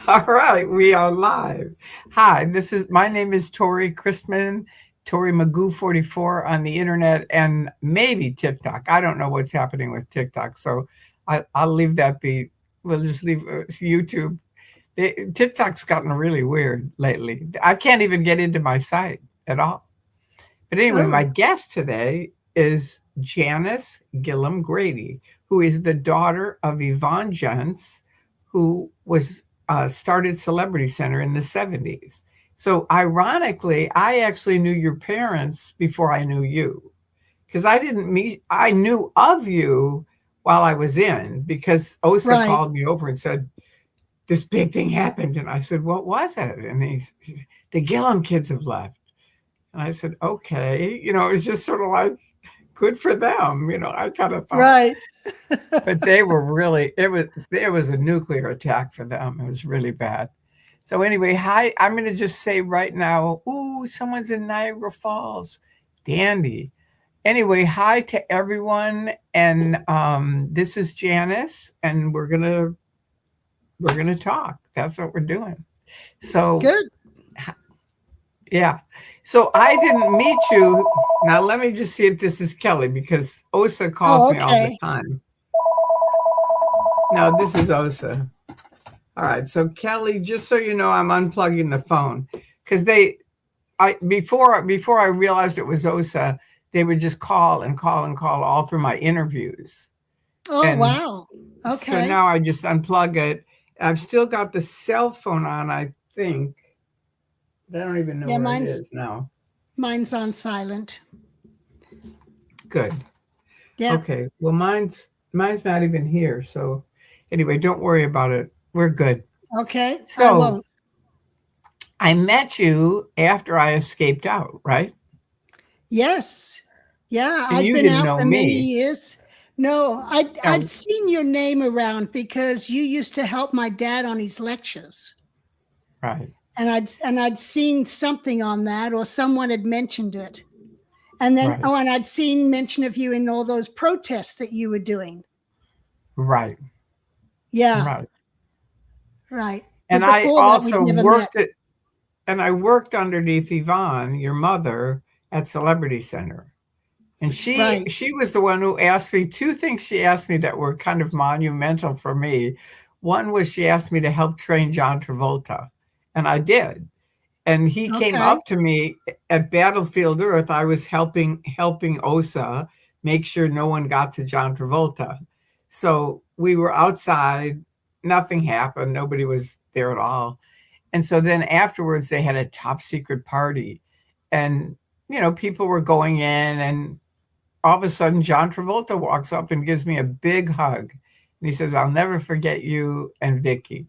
All right, we are live. Hi, my name is Tori Christman, ToryMagoo44 on the internet and maybe TikTok. I don't know what's happening with TikTok, so I'll leave that be. We'll just leave YouTube. TikTok's gotten really weird lately. I can't even get into my site at all. But anyway, my Oh, guest today is Janice Gillum Grady, who is the daughter of Yvonne Jens, who was started Celebrity Center in the 70s. So ironically, I actually knew your parents before I knew you because I knew of you while I was in because Osa right, called me over and said, this big thing happened. And I said, what was it? And the Gillum kids have left. And I said, okay. It was just sort of like, good for them. I kind of thought, right. but they were really, it was a nuclear attack for them. It was really bad. So anyway, hi, I'm going to just say right now, ooh, someone's in Niagara Falls. Dandy. Anyway, hi to everyone. And this is Janice, and we're gonna talk. That's what we're doing. So Good. yeah. So I didn't meet you. Now let me just see if this is Kelly because Osa calls Oh, me all the okay. time. No, this is Osa. All right. So Kelly, just so you know, I'm unplugging the phone because before I realized it was Osa, they would just call and call and call all through my interviews. Oh, And wow. so Okay. now I just unplug it. I've still got the cell phone on, I think. I don't even know Yeah, where it mine's is now. mine's on silent. Good. Yeah. Okay. Well, mine's not even here. So anyway, don't worry about it. We're good. Okay. I So won't. I met you after I escaped out, right? Yes. Yeah, And I'd you been didn't out know for many me. years. No, I'd Now, seen your name around because you used to help my dad on his lectures. right, And I'd seen something on that or someone had mentioned it. And then right, oh, and I'd seen mention of you in all those protests that you were doing. right, Yeah, right. right. And But I before that we'd also never met. worked underneath Yvonne, your mother, at Celebrity Center. And she Right. she was the one who asked me two things she asked me that were kind of monumental for me. One was she asked me to help train John Travolta, and I did. And he came Okay. up to me at Battlefield Earth. I was helping Osa make sure no one got to John Travolta. So we were outside, nothing happened, nobody was there at all. And so then afterwards they had a top secret party and people were going in and all of a sudden John Travolta walks up and gives me a big hug. And he says, I'll never forget you and Vicky.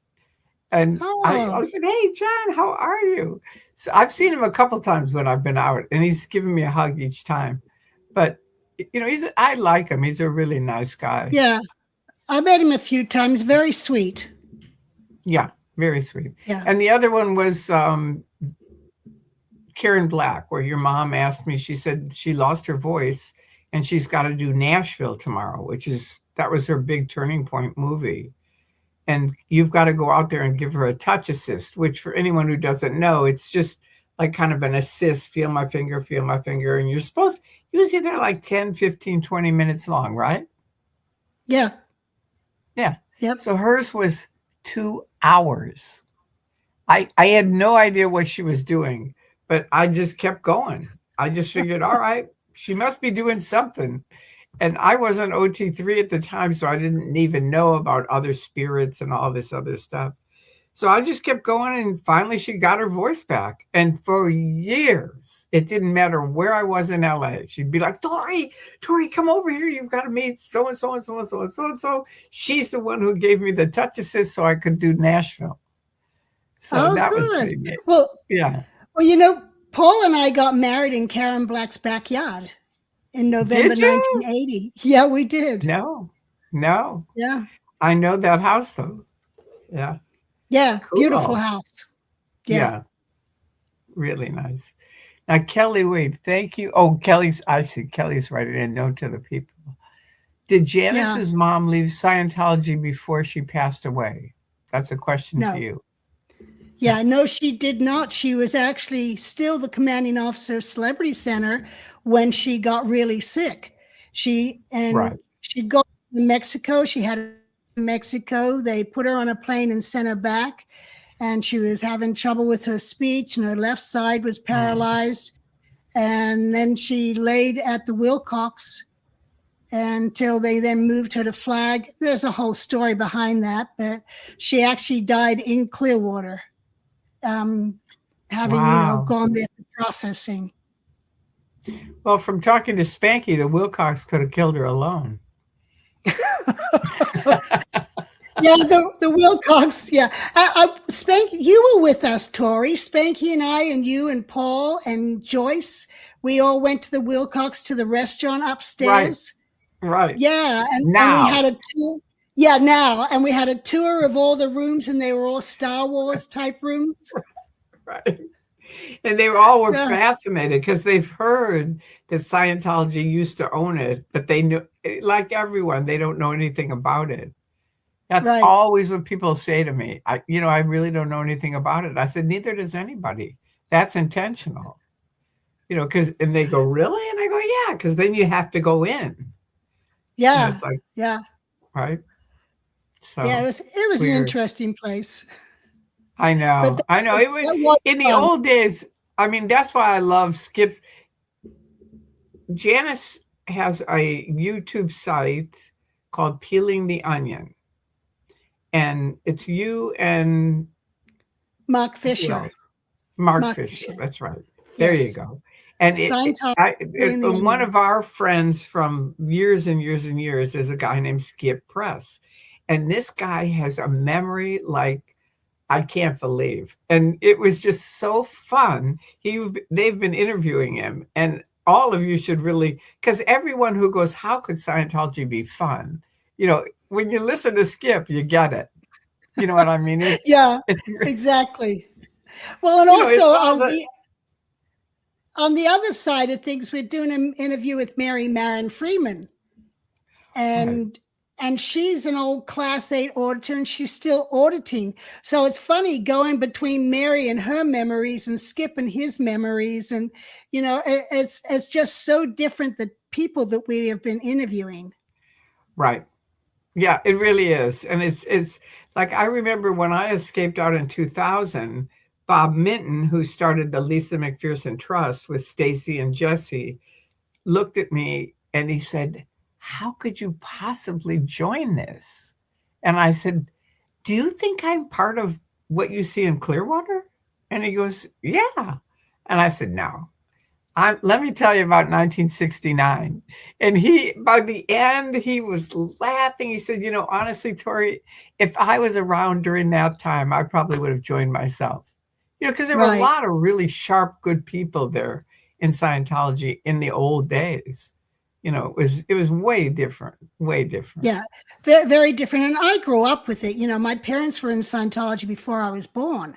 And I Oh, said, hey, John, how are you? So I've seen him a couple times when I've been out, and he's given me a hug each time. But, I like him. He's a really nice guy. yeah. I met him a few times. Very sweet. Yeah, very sweet. Yeah. And the other one was Karen Black, where your mom asked me, she said she lost her voice and she's got to do Nashville tomorrow, that was her big turning point movie. And you've got to go out there and give her a touch assist, which for anyone who doesn't know, it's just like kind of an assist, feel my finger. And you're supposed, usually they're like 10, 15, 20 minutes long, right? Yeah. Yeah. Yep. So hers was 2 hours. I had no idea what she was doing, but I just kept going. I just figured, all right, she must be doing something. And I wasn't OT3 at the time, so I didn't even know about other spirits and all this other stuff. So I just kept going, and finally she got her voice back. And for years, it didn't matter where I was in LA. She'd be like, Tori, come over here. You've got to meet so and so and so and so and so and so. She's the one who gave me the touch assist so I could do Nashville. So Oh, that was good. pretty neat. Well, Yeah. well, Paul and I got married in Karen Black's backyard in November Did you? 1980. Yeah, we did. No, no. Yeah. I know that house though. Yeah. Yeah. Beautiful Cool. house. Yeah. Yeah. Really nice. Now, Kelly, wait, thank you. Oh, I see Kelly's writing a note to the people. Did Yeah. Janice's mom leave Scientology before she passed away? That's a question to No. you. Yeah, no, she did not. She was actually still the commanding officer of Celebrity Center when she got really sick. Right. She'd go to Mexico. She had in Mexico. They put her on a plane and sent her back, and she was having trouble with her speech, and her left side was Mm. paralyzed. And then she laid at the Wilcox until they then moved her to Flag. There's a whole story behind that, but she actually died in Clearwater, having, Wow. gone there for processing. Well, from talking to Spanky, the Wilcox could have killed her alone. Yeah, the Wilcox. Yeah, Spanky, you were with us, Tori. Spanky and I, and you and Paul and Joyce. We all went to the Wilcox to the restaurant Right. upstairs. Right. Yeah, and we Now. had a tour. Yeah, now, and we had a tour of all the rooms, and they were all Star Wars type rooms. Right. And they all were Yeah, fascinated because they've heard that Scientology used to own it, but they knew, like everyone, they don't know anything about it. That's right. always what people say to me. I really don't know anything about it. I said, neither does anybody. That's intentional. And they go, really? And I go, yeah, because then you have to go in. Yeah, It's like, yeah, right? yeah. So It was an weird. interesting place, I but know. I know. It was that was in the fun. old days. I mean, that's why I love Skip's. Janice has a YouTube site called Peeling the Onion. And it's you and Mark who Fisher. else? Mark Mark Fisher. Fisher. That's right. There you Yes. go. And Scientology doing the one onion. of our friends from years and years and years is a guy named Skip Press. And this guy has a memory like I can't believe. And it was just so fun. They've been interviewing him, and all of you should really, because everyone who goes, how could Scientology be fun? When you listen to Skip, you get it. You know what I mean? Yeah, It's exactly. Well, and it's also all the on the other side of things, we're doing an interview with Mary Marin Freeman, right. and she's an old Class 8 auditor, and she's still auditing. So it's funny going between Mary and her memories and Skip and his memories, and it's just so different, the people that we have been interviewing. Right. Yeah, it really is. And it's like I remember when I escaped out in 2000, Bob Minton, who started the Lisa McPherson Trust with Stacy and Jesse, looked at me and he said, "How could you possibly join this?" And I said, "Do you think I'm part of what you see in Clearwater?" And he goes, "Yeah." And I said, "No. Let me tell you about 1969." And by the end, he was laughing. He said, honestly, Tori, if I was around during that time, I probably would have joined myself. Because there were a Right. lot of really sharp, good people there in Scientology in the old days. It was way different, way different. Yeah, very, very different. And I grew up with it. My parents were in Scientology before I was born.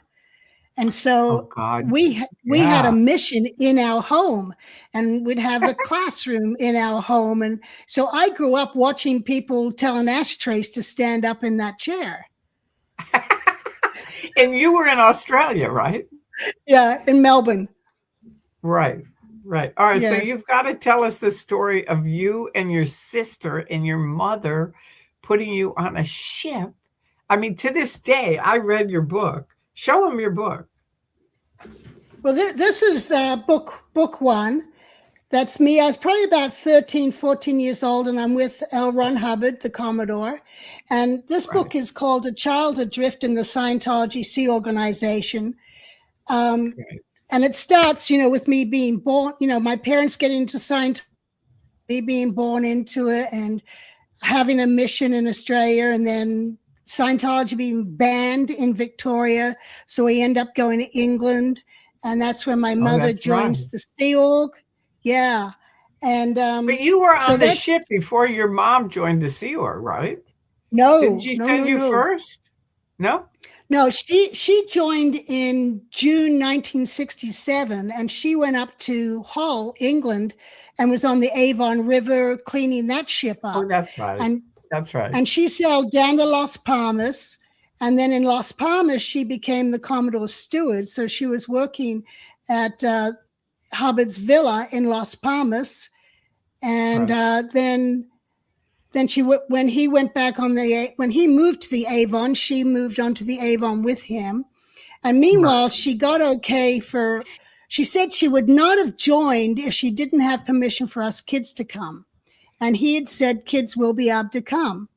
And Oh so God. we had a Yeah. mission in our home, and we'd have a classroom in our home. And so I grew up watching people telling ashtrays to stand up in that chair. And you were in Australia, right? Yeah, in Melbourne. Right. Right. All right. So Yes. you've got to tell us the story of you and your sister and your mother putting you on a ship. I mean, to this day, I read your book. Show them your book. Well, this is book one. That's me. I was probably about 13, 14 years old, and I'm with L. Ron Hubbard, the Commodore. And this Right. book is called A Child Adrift in the Scientology Sea Organization. Okay. And it starts, with me being born, my parents getting into Scientology, me being born into it, and having a mission in Australia, and then Scientology being banned in Victoria. So we end up going to England, and that's when my Oh, mother that's right. joins the Sea Org. Yeah. And But you were so on the that's ship before your mom joined the Sea Org, right? Didn't no, she no, send no, you no. first? No? No, she joined in June 1967, and she went up to Hull, England, and was on the Avon River cleaning that ship Oh, up. that's right. And That's right. and she sailed down to Las Palmas, And then in Las Palmas, she became the Commodore's steward. So she was working at Hubbard's villa in Las Palmas. And then she when he went back on when he moved to the Avon, she moved on to the Avon with him. And meanwhile, she got okay she said she would not have joined if she didn't have permission for us kids to come. And he had said kids will be able to come.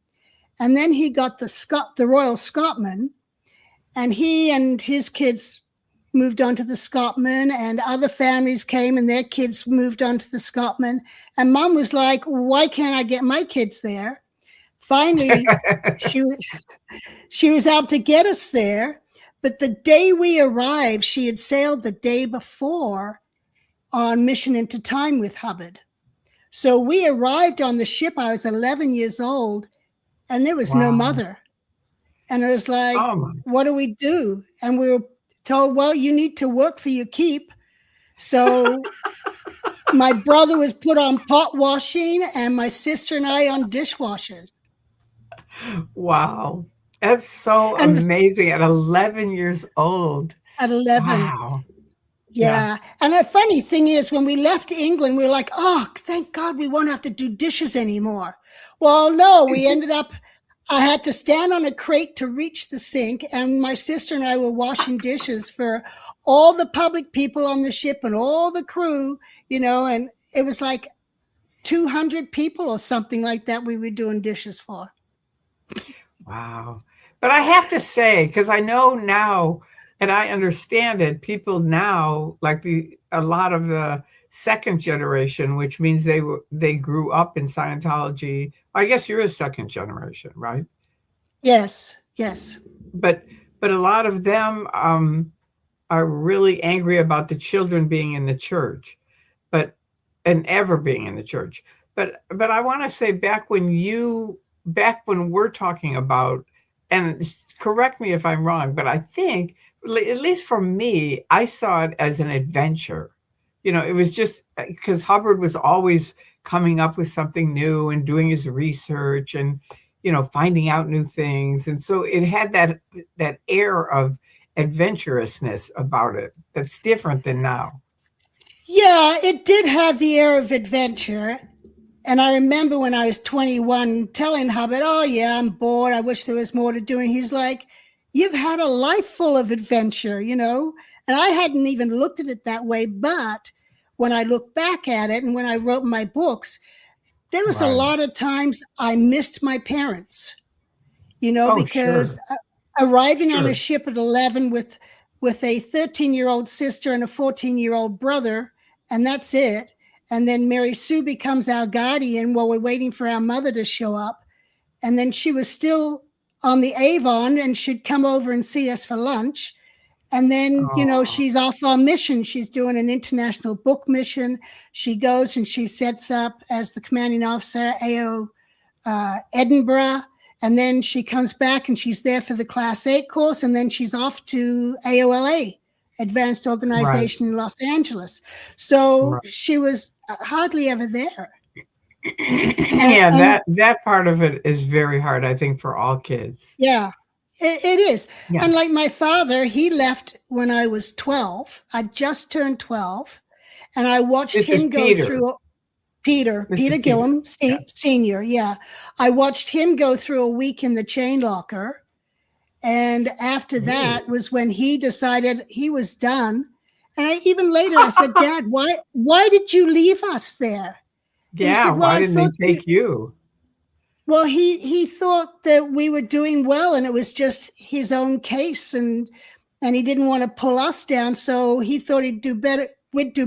And then he got the Royal Scotsman, and he and his kids moved on to the Scotsman, and other families came and their kids moved on to the Scotsman. And Mom was like, why can't I get my kids there? Finally, she was out to get us there. But the day we arrived, she had sailed the day before on Mission into Time with Hubbard. So we arrived on the ship. I was 11 years old, and there was no mother. And it was like, what do we do? And we were told, well, you need to work for your keep. So my brother was put on pot washing, and my sister and I on dishwashers. Wow. That's so amazing at 11 years old. At 11. Wow. Yeah. And the funny thing is, when we left England, we were like, oh, thank God we won't have to do dishes anymore. Well, no, we ended up, I had to stand on a crate to reach the sink, and my sister and I were washing dishes for all the public people on the ship and all the crew, and it was like 200 people or something like that we were doing dishes for. Wow. But I have to say, because I know now, and I understand it, people now, like a lot of the second generation, which means they grew up in Scientology. I guess you're a second generation, right? Yes. But a lot of them are really angry about the children being in the church, and ever being in the church. But I want to say, back when we're talking about, and correct me if I'm wrong, but I think, at least for me, I saw it as an adventure. It was just because Hubbard was always coming up with something new and doing his research and, finding out new things. And so it had that air of adventurousness about it that's different than now. Yeah, it did have the air of adventure. And I remember when I was 21 telling Hubbard, oh, yeah, I'm bored. I wish there was more to do. And he's like, you've had a life full of adventure, And I hadn't even looked at it that way. But when I look back at it and when I wrote my books, there was a lot of times I missed my parents, because arriving on a ship at 11 with a 13-year-old sister and a 14-year-old brother, and that's it. And then Mary Sue becomes our guardian while we're waiting for our mother to show up. And then she was still on the Avon and she'd come over and see us for lunch. And then, she's off on mission. She's doing an international book mission. She goes and she sets up as the commanding officer, AO Edinburgh. And then she comes back and she's there for the Class 8 course. And then she's off to AOLA, Advanced Organization in Los Angeles. So she was hardly ever there. Yeah, that part of it is very hard, I think, for all kids. Yeah, it is. Yeah. And like my father, he left when I was 12. I just turned 12. And I watched him go through Peter Gillum, Senior. Yeah. I watched him go through a week in the chain locker. And after that was when he decided he was done. And even later I said, Dad, why did you leave us there? Yeah, said, well, why didn't they take you? Well, he thought that we were doing well and it was just his own case and he didn't want to pull us down. So he thought we'd do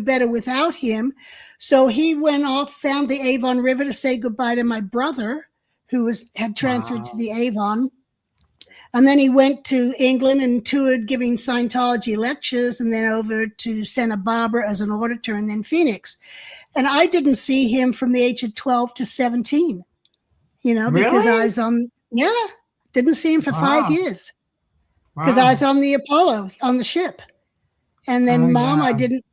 better without him. So he went off, found the Avon River to say goodbye to my brother who had transferred to the Avon. And then he went to England and toured giving Scientology lectures and then over to Santa Barbara as an auditor and then Phoenix. And I didn't see him from the age of 12 to 17, because I was didn't see him for 5 years because I was on the Apollo on the ship. And then I didn't,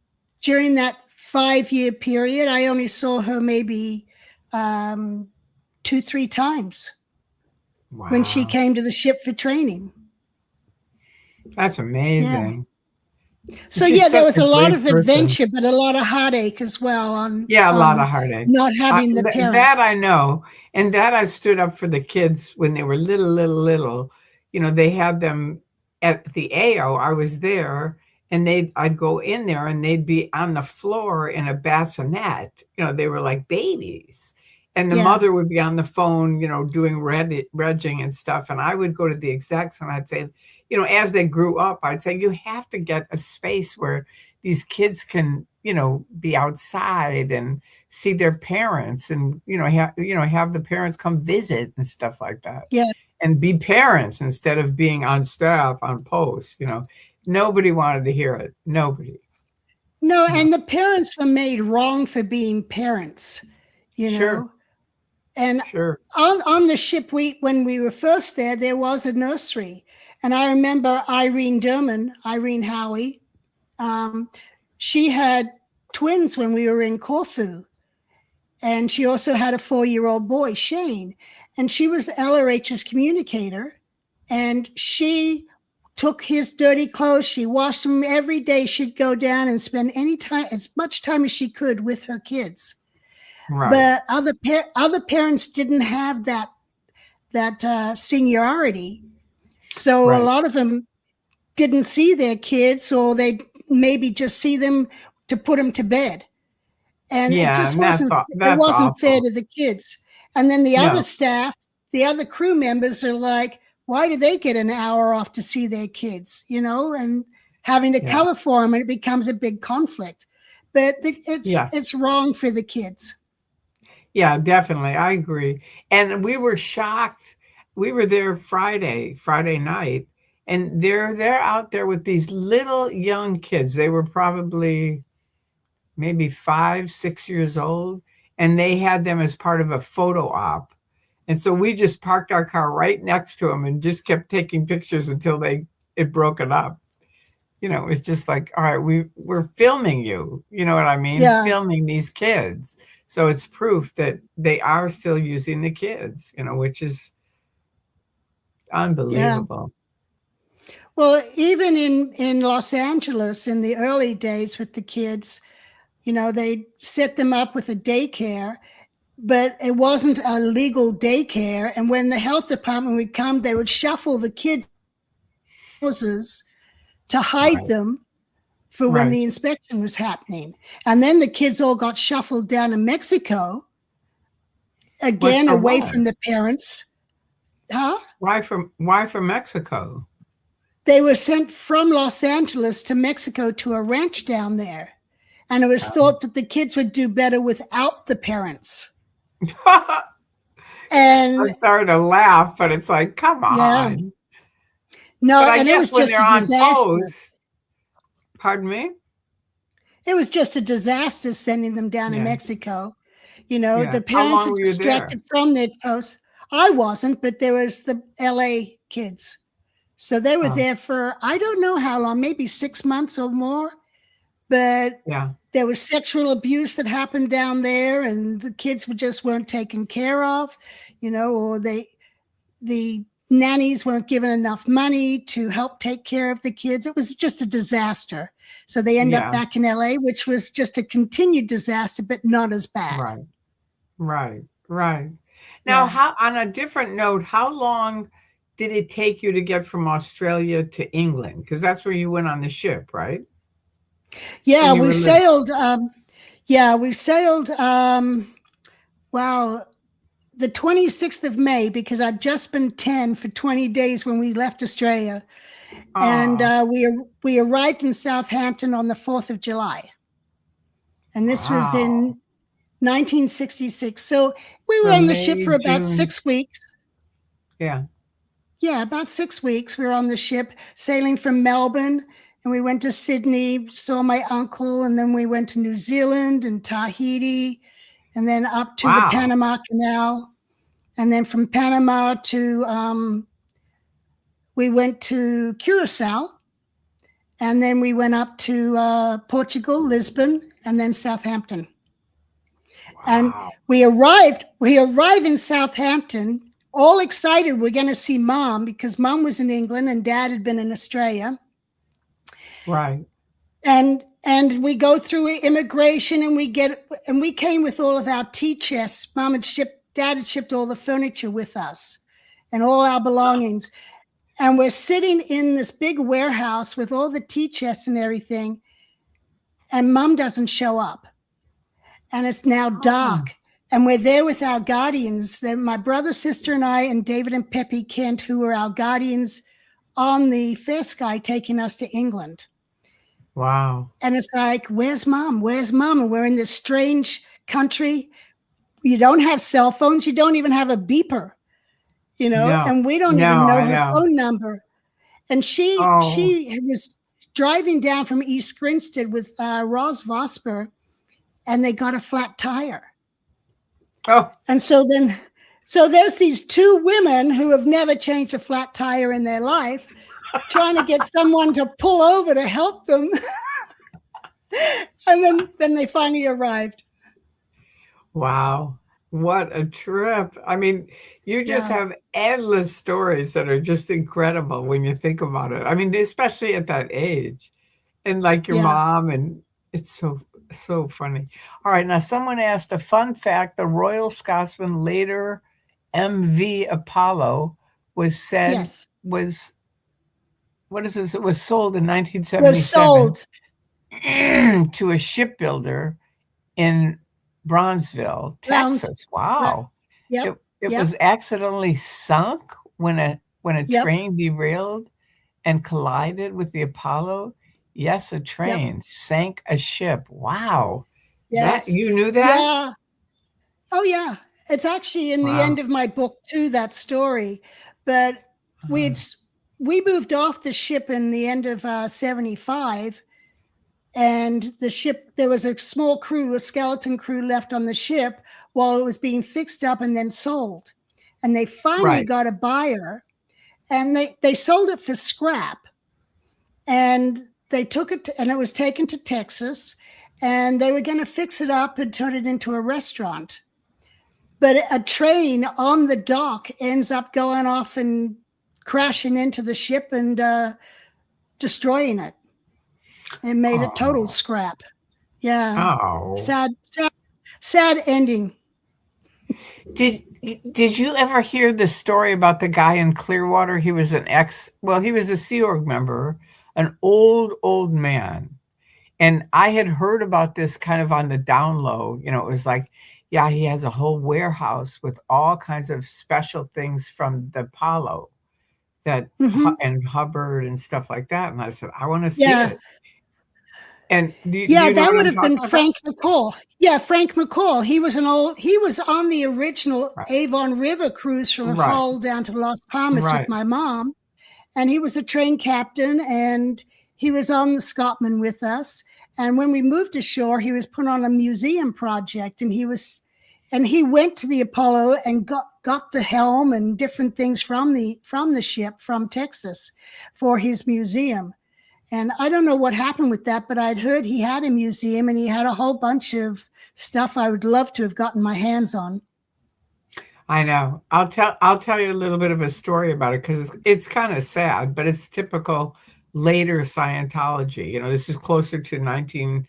during that 5-year period, I only saw her maybe 2-3 times when she came to the ship for training. That's Yeah. amazing. So She's yeah, there such was a a lot great of person. adventure, but a lot of heartache as well Yeah, a lot on of heartache. not having the That I parents. know, and that I stood up for the kids when they were little. You know, they had them at the AO. I was there, and I'd go in there, and they'd be on the floor in a bassinet. You know, they were like babies, and the Yeah. mother would be on the phone, you know, doing regging and stuff. And I would go to the execs, and I'd say, you know, as they grew up, I'd say, you have to get a space where these kids can, you know, be outside and see their parents, and have the parents come visit and stuff like that, Yeah. and be parents instead of being on staff on post. Nobody wanted to hear it. Nobody. No, you know and the parents were made wrong for being parents, you sure, know. And sure. on the ship, when we were first there was a nursery, and I remember Irene Howie. Um, she had twins when we were in Corfu, and she also had a 4-year-old boy, Shane, and she was LRH's communicator, and she took his dirty clothes. She washed them every day. She'd go down and spend as much time as she could with her kids. Right, But other parents didn't have that seniority, so a right. lot of them didn't see their kids, or they maybe just see them to put them to bed, and it Yeah, just and that's wasn't it that's wasn't fair awful. to the kids. And then the other No. staff, the other crew members are like, why do they get an hour off to see their kids, and having to Yeah, cover for them, and it becomes a big conflict. But yeah, it's wrong for the kids. yeah, definitely, I agree. And we were shocked. We were there Friday night, and they're out there with these little young kids. They were probably maybe 5, 6 years old, and they had them as part of a photo op. And so we just parked our car right next to them and just kept taking pictures until it broken up. It's just like, all right, we're filming you. You know what I mean? Yeah, Filming these kids. So it's proof that they are still using the kids, which is yeah. unbelievable. Well, even in Los Angeles in the early days with the kids, they set them up with a daycare, but it wasn't a legal daycare. And when the health department would come, they would shuffle the kids' houses to hide Right. them for when Right. the inspection was happening. And then the kids all got shuffled down to Mexico, What again for away what? from the parents. Huh? Why from Mexico? They were sent from Los Angeles to Mexico to a ranch down there. And it was thought that the kids would do better without the parents. I'm And sorry to laugh, but it's like, come yeah, on. But no, I and it guess was when just they're a on disaster. post, pardon me? It was just a disaster sending them down to Yeah, Mexico. yeah. The How parents long are were you there? distracted from their posts. I wasn't, but there was the LA kids. So they were Oh, there for, I don't know how long, maybe 6 months or more. But yeah, there was sexual abuse that happened down there, and the kids just weren't taken care of, or the nannies weren't given enough money to help take care of the kids. It was just a disaster. So they end up yeah. back in LA, which was just a continued disaster, but not as bad. Right, right, right. Now, Yeah. how on a different note, how long did it take you to get from Australia to England? Because that's where you went on the ship, right? Yeah, When you we were little. sailed. We sailed. Wow, the 26th of May, because I'd just been 10 for 20 days when we left Australia, and Oh, we arrived in Southampton on the 4th of July, and this was wow. in 1966. So we were So on the ship May, for about June. 6 weeks. Yeah. Yeah, about 6 weeks. We were on the ship sailing from Melbourne, and we went to Sydney, saw my uncle, and then we went to New Zealand and Tahiti, and then up to the Wow. Panama Canal. And then from Panama to, we went to Curacao, and then we went up to Portugal, Lisbon, and then Southampton. And Wow. we arrived in Southampton all excited. We're going to see Mom because Mom was in England and Dad had been in Australia. Right. And we go through immigration and we came with all of our tea chests. Dad had shipped all the furniture with us and all our belongings. And we're sitting in this big warehouse with all the tea chests and everything. And Mom doesn't show up. And it's now dark. And we're there with our guardians. My brother, sister, and I, and David and Peppy Kent, who were our guardians on the Fair Sky, taking us to England. Wow. And it's like, where's Mom? Where's Mom? And we're in this strange country. You don't have cell phones. You don't even have a beeper, No. and we don't even know her phone number. And she was driving down from East Grinstead with Ross Vosper, and they got a flat tire. Oh. And so there's these two women who have never changed a flat tire in their life trying to get someone to pull over to help them. And then they finally arrived. Wow. What a trip. I mean, you just have endless stories that are just incredible when you think about it. I mean, especially at that age. And like your mom, and it's so funny. All right, now someone asked a fun fact: the Royal Scotsman, later MV Apollo, was what is this? It was sold in 1977 to a shipbuilder in Bronzeville, Texas. Wow. Yep. It was accidentally sunk when a train derailed and collided with the Apollo. Yes, a train sank a ship. Wow. Yes. You knew that? Yeah. Oh, yeah. It's actually in the end of my book, too, that story. But we moved off the ship in the end of 75. And the ship, there was a small crew, a skeleton crew left on the ship while it was being fixed up and then sold. And they finally got a buyer, and they sold it for scrap. And they took it, and it was taken to Texas, and they were going to fix it up and turn it into a restaurant. But a train on the dock ends up going off and crashing into the ship and destroying it. It made it total scrap. Yeah. Oh. Sad ending. Did you ever hear the story about the guy in Clearwater? He was he was a Sea Org member, an old man. And I had heard about this kind of on the down low. It was like, yeah, he has a whole warehouse with all kinds of special things from the Apollo and Hubbard and stuff like that. And I said, I want to see it. And do you know that would have been about? Frank McCall. Yeah, Frank McCall. He was on the original Avon River cruise from Hull down to Las Palmas with my mom. And he was a train captain, and he was on the Scotsman with us. And when we moved ashore, he was put on a museum project, and he went to the Apollo and got the helm and different things from the ship from Texas for his museum. And I don't know what happened with that, but I'd heard he had a museum and he had a whole bunch of stuff I would love to have gotten my hands on. I know. I'll tell you a little bit of a story about it, because it's kind of sad, but it's typical later Scientology. This is closer to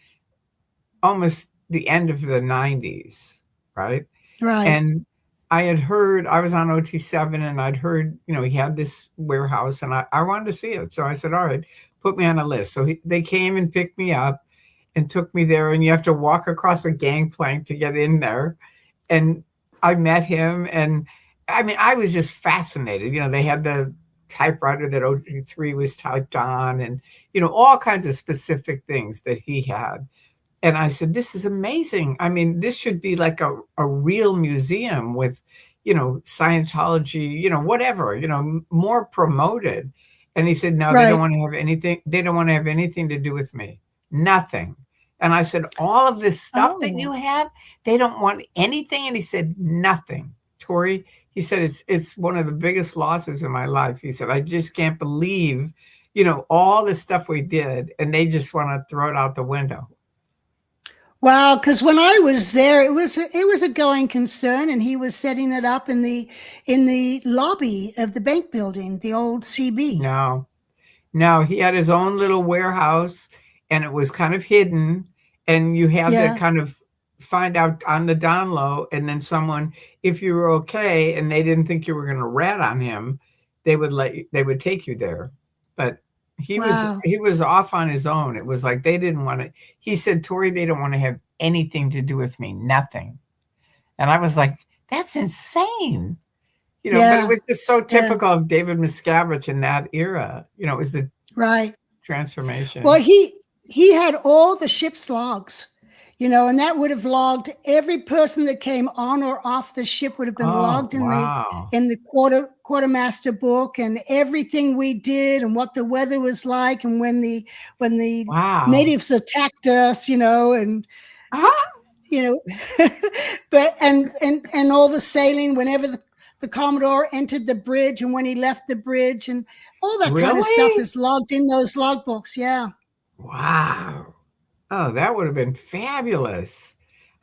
almost the end of the 90s, right? Right. And I had heard, I was on OT7, and I'd heard, he had this warehouse, and I wanted to see it. So I said, all right, put me on a list. So they came and picked me up and took me there, and you have to walk across a gangplank to get in there. And I met him, and I mean, I was just fascinated. They had the typewriter that OT3 was typed on, and, all kinds of specific things that he had. And I said, this is amazing. I mean, this should be like a real museum with, Scientology, whatever, more promoted. And he said, no, they don't want to have anything. They don't want to have anything to do with me. Nothing. And I said, all of this stuff that you have, they don't want anything. And he said, nothing. Tori, he said, it's one of the biggest losses in my life. He said, I just can't believe, all the stuff we did, and they just want to throw it out the window. Wow, because when I was there, it was a going concern, and he was setting it up in the lobby of the bank building, the old CB. No, no, he had his own little warehouse, and it was kind of hidden, and you had to Yeah, kind of find out on the down low, and then someone, if you were okay and they didn't think you were gonna rat on him, they would take you there. But wow. he was off on his own. It was like they didn't wanna he said, "Tori, they don't wanna have anything to do with me, nothing." And I was like, "That's insane." But it Yeah, was just so yeah, typical of David Miscavige in that era. It was the right. Well, transformation. he had all the ship's logs, and that would have logged every person that came on or off the ship would have been Oh, logged in the wow. in the quartermaster book, and everything we did and what the weather was like, and when the Wow. natives attacked us, and Ah, you know but and all the sailing whenever the Commodore entered the bridge and when he left the bridge, and all that kind of stuff really? is logged in those logbooks. Yeah. Wow. Oh, that would have been fabulous.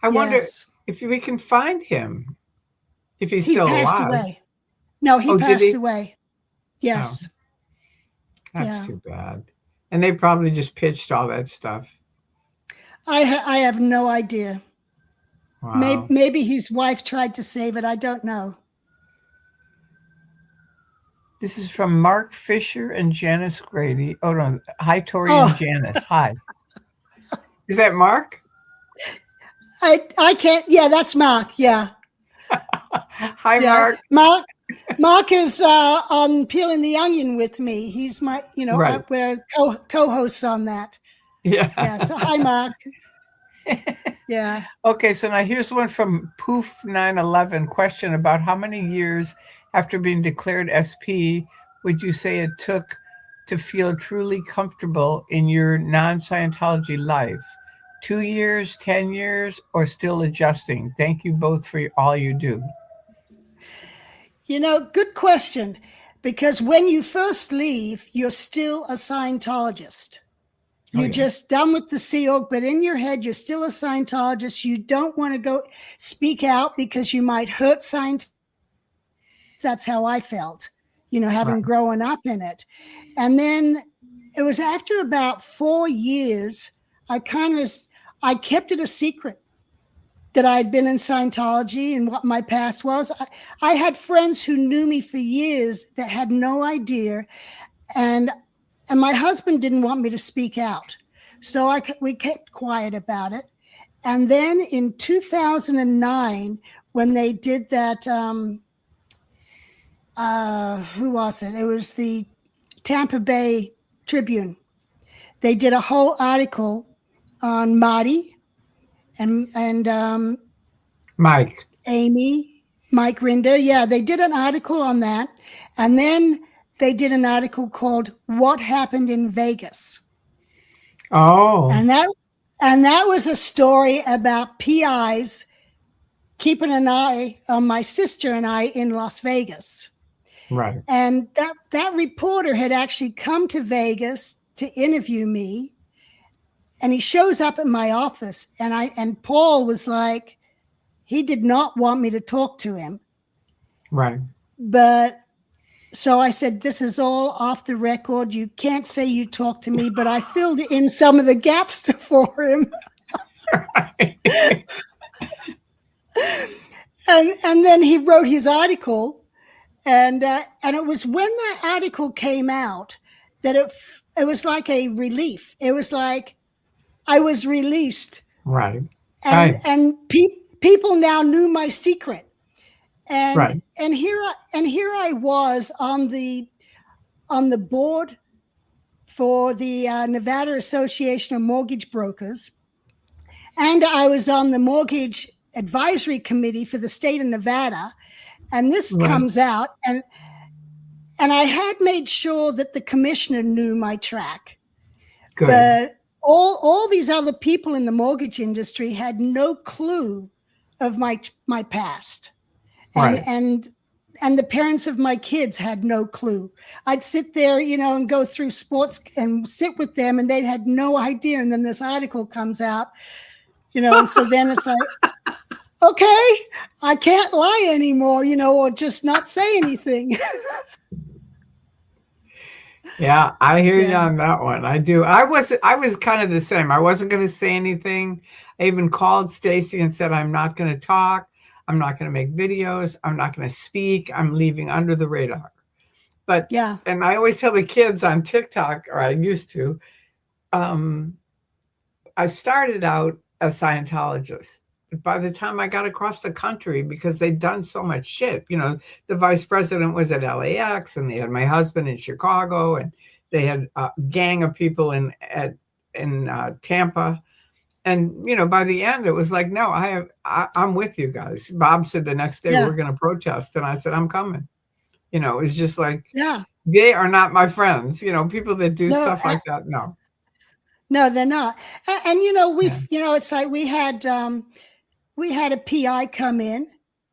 I wonder Yes. if we can find him, if he's He's still passed alive. away. No, he Oh, did passed he? away. Oh, Yes. that's Yeah. too bad. And they probably just pitched all that stuff. I have no idea. Maybe, Wow. maybe his wife tried to save it. I don't know. This is from Mark Fisher and Janice Grady. Oh, no. Hi, Tori and Oh, Janice. Hi. Is that Mark? I can't. Yeah, that's Mark. Yeah. Hi, Yeah. Mark. Mark is on Peeling the Onion with me. He's my, Right. we're co-hosts on that. Yeah. Yeah. So hi, Mark. Yeah. Okay, so now here's one from Poof 911. Question about how many years after being declared SP would you say it took to feel truly comfortable in your non-Scientology life? 2 years, 10 years, or still adjusting? Thank you both for all you do. Good question. Because when you first leave, you're still a Scientologist. Oh, You're yeah. just done with the Sea Org, but in your head, you're still a Scientologist. You don't want to go speak out because you might hurt Scientologists. That's how I felt, having Right. grown up in it. And then it was after about 4 years, I kept it a secret that I had been in Scientology and what my past was. I had friends who knew me for years that had no idea, and my husband didn't want me to speak out, so we kept quiet about it. And then in 2009, when they did that, who was it? It was the Tampa Bay Tribune. They did a whole article on Marty and Mike. Amy, Mike Rinder. Yeah, they did an article on that. And then they did an article called What Happened in Vegas. Oh, And that was a story about PIs keeping an eye on my sister and I in Las Vegas. right. And that reporter had actually come to Vegas to interview me. And he shows up at my office, and Paul was like, he did not want me to talk to him. Right. But so I said, this is all off the record. You can't say you talked to me, but I filled in some of the gaps for him. And then he wrote his article, and it was when that article came out that it was like a relief. It was like I was released, Right. and Right. people now knew my secret. And Right. and here I was on the board for the Nevada Association of Mortgage Brokers, and I was on the mortgage advisory committee for the state of Nevada. And this Right. comes out, and I had made sure that the commissioner knew my track, Good. but all these other people in the mortgage industry had no clue of my past. and Right. and the parents of my kids had no clue. I'd sit there, and go through sports and sit with them, and they had no idea. And then this article comes out And so then it's like, okay, I can't lie anymore, or just not say anything. Yeah, I hear you Yeah, on that one. I do. I was kind of the same. I wasn't going to say anything. I even called Stacy and said, I'm not going to talk. I'm not going to make videos. I'm not going to speak. I'm leaving under the radar. But, yeah, and I always tell the kids on TikTok, or I used to, um, I started out a Scientologist. By the time I got across the country, because they'd done so much shit, the vice president was at LAX, and they had my husband in Chicago, and they had a gang of people in Tampa. And by the end, it was like, no, I'm with you guys. Bob said the next day yeah, we're going to protest, and I said I'm coming. It's just like yeah. they are not my friends. People that do No, stuff like that, no. no, they're not. And Yeah. it's like we had a PI come in,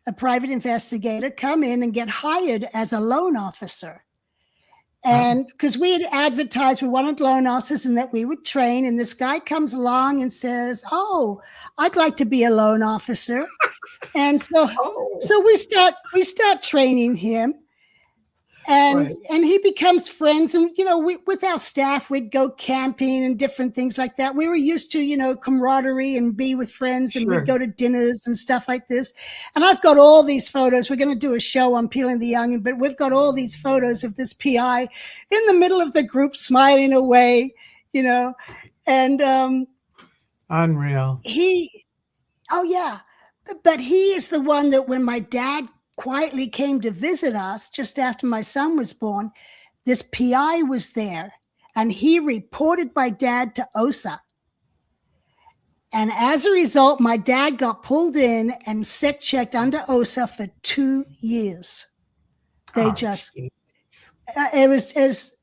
a private investigator come in and get hired as a loan officer. Oh, And because we had advertised we wanted loan officers and that we would train, and this guy comes along and says, "Oh, I'd like to be a loan officer." And oh, so we start training him, and right. he becomes friends. And with our staff, we'd go camping and different things like that. We were used to camaraderie and be with friends, and we'd Sure. go to dinners and stuff like this. And I've got all these photos. We're going to do a show on peeling the onion, but we've got all these photos of this PI in the middle of the group smiling away, and Unreal. he oh yeah, but he is the one that when my dad quietly came to visit us just after my son was born, this PI was there, and he reported my dad to OSA. And as a result, my dad got pulled in and set checked under OSA for 2 years. They Oh, just, gee. it was as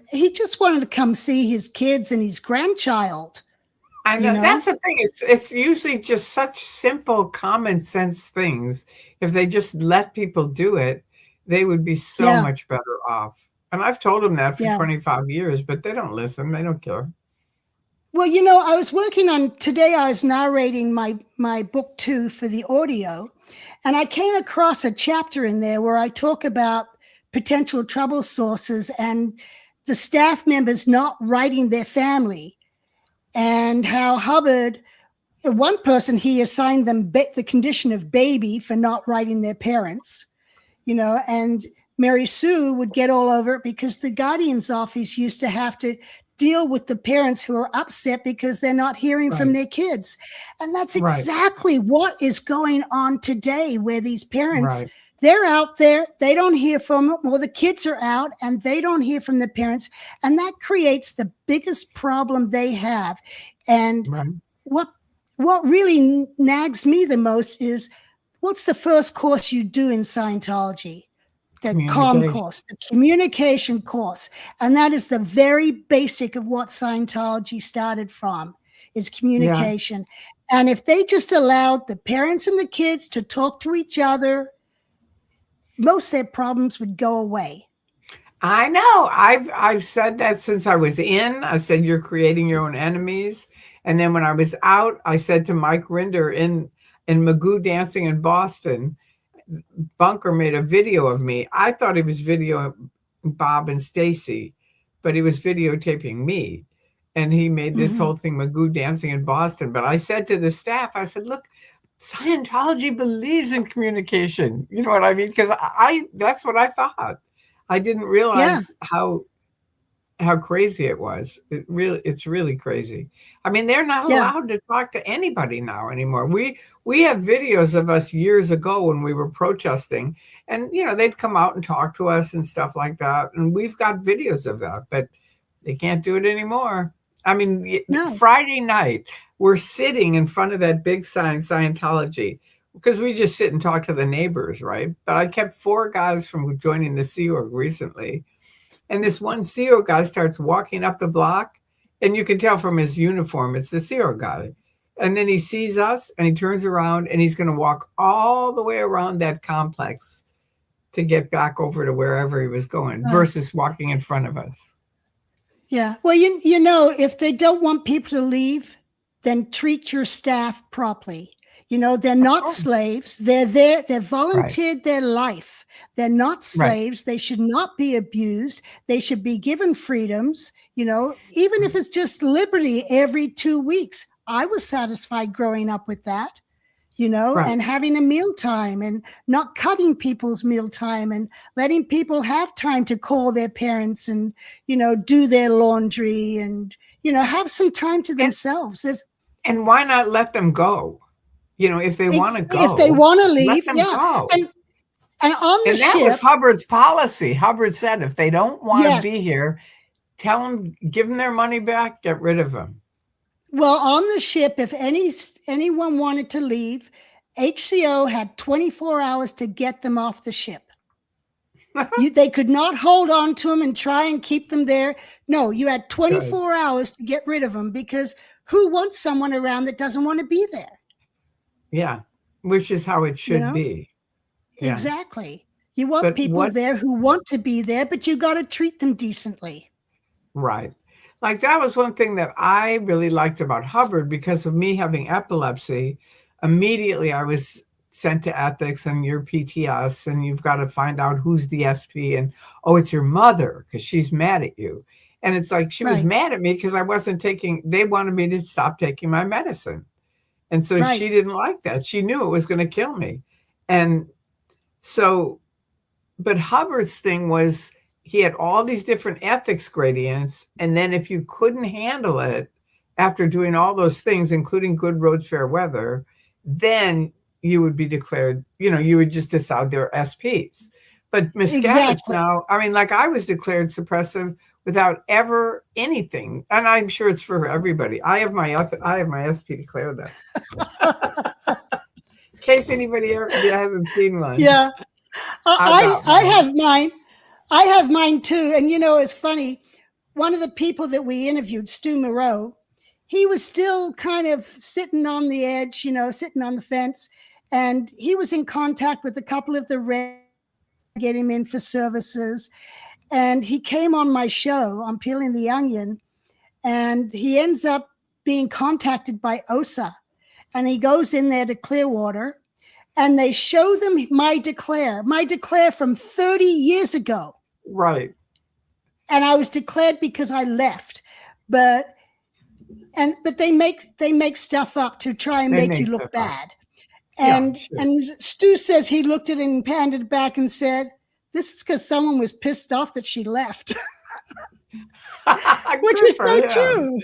he just wanted to come see his kids and his grandchild. I You know know, that's the thing. It's usually just such simple common sense things. If they just let people do it, they would be so yeah, much better off. And I've told them that for yeah. 25 years, but they don't listen. They don't care. Well, I was working on today. I was narrating my book 2 for the audio, and I came across a chapter in there where I talk about potential trouble sources and the staff members not writing their family, and how Hubbard, one person, he assigned them the condition of baby for not writing their parents, and Mary Sue would get all over it because the guardian's office used to have to deal with the parents who are upset because they're not hearing from Right. their kids. And that's Right. exactly what is going on today, where these parents, Right. they're out there, they don't hear from them, or the kids are out and they don't hear from the parents. And that creates the biggest problem they have. And Right. what really nags me the most is, what's the first course you do in Scientology? The COM Communication. course, the communication course. And that is the very basic of what Scientology started from, is Yeah. communication. And if they just allowed the parents and the kids to talk to each other, most of their problems would go away. I know. I've said that since I was in. I said you're creating your own enemies. And then when I was out, I said to Mike Rinder in Magoo Dancing in Boston, Bunker made a video of me. I thought he was videoing Bob and Stacy, but he was videotaping me. And he made this Mm-hmm. whole thing, Magoo Dancing in Boston. But I said to the staff, I said, look, Scientology believes in communication. You know what I mean? Because I that's what I thought. I didn't Yeah, realize how crazy it was. It's really crazy. I mean, they're not yeah, allowed to talk to anybody now anymore. We have videos of us years ago when we were protesting, and they'd come out and talk to us and stuff like that. And we've got videos of that, but they can't do it anymore. I mean, no, Friday night, we're sitting in front of that big sign, Scientology, because we just sit and talk to the neighbors, right? But I kept 4 guys from joining the Sea Org recently. And this one Sea Org guy starts walking up the block, and you can tell from his uniform, it's the Sea Org guy. And then he sees us and he turns around and he's going to walk all the way around that complex to get back over to wherever he was going right. versus walking in front of us. Yeah. Well, if they don't want people to leave, then treat your staff properly. They're not course. slaves. They're there. They're Right. volunteered their life. They're not Right. slaves. They should not be abused. They should be given freedoms, even if it's just liberty every 2 weeks. I was satisfied growing up with that, Right. and having a meal time and not cutting people's meal time and letting people have time to call their parents and, do their laundry and, have some time to And themselves. and why not let them go? If they want to If they go, want to let leave, them yeah. go. And on the And that was ship, Hubbard's policy. Hubbard said, if they don't want to yes. be here, tell them, give them their money back, get rid of them. Well, on the ship, if anyone wanted to leave, HCO had 24 hours to get them off the ship. They could not hold on to them and try and keep them there. No, you had 24 hours to get rid of them, because who wants someone around that doesn't want to be there? Yeah, which is how it should be. Yeah. Exactly. You want But people there who want to be there, but you got to treat them decently. Right. Like that was one thing that I really liked about Hubbard, because of me having epilepsy. Immediately I was sent to ethics, and your PTS, and you've got to find out who's the SP, and oh, it's your mother because she's mad at you. And it's like she was mad at me because I wasn't they wanted me to stop taking my medicine. And so she didn't like that. She knew it was going to kill me. And so, but Hubbard's thing was, he had all these different ethics gradients. And then if you couldn't handle it after doing all those things, including good roads, fair weather, then you would be declared, you would just decide they're SPs. But Miscavige now, I mean, like I was declared suppressive without ever anything. And I'm sure it's for everybody. I have my SP declared that. In case anybody hasn't seen one. Yeah. I have mine. I have mine too. And it's funny. One of the people that we interviewed, Stu Moreau, he was still kind of sitting on the edge, sitting on the fence. And he was in contact with a couple of the Red, get him in for services. And he came on my show on Peeling the Onion, and he ends up being contacted by OSA. And he goes in there to Clearwater, and they show them my declare from 30 years ago. Right. And I was declared because I left. But they make stuff up to try and make you look bad. And Stu says he looked at it and panned it back and said, "This is because someone was pissed off that she left." Which is so true.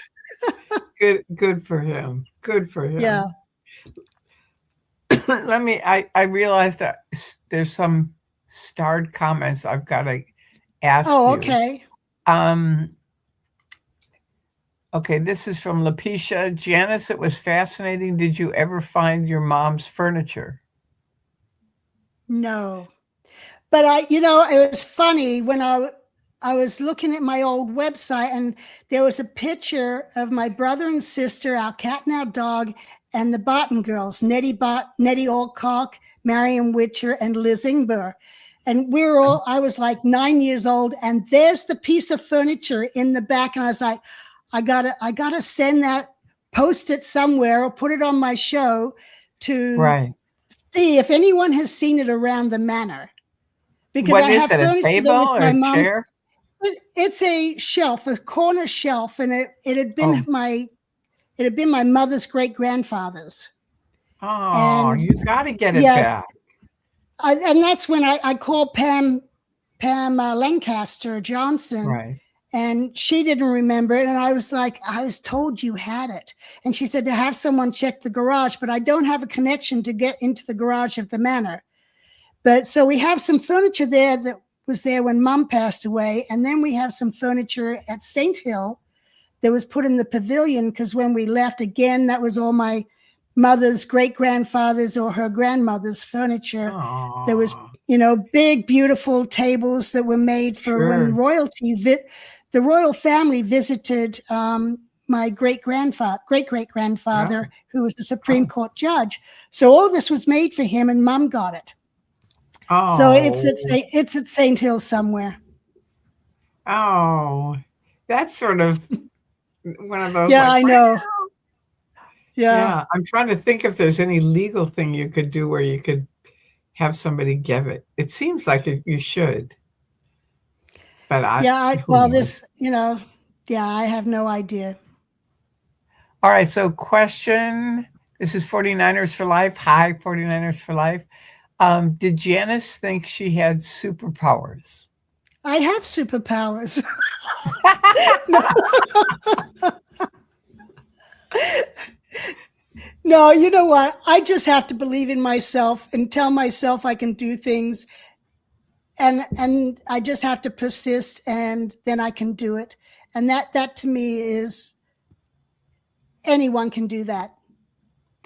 Good for him. Good for him. Yeah. I realized that there's some starred comments I've got to ask you. Oh, okay. Okay, this is from Lapisha. Janice, it was fascinating. Did you ever find your mom's furniture? No. But it was funny when I was looking at my old website, and there was a picture of my brother and sister, our cat and our dog, and the Barton girls, Nettie Alcock, Marion Witcher, and Liz Ingber. And I was like 9 years old, and there's the piece of furniture in the back. And I was like, I gotta send that, post it somewhere or put it on my show to see if anyone has seen it around the manor. Because what is it, a table or a chair? It's a shelf, a corner shelf, and it had been my mother's great grandfather's. Oh, you got to get it back. And that's when I called Pam Lancaster Johnson, and she didn't remember it. And I was like, I was told you had it. And she said to have someone check the garage, but I don't have a connection to get into the garage of the manor. But so we have some furniture there that was there when Mom passed away. And then we have some furniture at St. Hill that was put in the pavilion, because when we left, again, that was all my mother's great-grandfather's or her grandmother's furniture. Aww. There was, big, beautiful tables that were made for when the royal family visited my great-great-grandfather, who was the Supreme Court judge. So all this was made for him, and Mom got it. Oh. So it's at St. Hill somewhere. Oh, that's sort of one of those. Yeah, I know. Yeah. Yeah, I'm trying to think if there's any legal thing you could do where you could have somebody give it. It seems like you should, but Yeah. who Well, knows? yeah, I have no idea. All right, so question. This is 49ers for life. Hi, 49ers for life. Did Janice think she had superpowers? I have superpowers. No, no, you know what? I just have to believe in myself and tell myself I can do things, and I just have to persist, and then I can do it. And that to me is anyone can do that.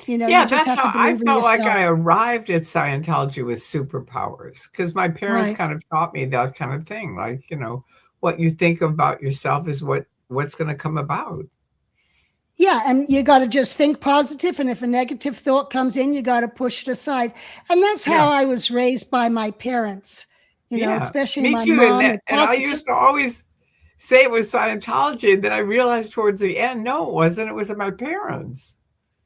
You Yeah, just that's have to how I believe in felt like yourself. I arrived at Scientology with superpowers because my parents Right. kind of taught me that kind of thing. Like, what you think about yourself is what's going to come about. Yeah, and you got to just think positive, and if a negative thought comes in, you got to push it aside. And that's Yeah, how I was raised by my parents. yeah, Especially me my too. And mom. that, The and I positive. used to always say it was Scientology, and then I realized towards the end, no, it wasn't. It was my parents.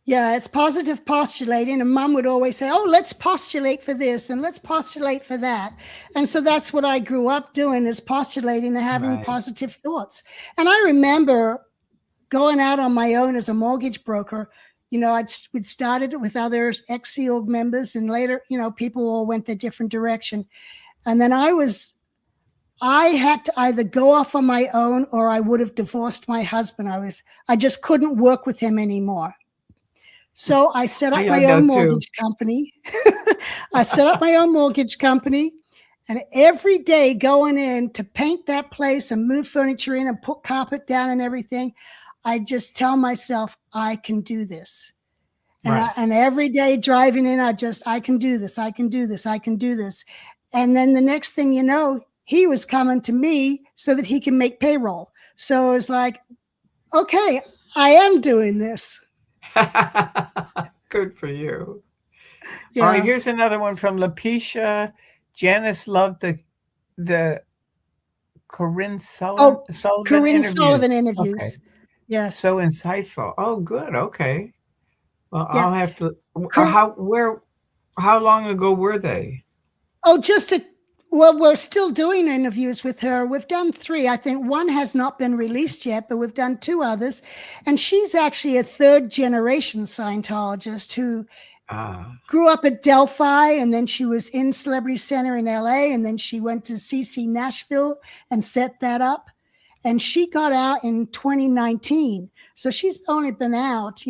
Yeah, it's positive postulating. And mom would always say, "Oh, let's postulate for this and let's postulate for that." And so that's what I grew up doing, is postulating and having Right. positive thoughts. And I remember going out on my own as a mortgage broker. We'd started it with other ex-sealed members, and later, people all went their different direction. And then I had to either go off on my own or I would have divorced my husband. I just couldn't work with him anymore. So I set I up my had own that too. mortgage company. I set up my own mortgage company. And every day going in to paint that place and move furniture in and put carpet down and everything, I just tell myself, I can do this. Right. And every day driving in, I can do this. I can do this. I can do this. And then the next thing you know, he was coming to me so that he can make payroll. So it was like, okay, I am doing this. Good for you. All right, Yeah. here's another one from Lapisha. Janice loved the Corinne Oh, Sullivan Corinne interviews. Sullivan Okay. interviews. Yes. So insightful. Oh, good. Okay. Well, Yeah. I'll have to. Cor- How long ago were they? oh, well, we're still doing interviews with her. We've done 3. I think one has not been released yet, but we've done 2 others. And she's actually a 3rd generation Scientologist who Ah, grew up at Delphi, and then she was in Celebrity Center in LA, and then she went to CC Nashville and set that up. And she got out in 2019. So she's only been out,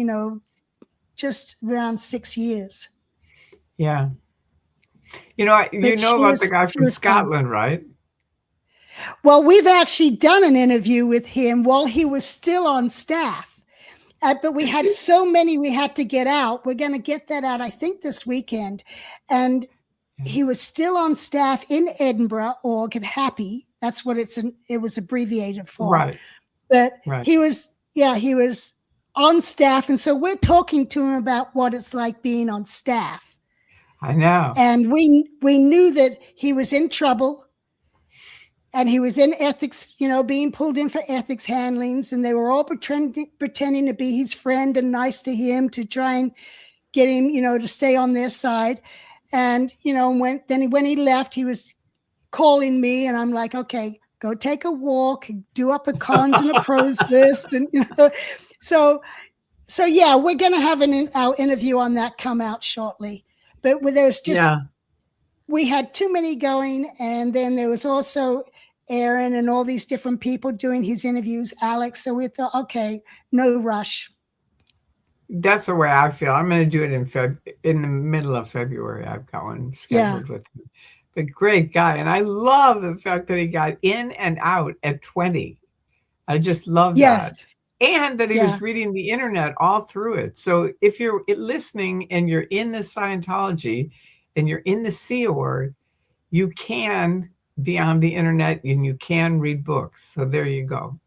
just around 6 years. yeah. You But know about the guy she from was fun. Scotland, right? Well, we've actually done an interview with him while he was still on staff. But we had so many we had to get out. We're going to get that out, I think, this weekend. And he was still on staff in Edinburgh, or get Happy. That's what it was abbreviated for. Right. But Right. he was on staff. And so we're talking to him about what it's like being on staff. I know. And we knew that he was in trouble, and he was in ethics, being pulled in for ethics handlings, and they were all pretending to be his friend and nice to him to try and get him, to stay on their side. And, when he left, he was calling me, and I'm like, okay, go take a walk, do up a cons and a pros list. And, so yeah, we're going to have our interview on that come out shortly. But there's just, Yeah. we had too many going. And then there was also Aaron and all these different people doing his interviews, Alex. So we thought, okay, no rush. That's the way I feel. I'm going to do it in the middle of February. I've got one scheduled with him. But great guy, and I love the fact that he got in and out at 20. I just love Yes. that. And that he was reading the internet all through it. So if you're listening and you're in the Scientology and you're in the Sea Org, you can be on the internet and you can read books. So there you go.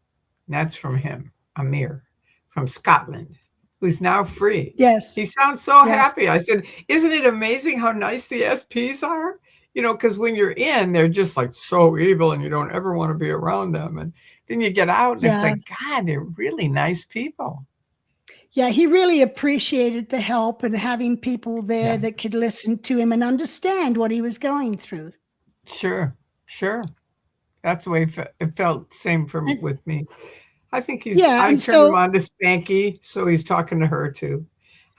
And that's from him, Amir, from Scotland, who's now free. Yes. He sounds so happy. I said, isn't it amazing how nice the SPs are? Because when you're in, they're just like so evil and you don't ever want to be around them. And then you get out and it's like, God, they're really nice people. Yeah, he really appreciated the help and having people there Yeah. that could listen to him and understand what he was going through. Sure. Sure. That's the way it felt. Same And with me. I think yeah, I and turned him so on to Spanky, so he's talking to her too.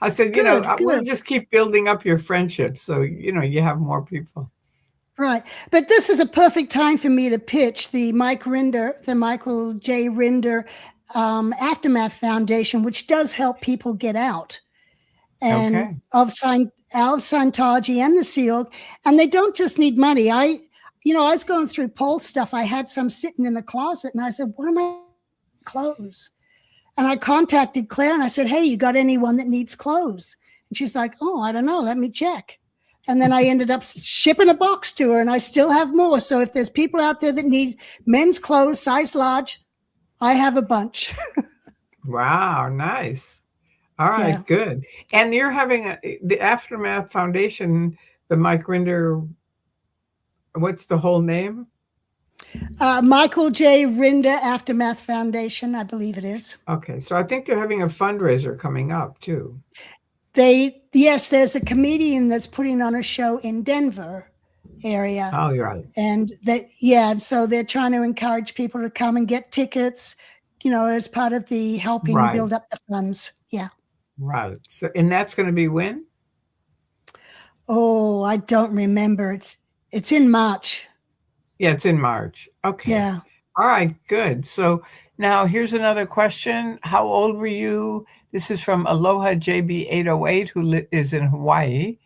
I said, good, we'll good. just keep building up your friendship, so you have more people. Right. But this is a perfect time for me to pitch the Michael J. Rinder Aftermath Foundation, which does help people get out and Okay. of Scientology and the SEAL. And they don't just need money. I was going through Paul stuff. I had some sitting in the closet and I said, what am I clothes? And I contacted Claire and I said, hey, you got anyone that needs clothes? And she's like, oh, I don't know. Let me check. And then I ended up shipping a box to her and I still have more. So if there's people out there that need men's clothes, size large, I have a bunch. Wow, nice. All Yeah. right, good. And you're having the Aftermath Foundation, the Mike Rinder, what's the whole name? Michael J. Rinder Aftermath Foundation, I believe it is. Okay, so I think they're having a fundraiser coming up too. Yes, there's a comedian that's putting on a show in Denver area. Oh, you're right. And so they're trying to encourage people to come and get tickets, as part of the helping Right. build up the funds. Yeah. Right. So, and that's going to be when? Oh, I don't remember. It's in March. Yeah, it's in March. Okay. Yeah. All right, good. So now here's another question. How old were you? This is from Aloha JB808, who is in Hawaii,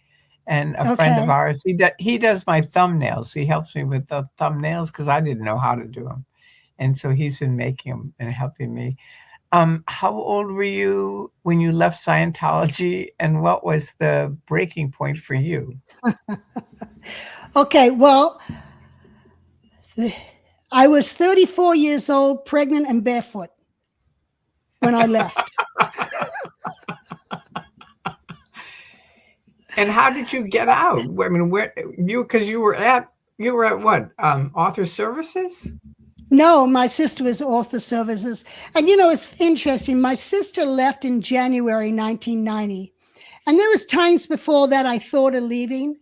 and a friend of Okay. ours. He does my thumbnails. He helps me with the thumbnails because I didn't know how to do them, and so he's been making them and helping me. How old were you when you left Scientology, and what was the breaking point for you? Okay. Well, I was 34 years old, pregnant and barefoot when I left. And how did you get out? I mean, because you were at what? Author Services? No, my sister was Author Services. And it's interesting. My sister left in January 1990. And there was times before that I thought of leaving.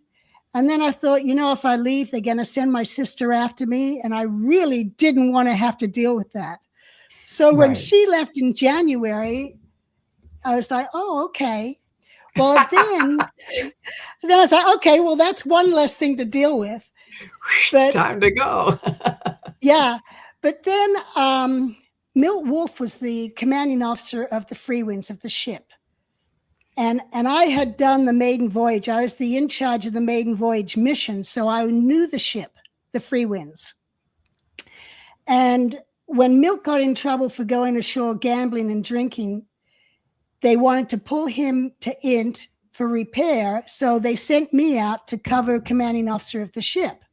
And then I thought, if I leave, they're going to send my sister after me. And I really didn't want to have to deal with that. So when Right. she left in January, I was like, oh, okay. Well, then I was like, okay, well, that's one less thing to deal with. But time to go. yeah. But then Milt Wolf was the commanding officer of the Free Winds of the ship. And I had done the maiden voyage. I was in charge of the maiden voyage mission. So I knew the ship, the Free Winds. And when Milt got in trouble for going ashore gambling and drinking, they wanted to pull him to INT for repair. So they sent me out to cover commanding officer of the ship.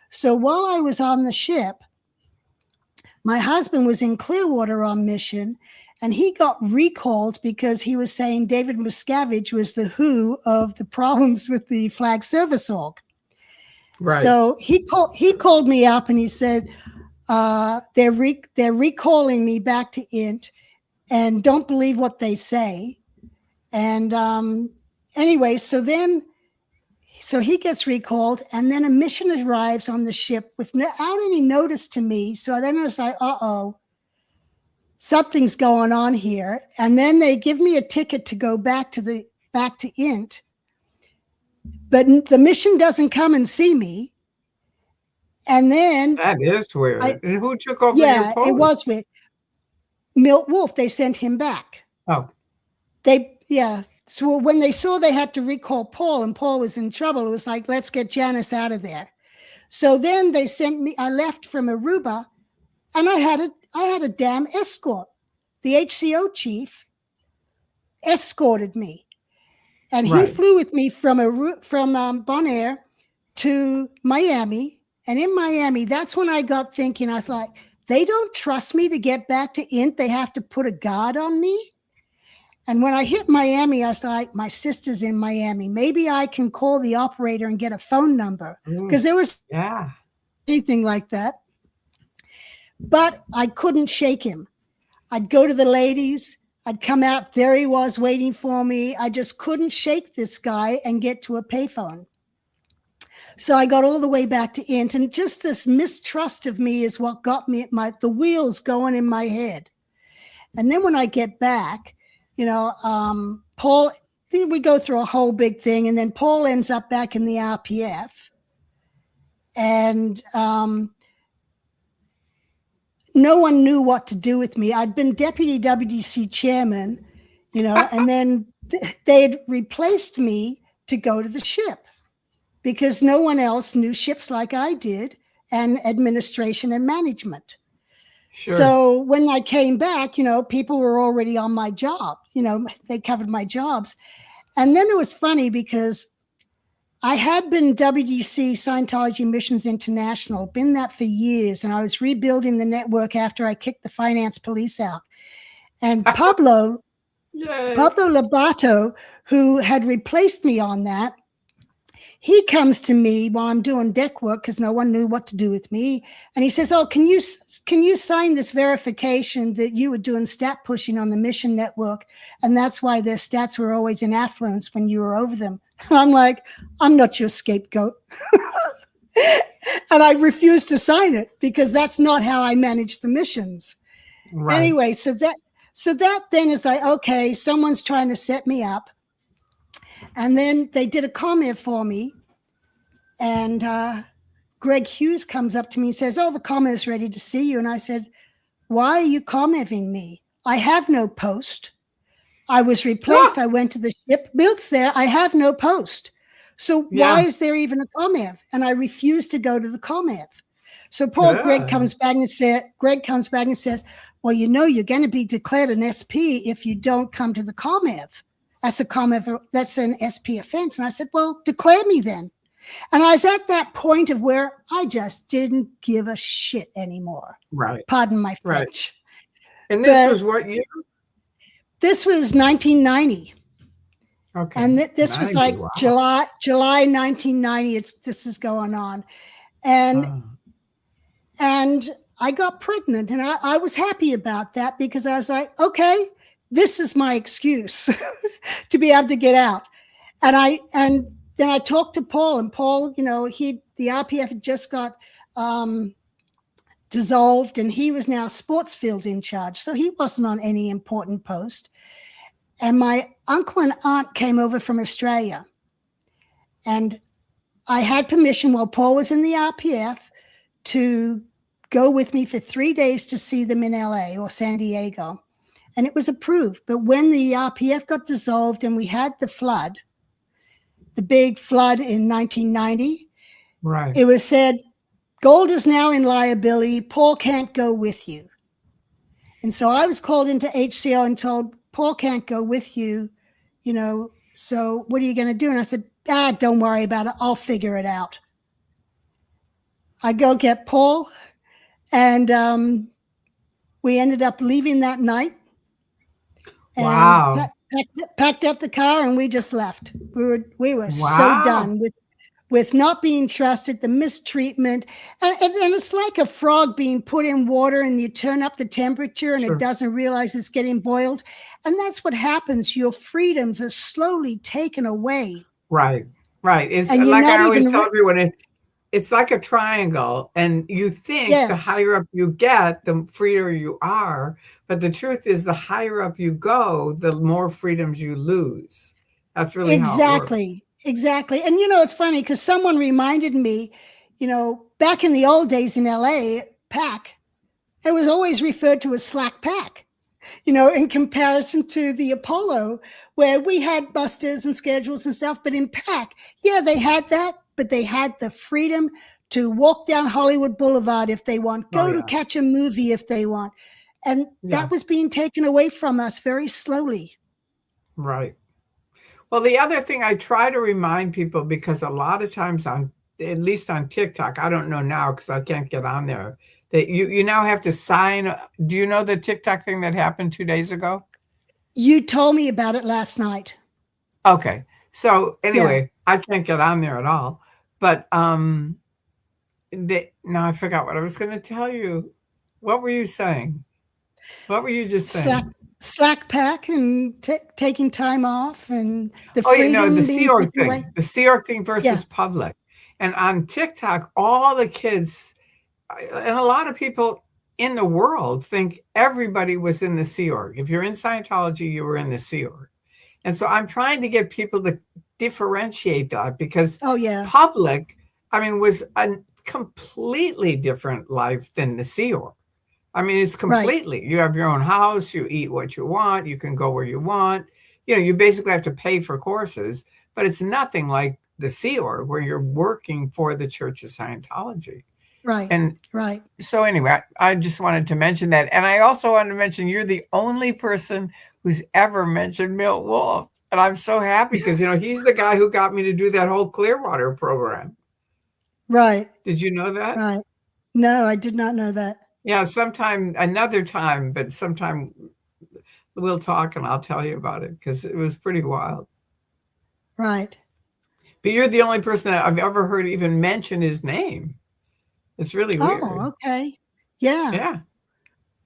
So while I was on the ship, my husband was in Clearwater on mission, and he got recalled because he was saying David Miscavige was the WHO of the problems with the flag service org. Right. So he called me up and he said, they're recalling me back to INT and don't believe what they say. And anyway, so he gets recalled, and then a mission arrives on the ship without any notice to me. So then I was like, uh-oh, something's going on here. And then they give me a ticket to go back to INT. But the mission doesn't come and see me. And then that is weird. And who took over your post? It was weird. Milt Wolf, they sent him back. Oh. So when they saw they had to recall Paul and Paul was in trouble, it was like, let's get Janice out of there. So then they sent me, I left from Aruba, and I had a damn escort. The HCO chief escorted me. And he flew with me from Bonaire to Miami. And in Miami, that's when I got thinking, I was like, they don't trust me to get back to INT. They have to put a guard on me. And when I hit Miami, I was like, my sister's in Miami. Maybe I can call the operator and get a phone number. Because there was anything like that. But I couldn't shake him. I'd go to the ladies. I'd come out, there he was waiting for me. I just couldn't shake this guy and get to a payphone. So I got all the way back to Int, and just this mistrust of me is what got me the wheels going in my head. And then when I get back, Paul, we go through a whole big thing, and then Paul ends up back in the RPF, and no one knew what to do with me. I'd been deputy WDC chairman, and then they had replaced me to go to the ship because no one else knew ships like I did and administration and management. Sure. So when I came back, people were already on my job. They covered my jobs. And then it was funny because I had been WDC Scientology Missions International, been that for years, and I was rebuilding the network after I kicked the finance police out. And Pablo Lobato, who had replaced me on that, he comes to me while I'm doing deck work because no one knew what to do with me. And he says, oh, can you sign this verification that you were doing stat pushing on the mission network? And that's why their stats were always in affluence when you were over them. And I'm like, I'm not your scapegoat. And I refused to sign it because that's not how I manage the missions. Right. Anyway, so that then is like, okay, someone's trying to set me up. And then they did a comment for me, and Greg Hughes comes up to me and says, oh, the comment is ready to see you. And I said, why are you commenting me? I have no post. I was replaced. I went to the ship. Bill's there. I have no post. So why is there even a comment? And I refused to go to the comment. So Greg comes back and says, well, you're going to be declared an SP if you don't come to the comment. That's an SP offense. And I said, well, declare me then. And I was at that point of where I just didn't give a shit anymore. Right. Pardon my French. Right. And this was what year? This was 1990. Okay. And this was like July 1990. This is going on. And I got pregnant, and I was happy about that because I was like, okay, this is my excuse to be able to get out. And then I talked to Paul, and Paul, the RPF had just got dissolved, and he was now sports field in charge. So he wasn't on any important post. And my uncle and aunt came over from Australia, and I had permission while Paul was in the RPF to go with me for 3 days to see them in LA or San Diego. And it was approved. But when the RPF got dissolved and we had the big flood in 1990, right, it was said, gold is now in liability. Paul can't go with you. And so I was called into HCO and told, Paul can't go with you, so what are you going to do? And I said, don't worry about it. I'll figure it out. I go get Paul, and we ended up leaving that night. And packed up the car, and we just left. We were so done with not being trusted, the mistreatment, and it's like a frog being put in water, and you turn up the temperature, and it doesn't realize it's getting boiled, and that's what happens. Your freedoms are slowly taken away. Right. It's like I always tell everyone. It's like a triangle, and you think the higher up you get, the freer you are. But the truth is, the higher up you go, the more freedoms you lose. That's really how it works. Exactly. And, it's funny because someone reminded me, back in the old days in LA, PAC, it was always referred to as slack pack, in comparison to the Apollo, where we had busters and schedules and stuff. But in PAC, they had that. But they had the freedom to walk down Hollywood Boulevard if they want, go to catch a movie if they want. And that was being taken away from us very slowly. Right. Well, the other thing I try to remind people, because a lot of times at least on TikTok, I don't know now because I can't get on there, that you now have to sign. Do you know the TikTok thing that happened 2 days ago? You told me about it last night. Okay. So anyway, I can't get on there at all. But now I forgot what I was going to tell you. What were you saying? What were you just saying? slack pack and taking time off and the Oh, you know, the freedom Sea being Org taken away. thing, the Sea Org thing Yeah. versus public. And on TikTok, all the kids and a lot of people in the world think everybody was in the Sea Org. If you're in Scientology, you were in the Sea Org. And so I'm trying to get people to differentiate that because Oh, yeah. public, I mean, was a completely different life than the Sea Org. I mean, it's Right. completely, you have your own house, you eat what you want, you can go where you want. You know, you basically have to pay for courses, but it's nothing like the Sea Org where you're working for the Church of Scientology. Right. And Right. so anyway, I just wanted to mention that. And I also wanted to mention you're the only person who's ever mentioned Milt Wolf. And I'm so happy because, you know, he's the guy who got me to do that whole Clearwater program. Right. Did you know that? Right. No, I did not know that. Yeah, sometime, another time, but sometime we'll talk and I'll tell you about it because it was pretty wild. Right. But you're the only person that I've ever heard even mention his name. It's really weird. Oh, okay. Yeah. Yeah, at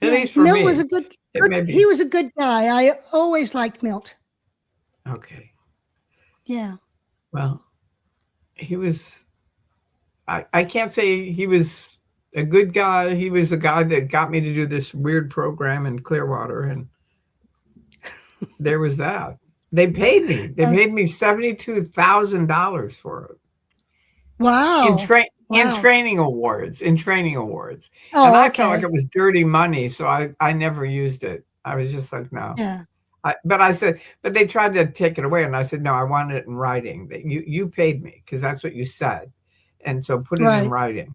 Yeah. least for Milt was me. a good, It may he be. was a good guy. I always liked Milt. Okay. Yeah. Well, he was, I can't say he was a good guy. He was a guy that got me to do this weird program in Clearwater. And there was that. They paid me. They Uh, paid me $72,000 for it. in wow. train in Wow. training awards and Oh, I felt like okay. it was dirty money, so I never used it. I was just like, no. Yeah. But I said, but they tried to take it away, and I said, no, I want it in writing that you paid me because that's what you said, and so put it in Right. writing.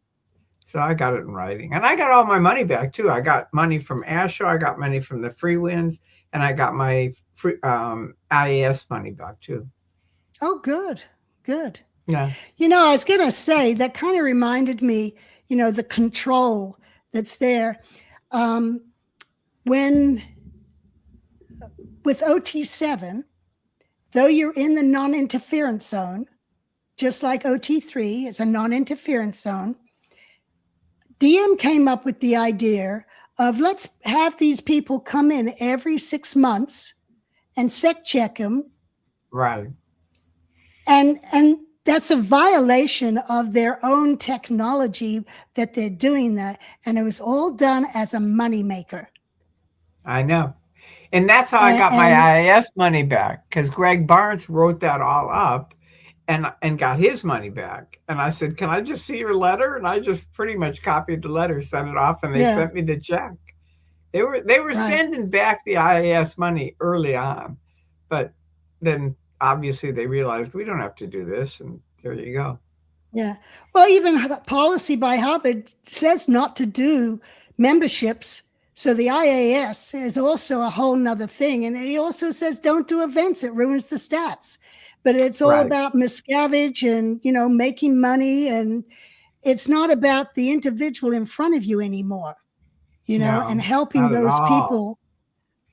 So I got it in writing, and I got all my money back too. I got money from ASHO, I got money from the free wins, and I got my free IAS money back too. Oh, good. Good. Yeah. I was going to say that kind of reminded me, the control that's there. When with OT7, though you're in the non interference zone, just like OT3 is a non interference zone, DM came up with the idea of let's have these people come in every 6 months and sec check them. Right. And that's a violation of their own technology that they're doing that. And it was all done as a moneymaker. I know. And that's how I got my And IAS money back because Greg Barnes wrote that all up and got his money back. And I said, "Can I just see your letter?" And I just pretty much copied the letter, sent it off, and they yeah, sent me the check. They were right. sending back the IAS money early on, but then obviously they realized we don't have to do this, and there you go. Yeah. Well, even policy by Harvard says not to do memberships. So the IAS is also a whole nother thing. And he also says don't do events. It ruins the stats. But it's all Right. about miscavige and, making money. And it's not about the individual in front of you anymore, and No, helping not at those all. people.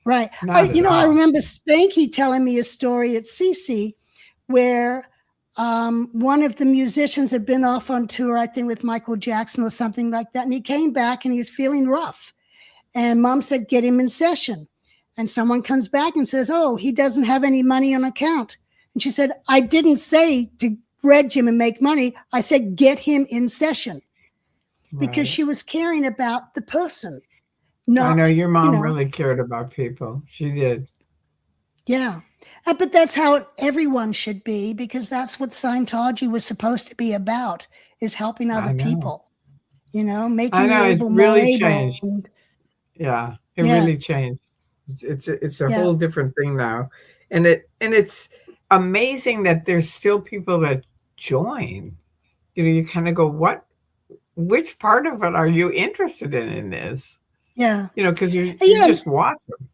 Right. Not at I all. remember Spanky telling me a story at CC where one of the musicians had been off on tour, I think with Michael Jackson or something like that. And he came back and he was feeling rough. And mom said, get him in session. And someone comes back and says, oh, he doesn't have any money on account. And she said, I didn't say to reg him and make money. I said, get him in session because Right. she was caring about the person, I know not, your mom really cared about people. She did. yeah. But that's how everyone should be because that's what Scientology was supposed to be about is helping other I know. people, making I the know it's able more really able. changed. Yeah, it Yeah. really changed. It's a Yeah. whole different thing now, and it's amazing that there's still people that join. You know, you kind of go, what? Which part of it are you interested in this? Yeah. You know, because you Yeah. just watch them.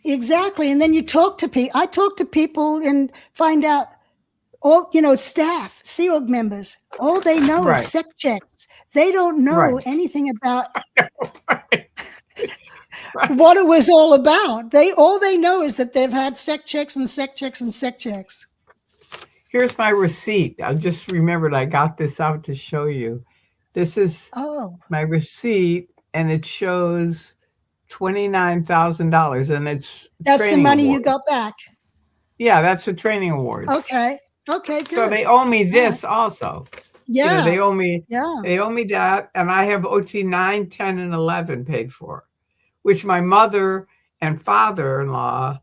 Exactly. And then you talk to people. I talk to people and find out all, staff, Sea Org members, all they know is Right, sec checks. They don't know right, anything about right, right. what it was all about. All they know is that they've had sec checks and sec checks and sec checks. Here's my receipt. I just remembered I got this out to show you. This is Oh, my receipt, and it shows $29,000, and it's That's the training money you award. got back. Yeah, that's the training awards. Okay. Okay, So good. they owe me All right. this also. Yeah. They owe me Yeah. that, and I have OT 9, 10, and 11 paid for, which my mother and father-in-law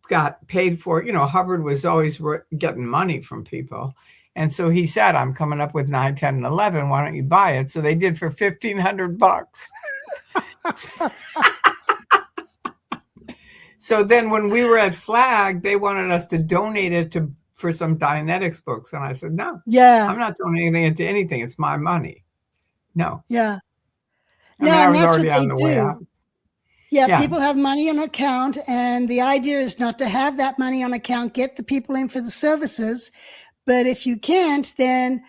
got paid for. Hubbard was always getting money from people. And so he said, I'm coming up with 9, 10, and 11. Why don't you buy it? So they did for $1,500. So then when we were at Flag, they wanted us to donate it for some Dianetics books. And I said, no, Yeah. I'm not donating it to anything. It's my money. No. Yeah. I mean, No, I and was that's already what they on the way out. do. Yeah, Yeah. people have money on account, and the idea is not to have that money on account, get the people in for the services. But if you can't, then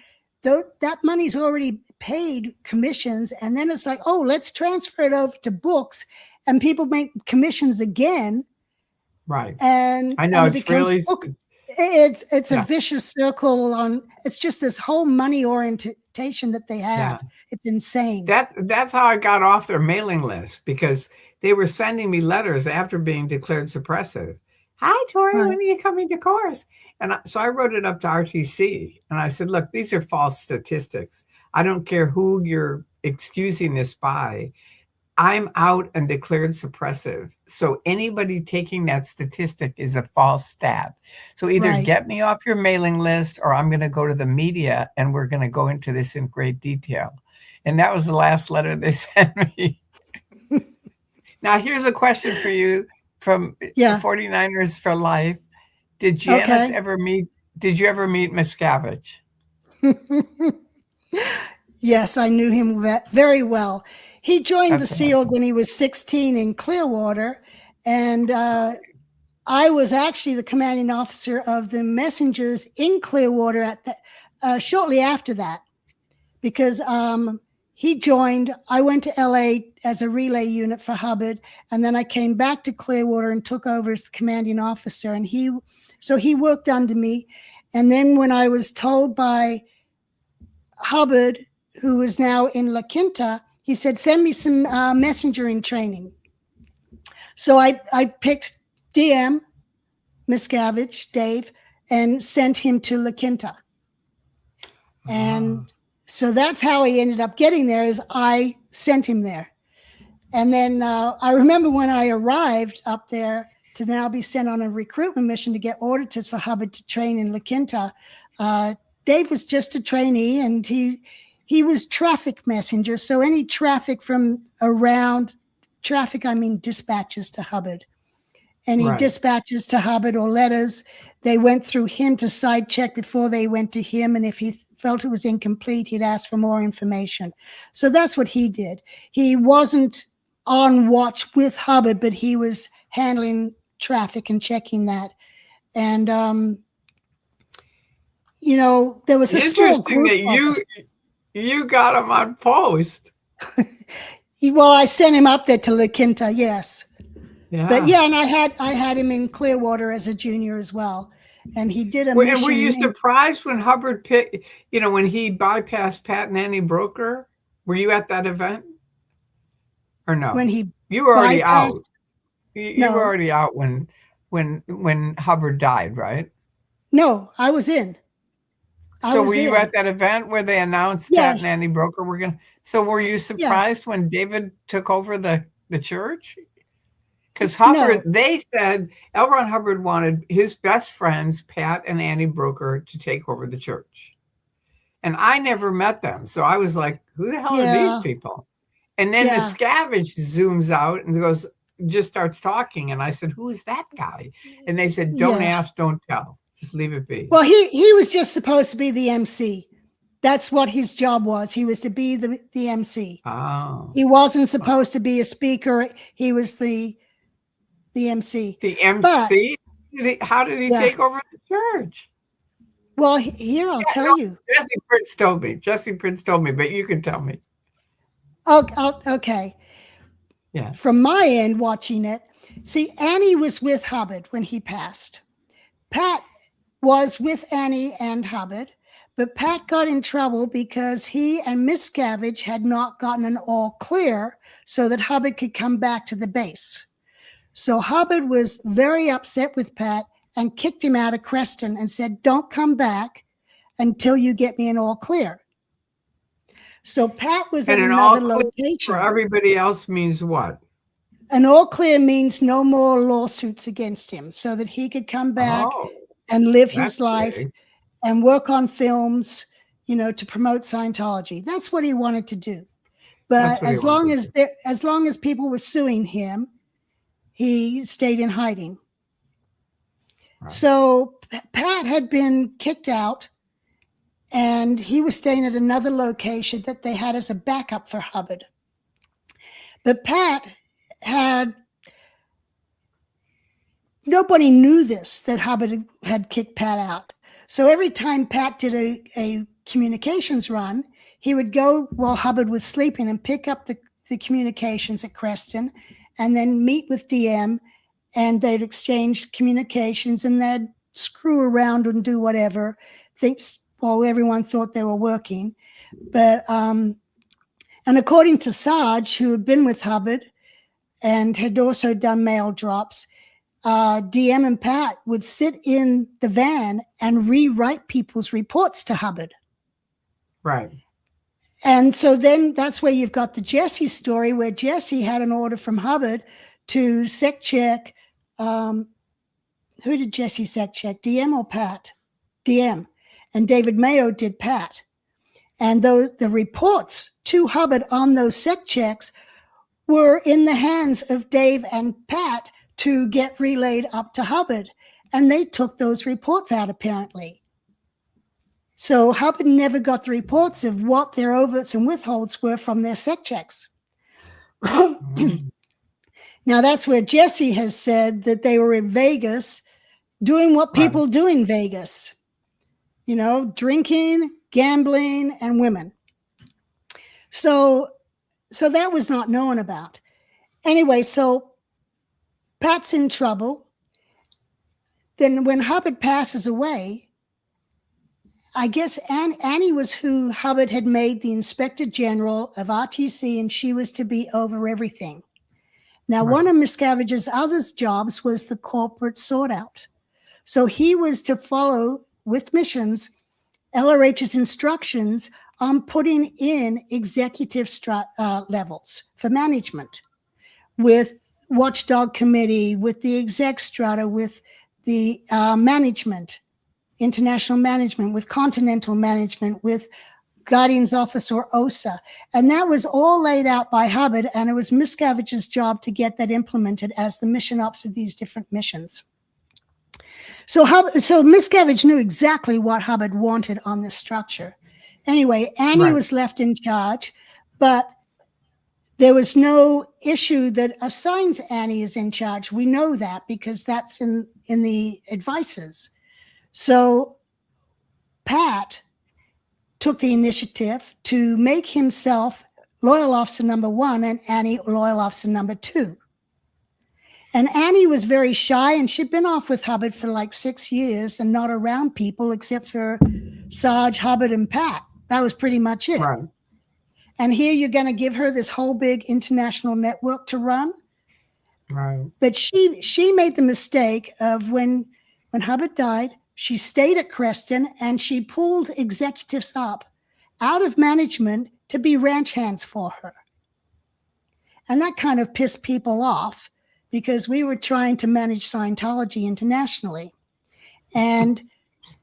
that money's already paid commissions. And then it's like, oh, let's transfer it over to books, and people make commissions again. Right. And I know, it it's becomes really book. It's a Yeah. vicious circle it's just this whole money orientation that they have. Yeah. It's insane. That's how I got off their mailing list, because they were sending me letters after being declared suppressive. Hi, Tori, Right. when are you coming to course? And so I wrote it up to RTC, and I said, look, these are false statistics. I don't care who you're excusing this by. I'm out and declared suppressive. So anybody taking that statistic is a false stat. So either Right. get me off your mailing list, or I'm going to go to the media and we're going to go into this in great detail. And that was the last letter they sent me. Now, here's a question for you from 49ers for Life. Did Janice ever meet Miscavige? Yes, I knew him very well. He joined the Sea Org when he was 16 in Clearwater, and I was actually the commanding officer of the messengers in Clearwater shortly after that, because he joined. I went to LA as a relay unit for Hubbard, and then I came back to Clearwater and took over as the commanding officer. And he worked under me. And then when I was told by Hubbard, who is now in La Quinta, he said, send me some messengering training. So I picked DM Miscavige, Dave, and sent him to La Quinta. And so that's how he ended up getting there, is I sent him there. And then I remember when I arrived up there to now be sent on a recruitment mission to get auditors for Hubbard to train in La Quinta, Dave was just a trainee, and he was traffic messenger. So any traffic from around traffic, I mean dispatches to Hubbard. Any dispatches to Hubbard or letters, they went through him to side check before they went to him. And if he felt it was incomplete, he'd ask for more information. So that's what he did. He wasn't on watch with Hubbard, but he was handling traffic and checking that. And, there was a small group that you got him on post. Well, I sent him up there to La Quinta, yes. Yeah. But yeah, and I had him in Clearwater as a junior as well. And he did a mission. Were you surprised when Hubbard picked, when he bypassed Pat and Annie Broker? Were you at that event? Or no? When you were already out. You were already out when Hubbard died, right? No, I was in. Were you at that event where they announced Pat and Annie Broker were going to? So were you surprised when David took over the church? Because Hubbard, they said L. Ron Hubbard wanted his best friends, Pat and Annie Broker, to take over the church. And I never met them. So I was like, who the hell are these people? And then Miscavige zooms out and just starts talking. And I said, who is that guy? And they said, don't ask, don't tell. Just leave it be. Well, he was just supposed to be the MC. That's what his job was. He was to be the MC. Oh. He wasn't supposed to be a speaker. He was the MC. The MC? How did he take over the church? Well, here, I'll tell you. Jesse Prince told me, but you can tell me. Okay. Yeah. From my end, watching it, see, Annie was with Hubbard when he passed. Pat was with Annie and Hubbard, But Pat got in trouble because he and Miscavige had not gotten an all clear so that Hubbard could come back to the base. So Hubbard was very upset with Pat and kicked him out of Creston and said, don't come back until you get me an all clear. So Pat was And at an all another clear location. for everybody else means what? An all clear means no more lawsuits against him so that he could come back and live his life big. and work on films, to promote Scientology. That's what he wanted to do. But as long as people were suing him, he stayed in hiding. Right. So Pat had been kicked out, and he was staying at another location that they had as a backup for Hubbard. But Pat nobody knew this, that Hubbard had kicked Pat out. So every time Pat did a communications run, he would go while Hubbard was sleeping and pick up the communications at Creston and then meet with DM, and they'd exchange communications and they'd screw around and do whatever, while everyone thought they were working. But, and according to Sarge, who had been with Hubbard and had also done mail drops, DM and Pat would sit in the van and rewrite people's reports to Hubbard. Right. And so then that's where you've got the Jesse story, where Jesse had an order from Hubbard to sec check. Who did Jesse sec check? DM or Pat? DM. And David Mayo did Pat. And the reports to Hubbard on those sec checks were in the hands of Dave and Pat to get relayed up to Hubbard. And they took those reports out, apparently. So Hubbard never got the reports of what their overts and withholds were from their sec checks. Now, that's where Jesse has said that they were in Vegas doing what people do in Vegas, drinking, gambling, and women. So that was not known about. Anyway, so Pat's in trouble. Then when Hubbard passes away, I guess Annie was who Hubbard had made the Inspector General of RTC, and she was to be over everything. Now, one of Miscavige's other jobs was the corporate sort out. So he was to follow with missions LRH's instructions on putting in executive levels for management, with watchdog committee, with the exec strata, with the management, international management, with continental management, with Guardian's Office or OSA. And that was all laid out by Hubbard, and it was Miscavige's job to get that implemented as the mission ops of these different missions. So Miscavige knew exactly what Hubbard wanted on this structure. Anyway, Annie was left in charge, but there was no issue that assigns Annie is in charge. We know that because that's in the advices. So Pat took the initiative to make himself loyal officer number 1 and Annie loyal officer number 2. And Annie was very shy, and she'd been off with Hubbard for like 6 years and not around people except for Sarge, Hubbard, and Pat. That was pretty much it. Right. And here you're going to give her this whole big international network to run. Right. But she made the mistake of when Hubbard died, she stayed at Creston and she pulled executives up out of management to be ranch hands for her. And that kind of pissed people off because we were trying to manage Scientology internationally. And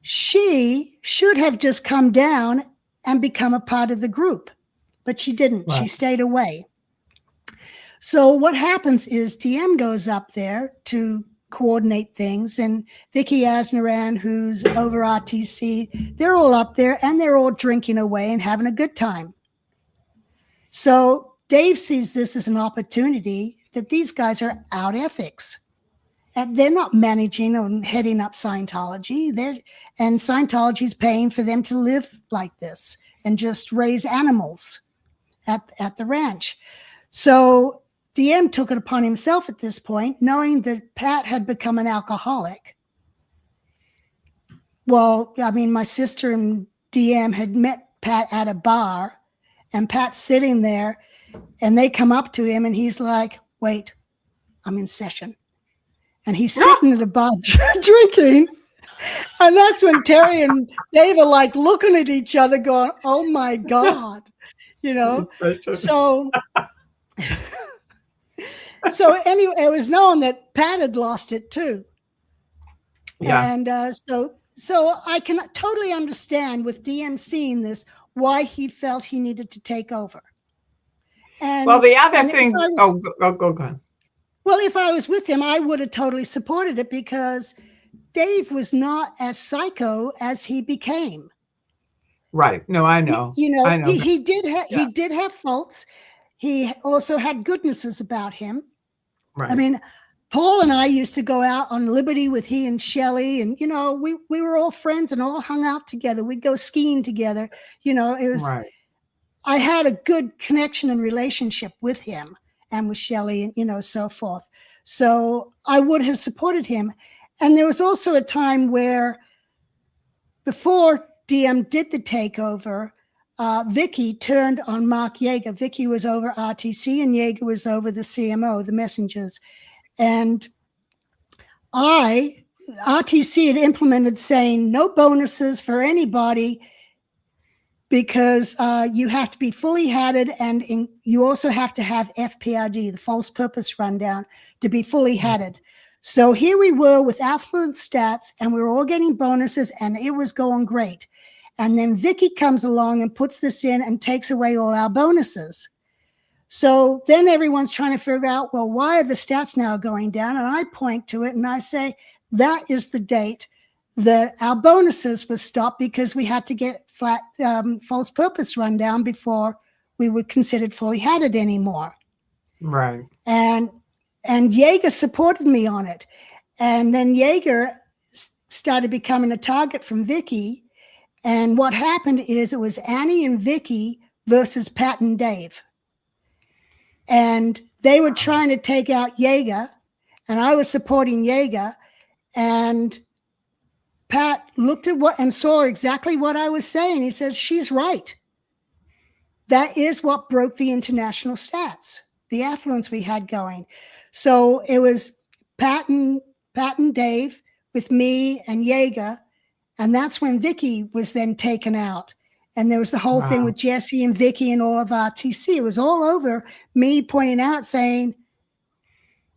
she should have just come down and become a part of the group, but she didn't. Right. She stayed away. So what happens is DM goes up there to coordinate things, and Vicky Asnaran, who's over RTC, they're all up there and they're all drinking away and having a good time. So Dave sees this as an opportunity that these guys are out ethics. And they're not managing or heading up Scientology. And Scientology's paying for them to live like this and just raise animals at the ranch. So DM took it upon himself at this point, knowing that Pat had become an alcoholic. Well, I mean, my sister and DM had met Pat at a bar, and Pat's sitting there, and they come up to him, and he's like, "Wait, I'm in session." And he's sitting at a bar drinking. And that's when Terry and Dave are like looking at each other going, "Oh my God," you know? So, so anyway, it was known that Pat had lost it too. Yeah. And so I can totally understand with DM seeing this, why he felt he needed to take over. And well, the other thing, go on. Well, if I was with him, I would have totally supported it, because Dave was not as psycho as he became. Right. No, I know. I know. He did have faults. He also had goodnesses about him. Right. I mean, Paul and I used to go out on Liberty with he and Shelley, and we were all friends and all hung out together. We'd go skiing together. It was right. I had a good connection and relationship with him and with Shelley, and so forth. So I would have supported him. And there was also a time where, before DM did the takeover, Vicky turned on Mark Yeager. Vicky was over RTC and Yeager was over the CMO, the messengers. And RTC had implemented saying no bonuses for anybody, because you have to be fully hatted, and you also have to have FPRD, the false purpose rundown, to be fully hatted. So here we were with affluent stats, and we were all getting bonuses, and it was going great. And then Vicky comes along and puts this in and takes away all our bonuses. So then everyone's trying to figure out, well, why are the stats now going down? And I point to it and I say, that is the date that our bonuses were stopped, because we had to get flat false purpose rundown before we were considered fully hatted anymore. Right. And Yeager supported me on it. And then Yeager started becoming a target from Vicky. And what happened is, it was Annie and Vicky versus Pat and Dave. And they were trying to take out Yeager, and I was supporting Yeager. And Pat looked at and saw exactly what I was saying. He says, she's right. That is what broke the international stats, the affluence we had going. So it was Pat and Dave with me and Yeager. And that's when Vicky was then taken out. And there was the whole thing with Jesse and Vicky and all of RTC. It was all over me pointing out, saying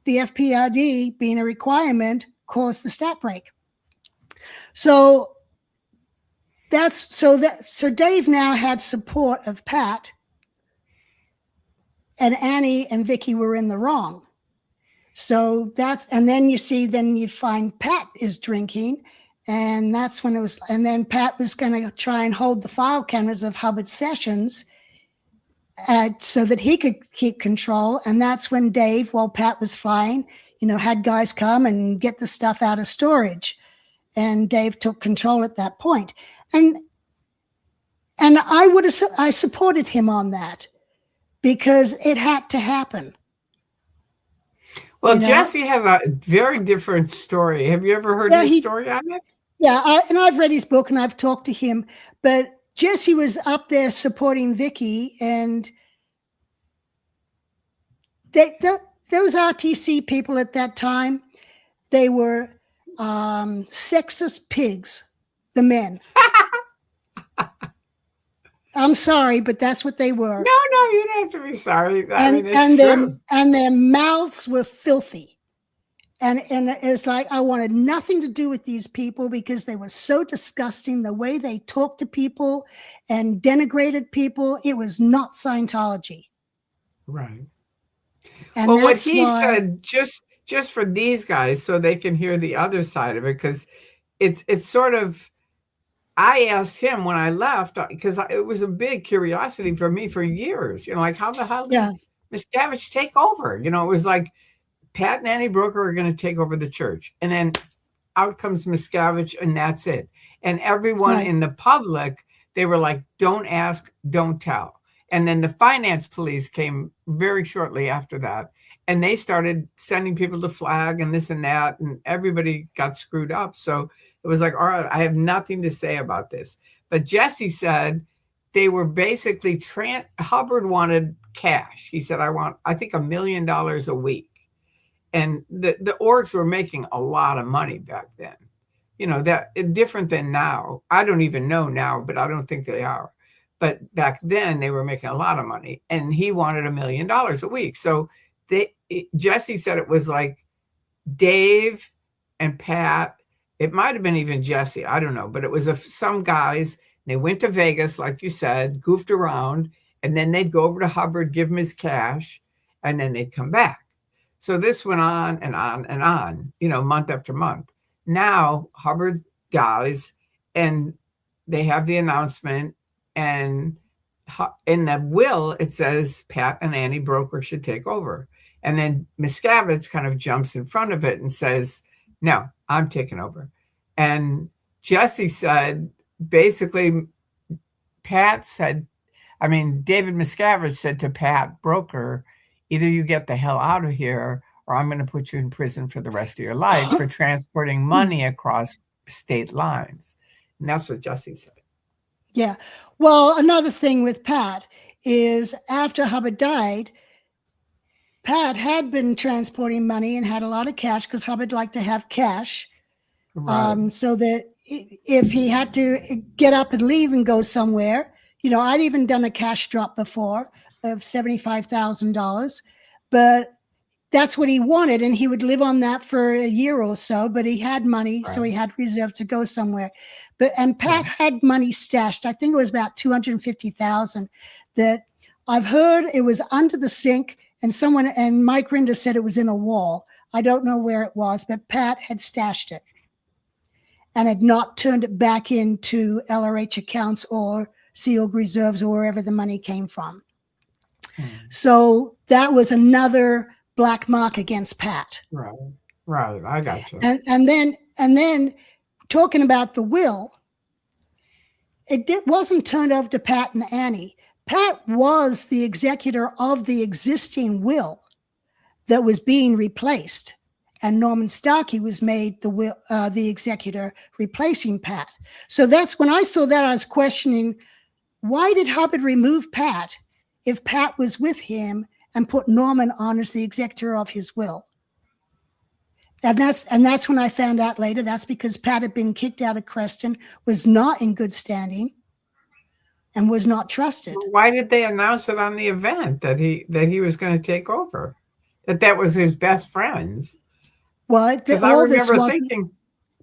the FPRD being a requirement caused the stat break. So Dave now had support of Pat, and Annie and Vicky were in the wrong. So and then you find Pat is drinking, and that's when it was, and then Pat was going to try and hold the file cameras of Hubbard's sessions so that he could keep control. And that's when Dave, while Pat was flying, had guys come and get the stuff out of storage. And Dave took control at that point. And I supported him on that, because it had to happen. Well, Jesse has a very different story. Have you ever heard his story on it? Yeah, and I've read his book and I've talked to him. But Jesse was up there supporting Vicky, and those RTC people at that time, they were sexist pigs, the men. I'm sorry, but that's what they were. No, you don't have to be sorry. And their mouths were filthy. And it's like, I wanted nothing to do with these people, because they were so disgusting, the way they talked to people and denigrated people. It was not Scientology. Right. And well, what he said, just for these guys, so they can hear the other side of it, because it's sort of, I asked him when I left, because it was a big curiosity for me for years, like, how the hell did Miscavige take over? It was like Pat and Annie Brooker are going to take over the church, and then out comes Miscavige, and that's it. And everyone in the public, they were like, don't ask, don't tell. And then the finance police came very shortly after that, and they started sending people to flag and this and that, and everybody got screwed up. So it was like, all right, I have nothing to say about this. But Jesse said they were basically Hubbard wanted cash. He said, I think $1 million a week. And the orgs were making a lot of money back then. That different than now. I don't even know now, but I don't think they are. But back then they were making a lot of money, and he wanted $1 million a week. So Jesse said it was like Dave and Pat. It might have been even Jesse. I don't know, but it was some guys. They went to Vegas, like you said, goofed around, and then they'd go over to Hubbard, give him his cash, and then they'd come back. So this went on and on and on, month after month. Now Hubbard dies, and they have the announcement, and in the will it says Pat and Annie Broker should take over. And then Miscavige kind of jumps in front of it and says, no, I'm taking over. And Jesse said, basically, David Miscavige said to Pat Broker, either you get the hell out of here or I'm going to put you in prison for the rest of your life for transporting money across state lines. And that's what Jesse said. Yeah. Well, another thing with Pat is after Hubbard died, Pat had been transporting money and had a lot of cash because Hubbard liked to have cash. Right. So that if he had to get up and leave and go somewhere, I'd even done a cash drop before of $75,000, but that's what he wanted. And he would live on that for a year or so, but he had money. Right. So he had reserved to go somewhere. And Pat had money stashed. I think it was about $250,000 that I've heard it was under the sink, and Mike Rinder said it was in a wall. I don't know where it was, but Pat had stashed it and had not turned it back into LRH accounts or sealed reserves or wherever the money came from. So that was another black mark against Pat. Right. I got you. And then talking about the will, it wasn't turned over to Pat and Annie. Pat was the executor of the existing will that was being replaced, and Norman Starkey was made the executor replacing Pat. So that's when I saw that, I was questioning, why did Hubbard remove Pat if Pat was with him and put Norman on as the executor of his will? And that's when I found out later, that's because Pat had been kicked out of Creston, was not in good standing, and was not trusted. Well, why did they announce it on the event that he was going to take over? That was his best friends? Well, because I remember thinking,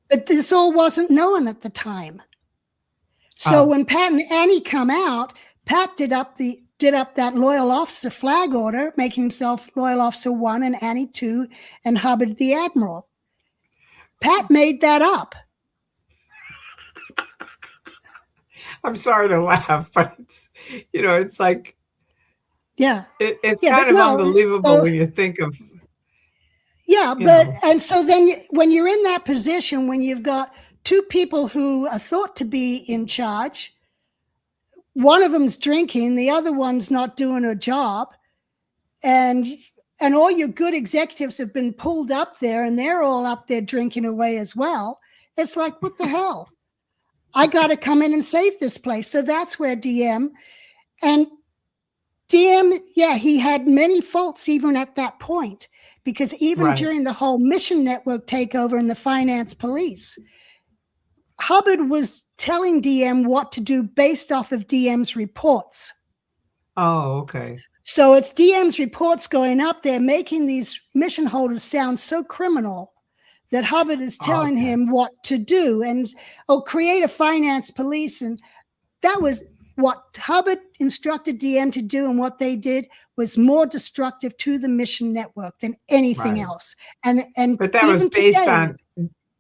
but this all wasn't known at the time. So when Pat and Annie come out, Pat did up that loyal officer flag order, making himself loyal officer 1 and Annie 2 and Hubbard the admiral. Pat made that up. I'm sorry to laugh, but it's like, yeah, it's kind of unbelievable when you think of. Yeah, and so then when you're in that position, when you've got two people who are thought to be in charge, one of them's drinking, the other one's not doing her job, and all your good executives have been pulled up there, and they're all up there drinking away as well. It's like, what the hell? I got to come in and save this place. So that's where DM, he had many faults even at that point, because even during the whole Mission Network takeover and the finance police, Hubbard was telling DM what to do based off of DM's reports. Oh, okay. So it's DM's reports going up there, making these mission holders sound so criminal that Hubbard is telling him what to do and create a finance police. And that was what Hubbard instructed DM to do. And what they did was more destructive to the Mission Network than anything else. But that was based on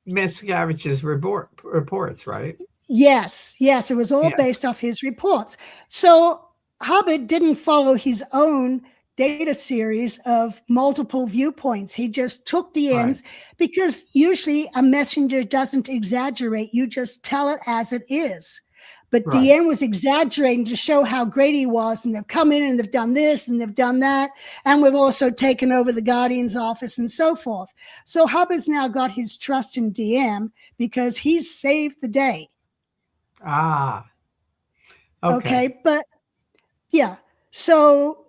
Miscavige's reports, right? Yes. It was all based off his reports. So Hubbard didn't follow his own data series of multiple viewpoints. He just took DM's because usually a messenger doesn't exaggerate. You just tell it as it is. But DM was exaggerating to show how great he was. And they've come in and they've done this and they've done that. And we've also taken over the Guardian's office and so forth. So Hubbard's now got his trust in DM because he's saved the day. Okay. Okay. But yeah. So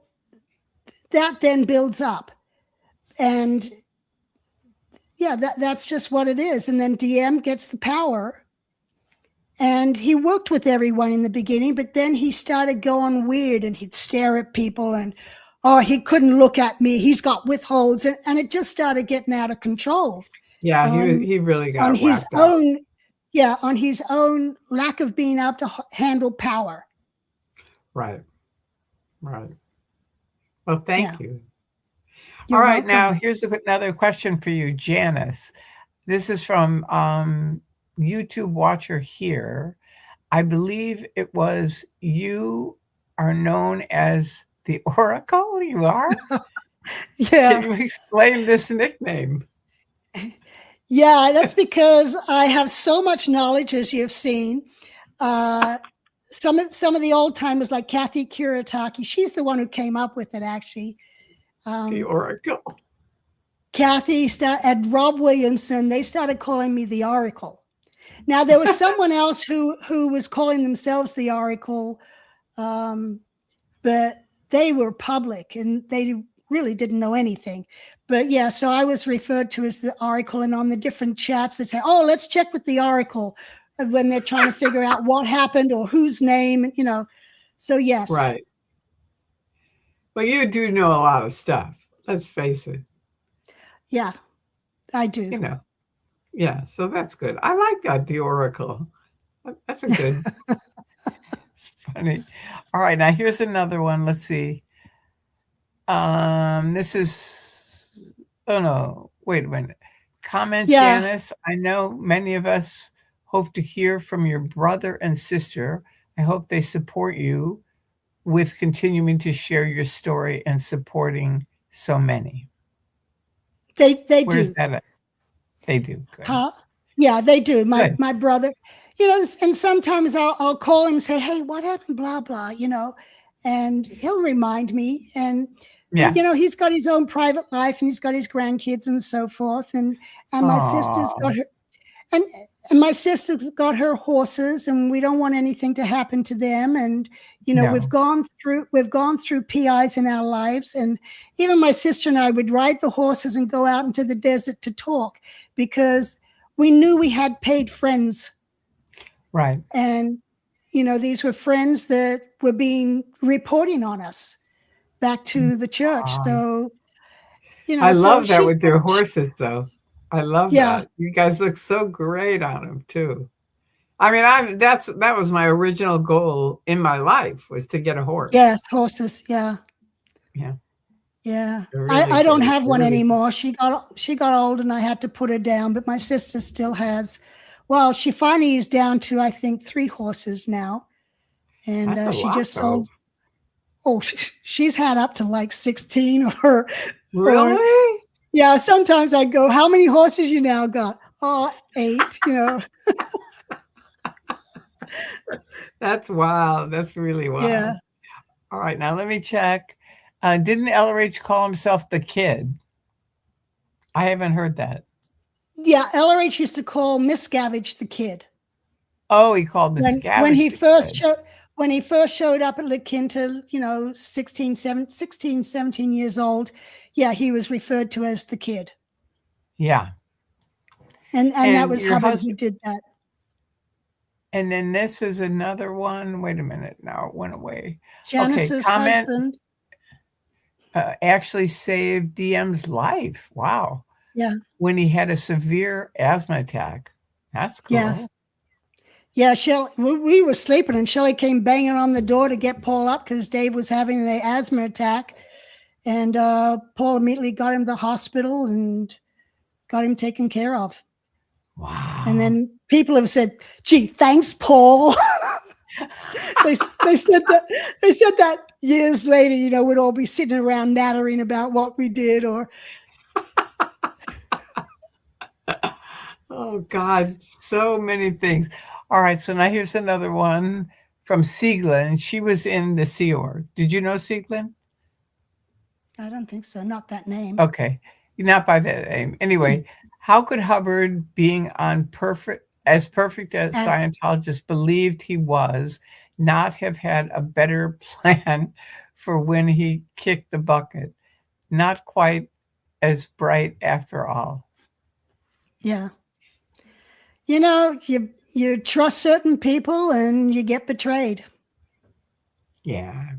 that then builds up. And yeah, that's just what it is. And then DM gets the power. And he worked with everyone in the beginning, but then he started going weird and he'd stare at people and, oh, he couldn't look at me. He's got withholds. And it just started getting out of control Yeah, on he really on got his whacked out. own, yeah, on his own lack of being able to handle power. Right. Right. Well, Yeah. thank you. All You're right, now welcome. here's another question for you, Janice. This is from YouTube watcher here. I believe it was you are known as the Oracle. You are? Can Yeah. you explain this nickname? Yeah, that's because I have so much knowledge, as you've seen. Uh, some of the old timers, like Kathy Kurataki, she's the one who came up with it, actually. The Oracle. Kathy and Rob Williamson, they started calling me the Oracle. Now there was someone else who was calling themselves the Oracle, but they were public and they really didn't know anything. But yeah, so I was referred to as the Oracle, and on the different chats they say, "Oh, let's check with the Oracle," when they're trying to figure out what happened or whose name, you know. So yes, Right. Well, you do know a lot of stuff. Let's face it. yeah, I do. You know. Yeah, so that's good. I like that, the Oracle. That's a good. It's funny. All right, now here's another one. Let's see. This is, oh no, wait a minute. Comment, Yeah, Janice. I know many of us hope to hear from your brother and sister. I hope they support you with continuing to share your story and supporting so many. they Where's do. that at? They do. Good. Huh? Yeah, they do. My Good. my brother, you know, and sometimes I'll call him and say, "Hey, what happened?" Blah blah, you know, and he'll remind me. And Yeah. you know, he's got his own private life and he's got his grandkids and so forth. And my sister's Oh, got her and and my sister's got her horses, and we don't want anything to happen to them. And you know, no. we've gone through PIs in our lives, and even my sister and I would ride the horses and go out into the desert to talk, because we knew we had paid friends. Right. And you know, these were friends that were being reporting on us back to the church. Um, So you I know, so love that she's with your horses, though. I love yeah, that. You guys look so great on them too. I mean, that was my original goal in my life was to get a horse. yes, horses, yeah. Yeah, Yeah. they're really I don't great. have They're one really anymore. She got old and I had to put her down, but my sister still has. Well, she finally is down to, I think, 3 horses now. And that's a she lot just though. sold. Oh, she's had up to like 16 or Really? yeah, sometimes I go, "How many horses you now got?" "Oh, 8, you know. That's wild. That's really Yeah. wild. All right, now let me check. Didn't LRH call himself the kid? I haven't heard that. Yeah, LRH used to call Miscavige the kid. Oh, he called When Miscavige he the first kid. showed when he first showed up at La Quinta, you know, 16, 17 years old, yeah, he was referred to as the kid. Yeah. And that And was your Hubbard who husband, did that. and then this is another one. Wait a minute. Now it went away. Okay, Janice's comment husband. actually saved DM's life. Wow. Yeah. When he had a severe asthma attack. That's Yes. cool. Yeah, we were sleeping and Shelley came banging on the door to get Paul up because Dave was having an asthma attack. And Paul immediately got him to the hospital and got him taken care of. And Wow. then people have said, "Gee, thanks, Paul." they said that years later, you know, we'd all be sitting around nattering about what we did. Or Oh God, so many things. All right, so now here's another one from Sieglin. She was in the Sea Org. Did you know Sieglin? I don't think so, not that name. Okay, not by that name. Anyway, how could Hubbard, being on perfect as As Scientologists believed he was, not have had a better plan for when he kicked the bucket. Not quite as bright after all. Yeah. You trust certain people and you get betrayed. Yeah.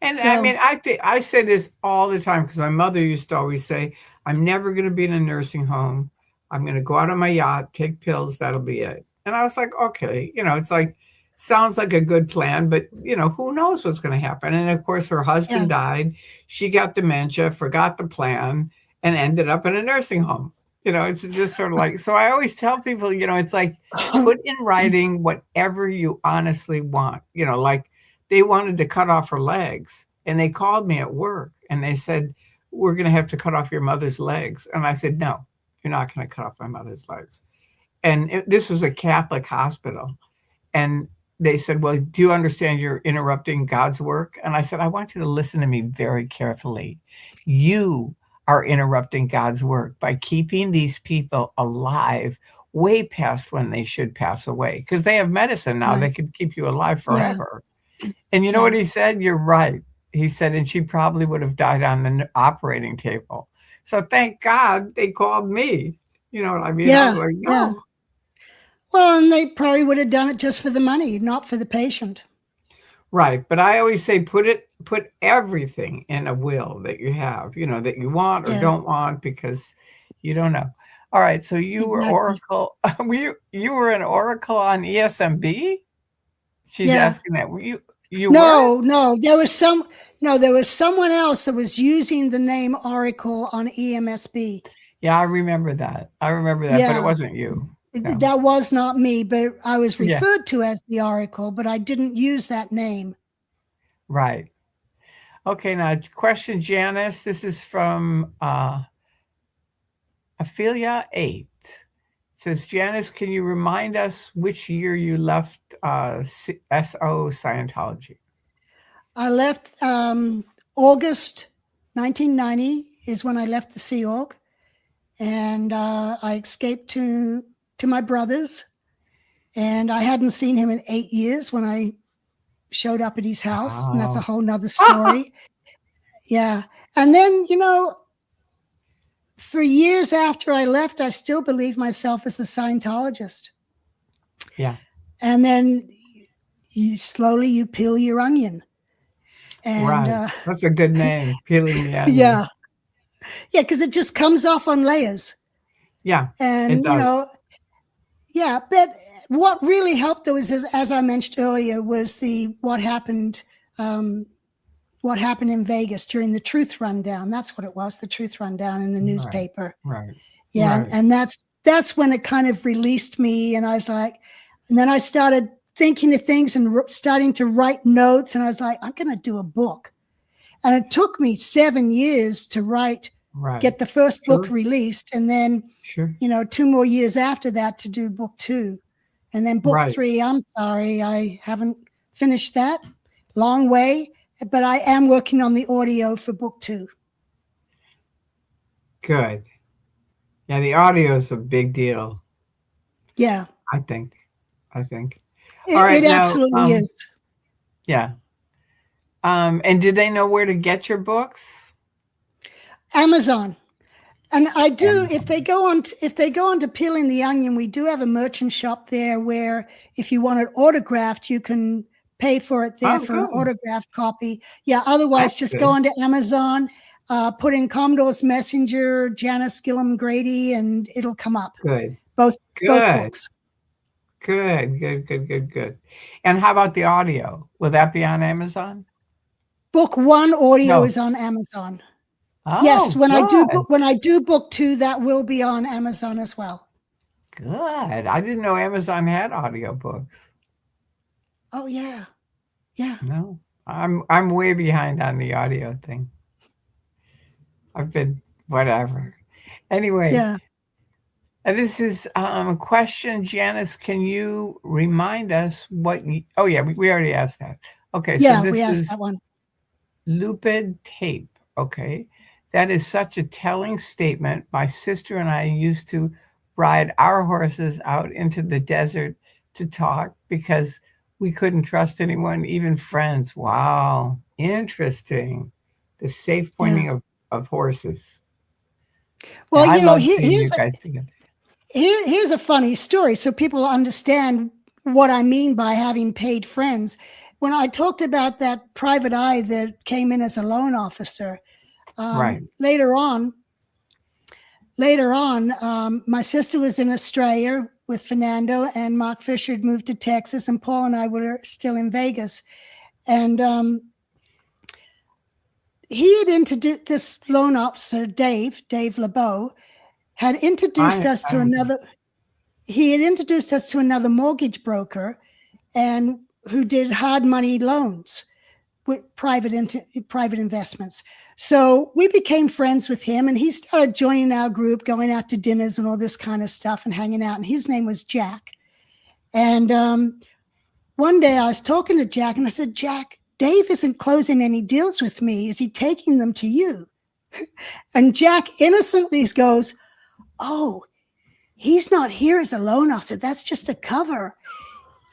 And I So mean, I think I say this all the time because my mother used to always say, "I'm never going to be in a nursing home. I'm going to go out on my yacht, take pills. That'll be it." And I was like, "Okay, it's like sounds like a good plan, but who knows what's going to happen?" And of course, her husband yeah. died. She got dementia, forgot the plan, and ended up in a nursing home. It's just sort of like so. I always tell people, it's like put in writing whatever you honestly want. Like they wanted to cut off her legs and they called me at work and they said, "We're going to have to cut off your mother's legs." And I said, "No, you're not going to cut off my mother's legs." And this was a Catholic hospital. And they said, "Well, do you understand you're interrupting God's work?" And I said, "I want you to listen to me very carefully. You are interrupting God's work by keeping these people alive way past when they should pass away because they have medicine now. They Right. can keep you alive Yeah. forever." And you know what Yeah. he said? "You're right." He said, "And she probably would have died on the operating table." So thank God they called me. You know what I mean? I was Yeah. like, Yeah. no. Well, and they probably would have done it just for the money, not for the patient. Right. But I always say put everything in a will that you have, that you want or Yeah. don't want because you don't know. All right. So you were Exactly. Oracle. You were an Oracle on ESMB? She's Yeah. asking that. You were? No, no, there was someone else that was using the name Oracle on EMSB. Yeah, I remember that. I remember that, but it Yeah. wasn't you. No. That was not me, but I was Yeah. referred to as the Oracle, but I didn't use that name. Right. Okay, now question Janice. This is from Ophelia 8. It says, Janice, can you remind us which year you left SO Scientology? I left August 1990 is when I left the Sea Org, and I escaped to my brother's, and I hadn't seen him in 8 years when I showed up at his house, and that's a Wow. whole nother story. Yeah. And then, for years after I left, I still believed myself as a Scientologist. Yeah. And then you peel your onion. And Right. That's a good name, peeling the onion. yeah, yeah, because it just comes off on layers. Yeah, it And, does. yeah, but what really helped though is, as I mentioned earlier, was what happened in Vegas during the Truth Rundown. That's what it was, the Truth Rundown in the Right. newspaper. Right. Yeah, Right. and that's when it kind of released me, and I was like, and then I started thinking of things and starting to write notes, and I was like, I'm going to do a book. And it took me 7 years to Right. get the first book Sure. released, and then Sure. 2 more years after that to do book 2, and then book Right. 3. I'm sorry, I haven't finished that. Long way, but I am working on the audio for book 2. Good. Yeah, the audio is a big deal, Yeah, I think. I think. All it right, now, absolutely is. yeah. And do they know where to get your books? Amazon. And I do, Amazon. if they go on to Peeling the Onion, we do have a merchant shop there where if you want it autographed, you can pay for it there Oh, for an good. autographed copy. Yeah, otherwise That's just go good. onto Amazon, put in Commodore's Messenger, Janice Gillum Grady, and it'll come up. Good. Both Good. books. Good. Good. Good. Good. Good. And how about the audio? Will that be on Amazon? Book 1 audio No. is on Amazon. Yes, Oh, when good. I do book 2, that will be on Amazon as well. Good. I didn't know Amazon had audiobooks. Oh yeah. Yeah. No. I'm way behind on the audio thing. I've been whatever. Anyway, Yeah. this is a question, Janice. Can you remind us what? Oh yeah, we already asked that. Okay, so Yeah, this we asked is that one. Lupid tape. Okay, that is such a telling statement. My sister and I used to ride our horses out into the desert to talk because we couldn't trust anyone, even friends. Wow, interesting. The safe Yeah. pointing of horses. Yeah, Well, I you know, love seeing you here's guys together. here's a funny story so people understand what I mean by having paid friends. When I talked about that private eye that came in as a loan officer, Right. later on, my sister was in Australia with Fernando, and Mark Fisher had moved to Texas, and Paul and I were still in Vegas. And he had introduced this loan officer, Dave LeBeau, had introduced us I to another. He had introduced us to another mortgage broker, and who did hard money loans with private investments. So we became friends with him, and he started joining our group, going out to dinners and all this kind of stuff, and hanging out. And his name was Jack. And one day I was talking to Jack, and I said, Jack, Dave isn't closing any deals with me. Is he taking them to you? And Jack innocently goes, oh, he's not here as a loan officer. That's just a cover.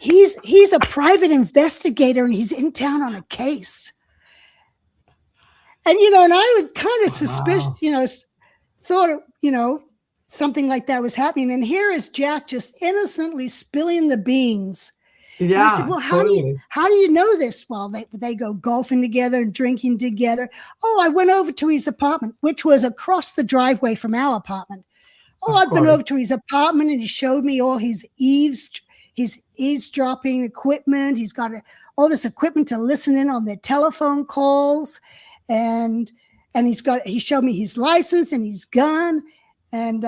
He's a private investigator, and he's in town on a case. And, you know, and I would kind of suspicious, wow. you know, thought, you know, something like that was happening. And here is Jack just innocently spilling the beans. And I said, Yeah, well, totally. how do you know this? Well, they go golfing together, drinking together. Oh, I went over to his apartment, which was across the driveway from our apartment. Oh, Of I've been over course. to his apartment, and he showed me all his eavesdropping equipment. He's got all this equipment to listen in on their telephone calls, and he showed me his license and his gun, and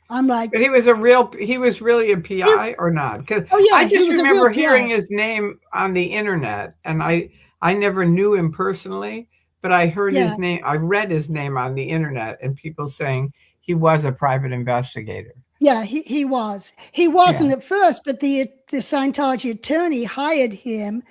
I'm like, But he was really a PI or not? Because oh I yeah, he just was a real remember hearing PI. his name on the internet, and I never knew him personally, but I heard Yeah, his name. I read his name on the internet, and people saying he was a private investigator. yeah, he was. He wasn't Yeah. at first, but the Scientology attorney hired him,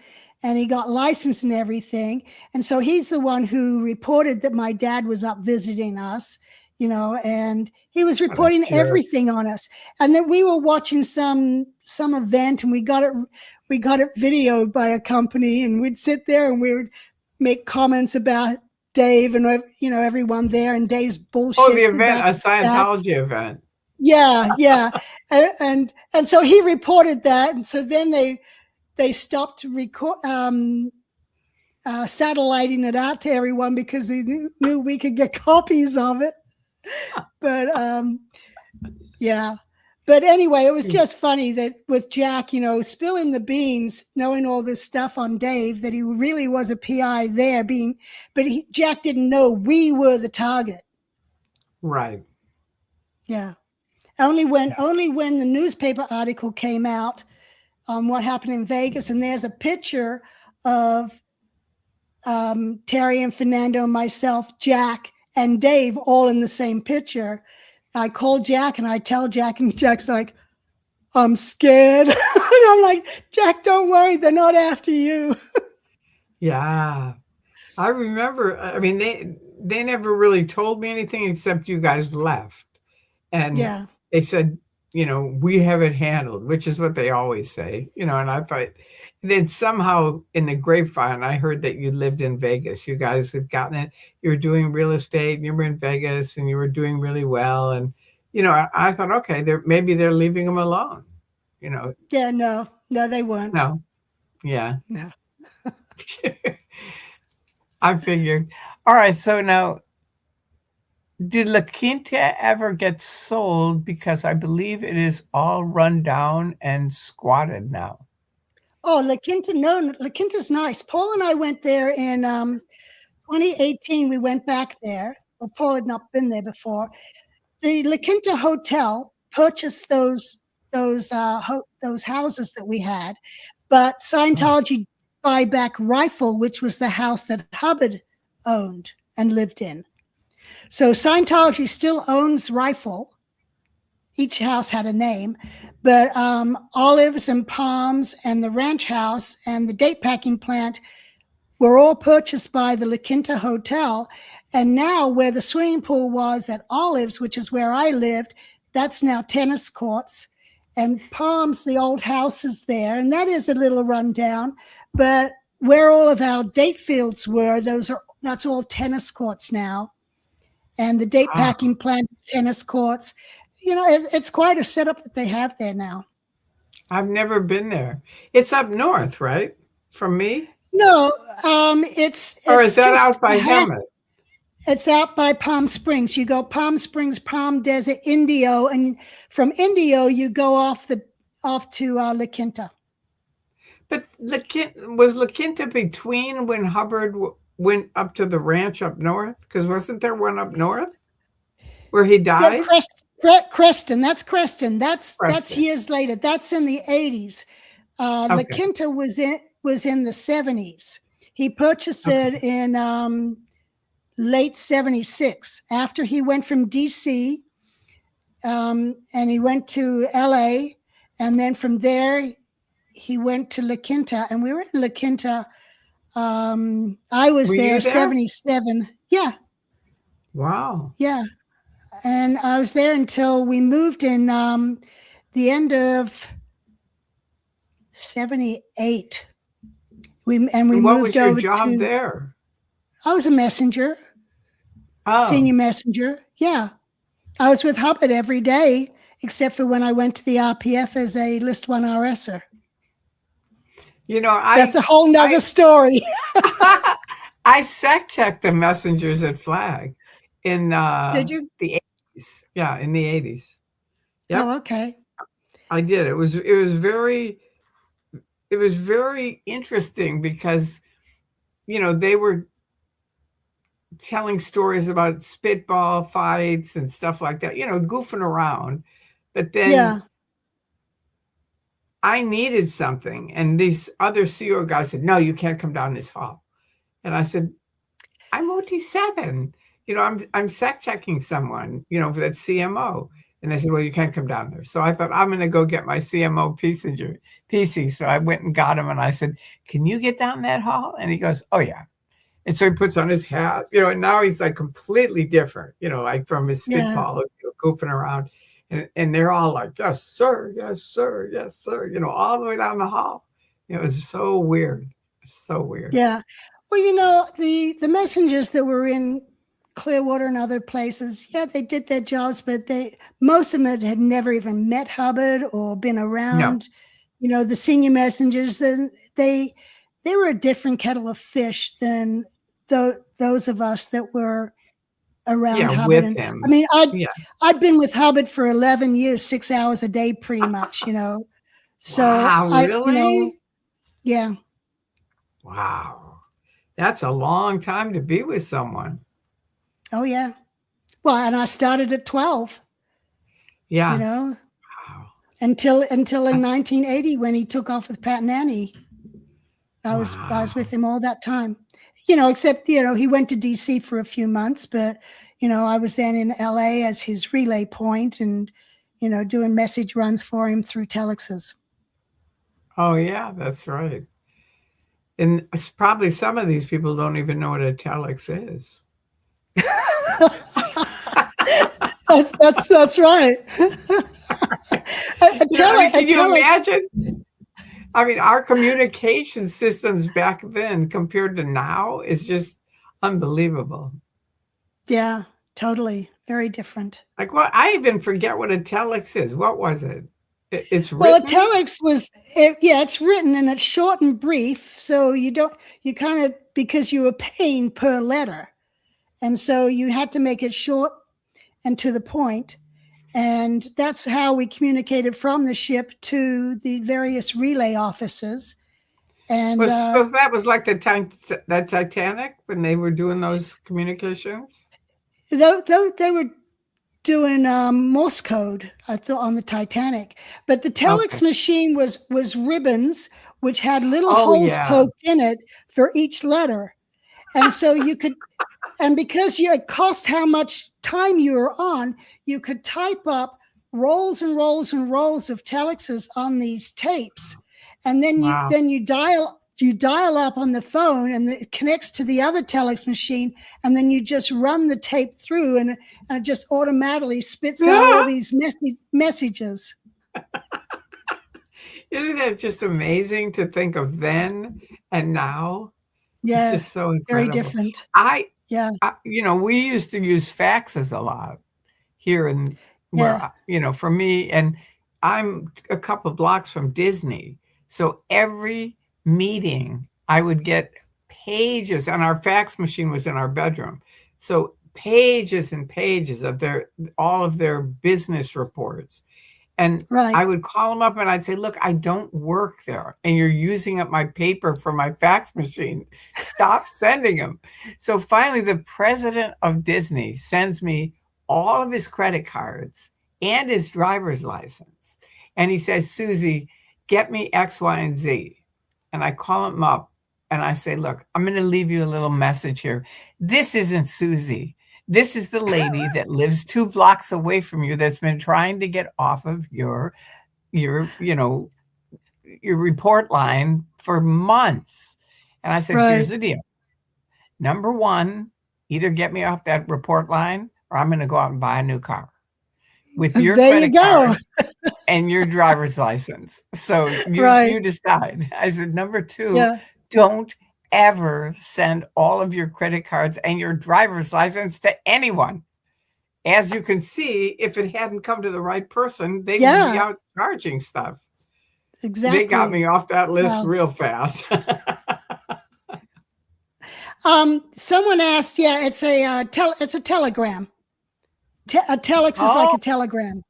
and he got licensed and everything. And so he's the one who reported that my dad was up visiting us, you know, and he was What a reporting jerk. everything on us. And then we were watching some event, and we got it videoed by a company, and we'd sit there and we would make comments about Dave and, you know, everyone there, and Dave's Oh, the bullshit event, about a that. Scientology event. Yeah, yeah. And so he reported that, and so then they stopped satelliting it out to everyone because they knew we could get copies of it. But yeah. But anyway, it was just funny that with Jack, you know, spilling the beans, knowing all this stuff on Dave, that he really was a PI there Jack didn't know we were the target. Right. Yeah. Only when the newspaper article came out on what happened in Vegas, and there's a picture of Terry and Fernando, myself, Jack, and Dave all in the same picture. I call Jack and I tell Jack, and Jack's like, I'm scared. And I'm like, Jack, don't worry, they're not after you. Yeah. I remember, I mean, they never really told me anything except you guys left. And Yeah. they said, we have it handled, which is what they always say, and I thought, then somehow in the grapevine, I heard that you lived in Vegas. You guys had gotten it. You were doing real estate, and you were in Vegas, and you were doing really well. And, I thought, okay, maybe they're leaving them alone, you know. Yeah, no, they weren't. No. Yeah. No. I figured. All right. So now, did La Quinta ever get sold? Because I believe it is all run down and squatted now. Oh, La Quinta, no, La Quinta's nice. Paul and I went there in 2018. We went back there. Well, Paul had not been there before. The La Quinta Hotel purchased those houses that we had, but Scientology buy back Rifle, which was the house that Hubbard owned and lived in. So Scientology still owns Rifle. Each house had a name, but Olives and Palms and the ranch house and the date packing plant were all purchased by the La Quinta Hotel. And now where the swimming pool was at Olives, which is where I lived, that's now tennis courts. And Palms, the old house is there, and that is a little rundown. But where all of our date fields were, that's all tennis courts now. And the date Oh, packing plant tennis courts. It's quite a setup that they have there now. I've never been there. It's up north, right? From me? No, it's Or is it's that just out by Hemet? it's out by Palm Springs. You go Palm Springs, Palm Desert, Indio, and from Indio you go off to La Quinta. But was La Quinta between when Hubbard went up to the ranch up north? Because wasn't there one up north where he Yeah, died? Creston. That's Creston. That's Preston. years later. That's in the 80s. La Okay. Quinta was in the 70s. He purchased Okay. it in late 76 after he went from DC, and he went to LA, and then from there he went to La Quinta, and we were in La Quinta. I was Were there you there? 77. Yeah, Wow. yeah. And I was there until we moved in the end of 78. We And what was moved your over job to, there? I was a messenger, Oh, senior messenger. Yeah. I was with Hubbard every day, except for when I went to the RPF as a List 1 RSer. That's a whole nother story. I sec checked the messengers at Flag in Did you? the 80s. Yeah, in the 80s. Yep, Oh, okay. I did. It was very interesting because they were telling stories about spitball fights and stuff like that, goofing around. But then Yeah. I needed something, and these other CO guys said, "No, you can't come down this hall." And I said, "I'm OT7. I'm sec checking someone, for that CMO." And they said, "Well, you can't come down there." So I thought, I'm going to go get my CMO PC. So I went and got him, and I said, "Can you get down that hall?" And he goes, "Oh yeah." And so he puts on his hat, and now he's like completely different, like from his Yeah. spitball, goofing around. And they're all like, "Yes, sir. Yes, sir. Yes, sir." All the way down the hall. It was so weird. So weird. Yeah. Well, the messengers that were in Clearwater and other places, yeah, they did their jobs, but most of them had never even met Hubbard or been No. around. The senior messengers, then they were a different kettle of fish than those of us that were around Yeah, Hubbard. with And him. I mean, Yeah. I'd been with Hubbard for 11 years, 6 hours a day, pretty much. So Wow, really? Yeah. Wow. That's a long time to be with someone. Oh yeah. Well, and I started at 12. Yeah. Wow. Wow. Until in 1980 when he took off with Pat and Annie. I was with him all that time. Except he went to DC for a few months, but I was then in LA as his relay point and doing message runs for him through telexes. Oh yeah, that's right. And probably some of these people don't even know what a telex is. That's right. Can you imagine? I mean, our communication systems back then compared to now is just unbelievable. Yeah, totally. Very different. Like what? I even forget what a telex is. What was it? It's written? Well, a telex it's written and it's short and brief. So you kind of, because you were paying per letter. And so you had to make it short and to the point. And that's how we communicated from the ship to the various relay offices. And so that was like that Titanic when they were doing those communications? they were doing Morse code, I thought, on the Titanic. But the telex machine was ribbons, which had little holes poked in it for each letter. And so you could, and because it cost how much time you were on, you could type up rolls and rolls and rolls of telexes on these tapes. And then you dial up on the phone and it connects to the other telex machine, and then you just run the tape through and it just automatically spits out all these messages. Isn't that just amazing to think of then and now? It's Yeah, just so very incredible. different. I, Yeah, we used to use faxes a lot here in where, yeah, for me, and I'm a couple blocks from Disney. So every meeting, I would get pages, and our fax machine was in our bedroom. So pages and pages of all of their business reports. And right. I would call them up and I'd say, "Look, I don't work there, and you're using up my paper for my fax machine. Stop sending them." So finally, the president of Disney sends me all of his credit cards and his driver's license. And he says, "Susie, get me X, Y, and Z." And I call him up and I say, "Look, I'm going to leave you a little message here. This isn't Susie. This is the lady that lives 2 blocks away from you that's been trying to get off of your, your report line for months." And I said, "Here's Right. the deal. Number 1, either get me off that report line or I'm gonna go out and buy a new car with your There you credit go. card and your driver's license. So you Right. decide." I said, "Number 2, Yeah. don't ever send all of your credit cards and your driver's license to anyone." As you can see, if it hadn't come to the right person, they would be Yeah, out charging stuff. They got me exactly. off that list Wow. real fast. Someone asked, yeah, it's a telegram. A telex is like Oh, a telegram.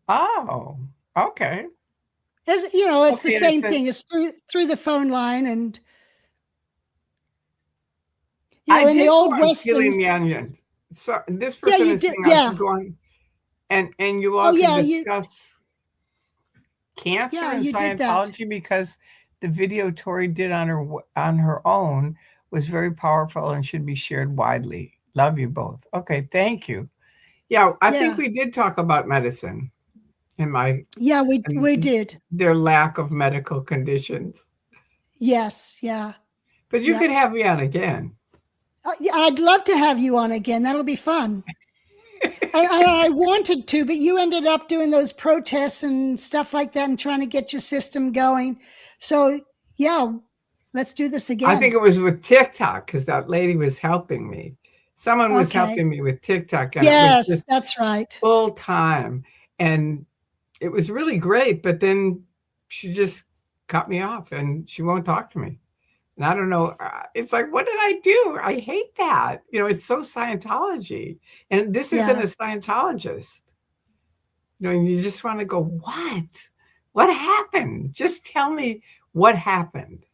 oh, okay. It's the Okay, and it same says, thing. It's through the phone line, and I in the did go old on Peeling westerns. the Onion. So this Yeah, person you is did. saying I Yeah. should go on, and you Oh, all can yeah. discuss cancer Yeah, and you did that. Scientology because the video Tori did on her own was very powerful and should be shared widely. Love you both. Okay, thank you. Yeah, I think Yeah. we did talk about medicine and Yeah, we and did. their lack of medical conditions. Yes. Yeah. But you Yep. could have me on again. Yeah, I'd love to have you on again. That'll be fun. I wanted to, but you ended up doing those protests and stuff like that and trying to get your system going. So, yeah, let's do this I think again. it was with TikTok because that lady was helping me. Someone was Okay. helping me with TikTok, and it was Yes, just that's right. full time. And it was really great. But then she just cut me off and she won't talk to me. And I don't know. It's like, what did I do? I hate that. It's so Scientology. And this isn't a Yeah. Scientologist. And you just want to go, what? What happened? Just tell me what happened.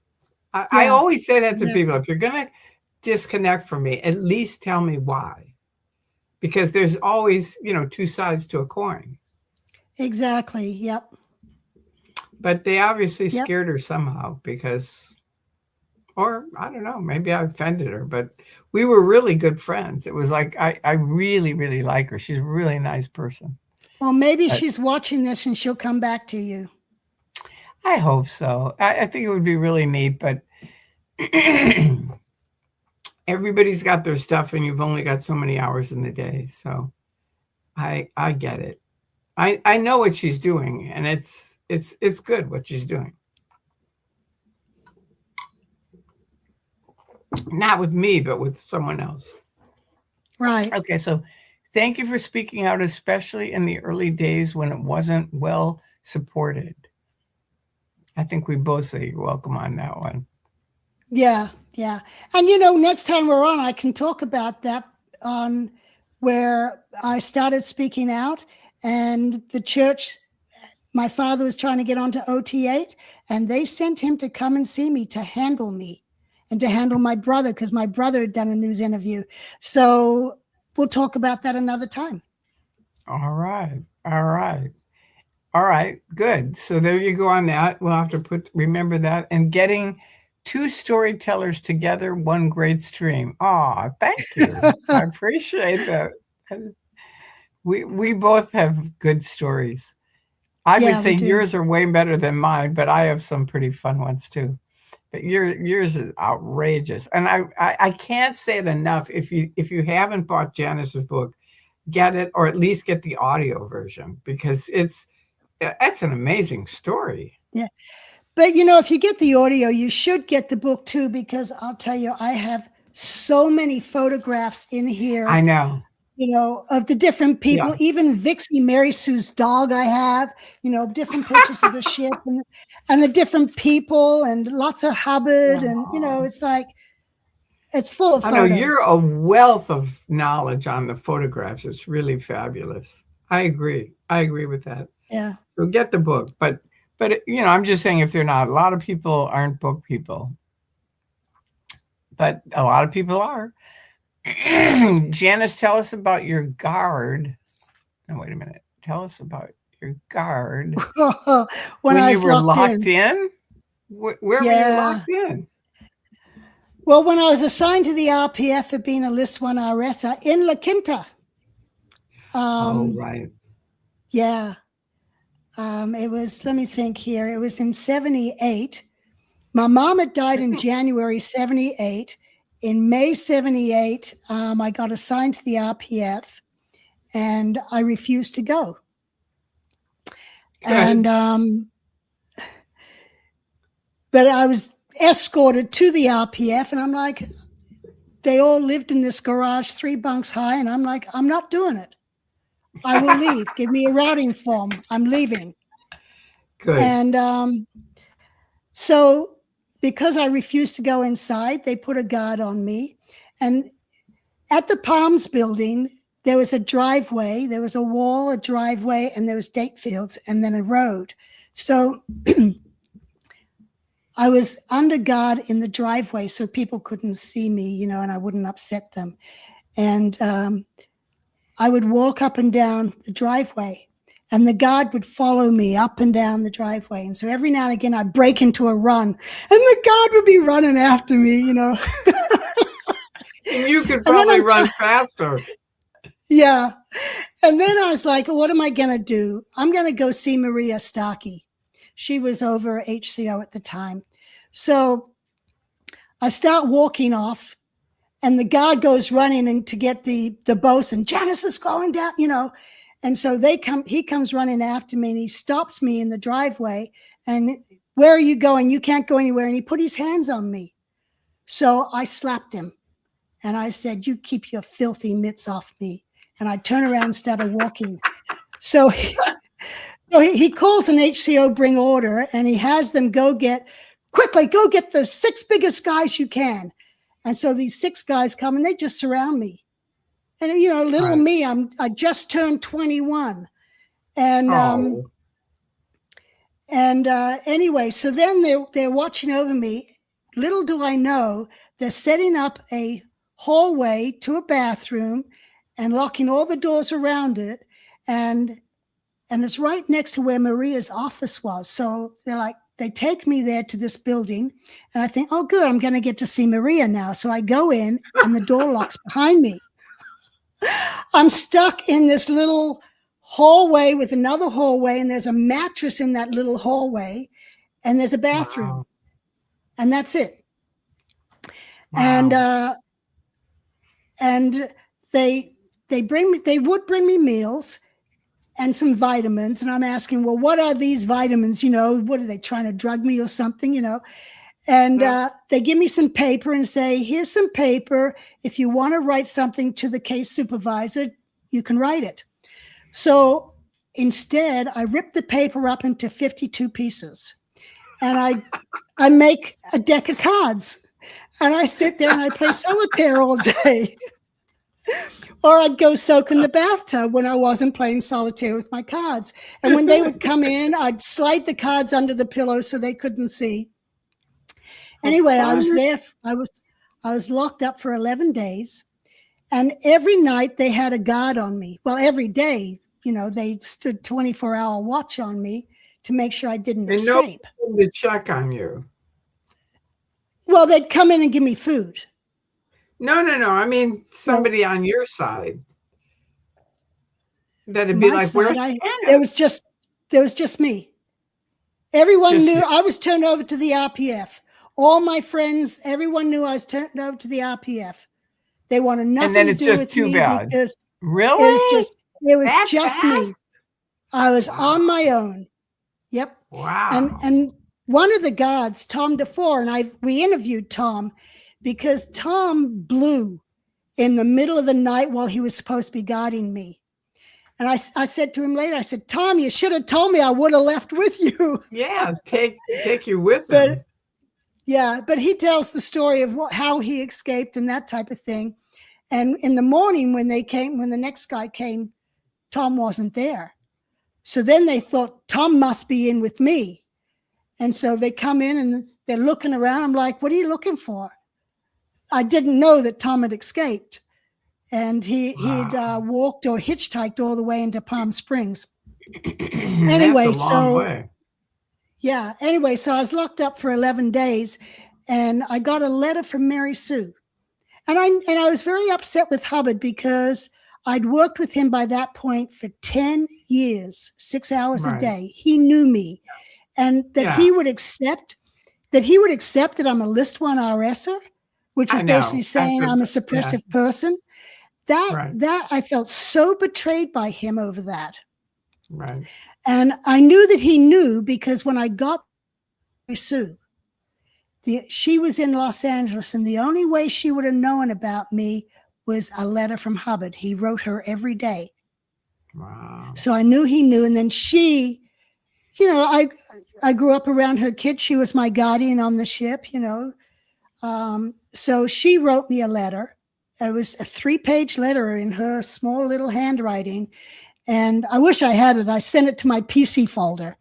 I Yeah. always say that to Yeah. people. If you're going to disconnect from me, at least tell me why. Because there's always, 2 sides to a coin. Exactly. Yep. But they obviously Yep. scared her somehow because, or I don't know, maybe I offended her, but we were really good friends. It was like, I really, really like her. She's a really nice person. Well, maybe But she's watching this and she'll come back to you. I hope so. I think it would be really neat, but everybody's got their stuff and you've only got so many hours in the day. So I get it. I know what she's doing, and it's good what she's doing. Not with me, but with someone else. Right. Okay, so thank you for speaking out, especially in the early days when it wasn't well supported. I think we both say you're welcome on that one. Yeah. Yeah. And, next time we're on, I can talk about that on where I started speaking out and the church. My father was trying to get onto OT8, and they sent him to come and see me to handle me and to handle my brother because my brother had done a news interview. So we'll talk about that another time. All right. All right. All right. Good. So there you go on that. We'll have to remember that. And getting 2 storytellers together, one great stream. Oh, thank you. I appreciate that. We both have good stories. I would Yeah, say we do. yours are way better than mine, but I have some pretty fun ones too. But yours is outrageous, and I can't say it enough. If you haven't bought Janice's book, get it, or at least get the audio version because That's an amazing story. Yeah. But, you know, if you get the audio, you should get the book too, because I'll tell you, I have so many photographs in here. I know. You know, of the different people, Yeah. even Vixie, Mary Sue's dog I have, you know, different pictures of the ship and the different people and lots of Hubbard. And, you know, it's like, it's full of I know you're photos. a wealth of knowledge on the photographs. It's really fabulous. I agree. I agree with that. Yeah. So get the book. But you know, I'm just saying if they're not, a lot of people aren't book people. But a lot of people are. Janice, tell us about your guard. No, wait a minute. Tell us about your guard. when I you was were locked in? Where were you locked in? Well, when I was assigned to the RPF for being a List 1 RS in La Quinta. Oh, right. Yeah. It was, let me think here. It was in 78. My mom had died in January 78. In May 78, I got assigned to the RPF and I refused to go. Good. And, but I was escorted to the RPF and I'm like, they all lived in this garage 3 bunks high. And I'm like, I'm not doing it. I will leave. Give me a routing form. I'm leaving. Good. And so because I refused to go inside, they put a guard on me. And at the Palms building, there was a driveway, there was a wall, a driveway, and there was date fields and then a road. So I was under guard in the driveway so people couldn't see me, you know, and I wouldn't upset them. And I would walk up and down the driveway and the guard would follow me up and down the driveway. And so every now and again, I'd break into a run and the guard would be running after me, you know. And you could probably run faster. Yeah. And then I was like, what am I going to do? I'm going to go see Maria Starkey. She was over HCO at the time. So I start walking off and the guard goes running in to get the bosun. Janice is going down, you know. And so he comes running after me and he stops me in the driveway. And where are you going? You can't go anywhere. And he put his hands on me. So I slapped him and I said, you keep your filthy mitts off me. And I turned around and started walking. So he calls an HCO bring order and he has them go get the 6 biggest guys you can. And so these 6 guys come and they just surround me. And, you know, little right. Me, I just turned 21. And, anyway, so then they're watching over me. Little do I know, they're setting up a hallway to a bathroom and locking all the doors around it. And it's right next to where Maria's office was. So they're like, they take me there to this building and I think, oh, good, I'm going to get to see Maria now. So I go in and the door locks behind me. I'm stuck in this little hallway with another hallway and there's a mattress in that little hallway and there's a bathroom. Wow. And that's it. Wow. And they would bring me meals and some vitamins. And I'm asking, well, what are these vitamins? You know, what are they trying to drug me or something, you know? And they give me some paper and say, here's some paper. If you want to write something to the case supervisor, you can write it. So instead, I rip the paper up into 52 pieces. And I make a deck of cards. And I sit there and I play solitaire all day. Or I'd go soak in the bathtub when I wasn't playing solitaire with my cards. And when they would come in, I'd slide the cards under the pillow so they couldn't see. Anyway, I was there. I was locked up for 11 days. And every night they had a guard on me. Well, every day, you know, they stood 24-hour watch on me to make sure I didn't escape. To check on you. Well, they'd come in and give me food. No. I mean, somebody on your side. That'd be like, where's Janice? There was just me. Everyone knew I was turned over to the RPF. All my friends, everyone knew I was turned over to the RPF. They wanted nothing to do with me. And then it's just too bad. Really? It was just me. I was on my own. Yep. And Wow. and one of the guards, Tom DeFore, and we interviewed Tom because Tom blew in the middle of the night while he was supposed to be guarding me. And I said to him later, I said, Tom, you should have told me, I would have left with you. Yeah, take you with But him. yeah, but he tells the story of how he escaped and that type of thing. And in the morning when the next guy came, Tom wasn't there. So then they thought Tom must be in with me. And so they come in and they're looking around. I'm like, what are you looking for? I didn't know that Tom had escaped. And he'd Wow. walked or hitchhiked all the way into Palm Springs. That's a Anyway, long so way. yeah, anyway, so I was locked up for 11 days and I got a letter from Mary Sue. And I was very upset with Hubbard because I'd worked with him by that point for 10 years, 6 hours a Right. day. He knew me, and that Yeah, he would accept that I'm a list one RSer, which I is basically know. saying After I'm a the yeah, suppressive person. That right, that I felt so betrayed by him over that. right. And I knew that he knew because when I got Sue, she was in Los Angeles, and the only way she would have known about me was a letter from Hubbard. He wrote her every day. Wow. So I knew he knew. And then she, I grew up around her kids. She was my guardian on the ship, So she wrote me a letter. It was a 3-page letter in her small little handwriting. And I wish I had it. I sent it to my PC folder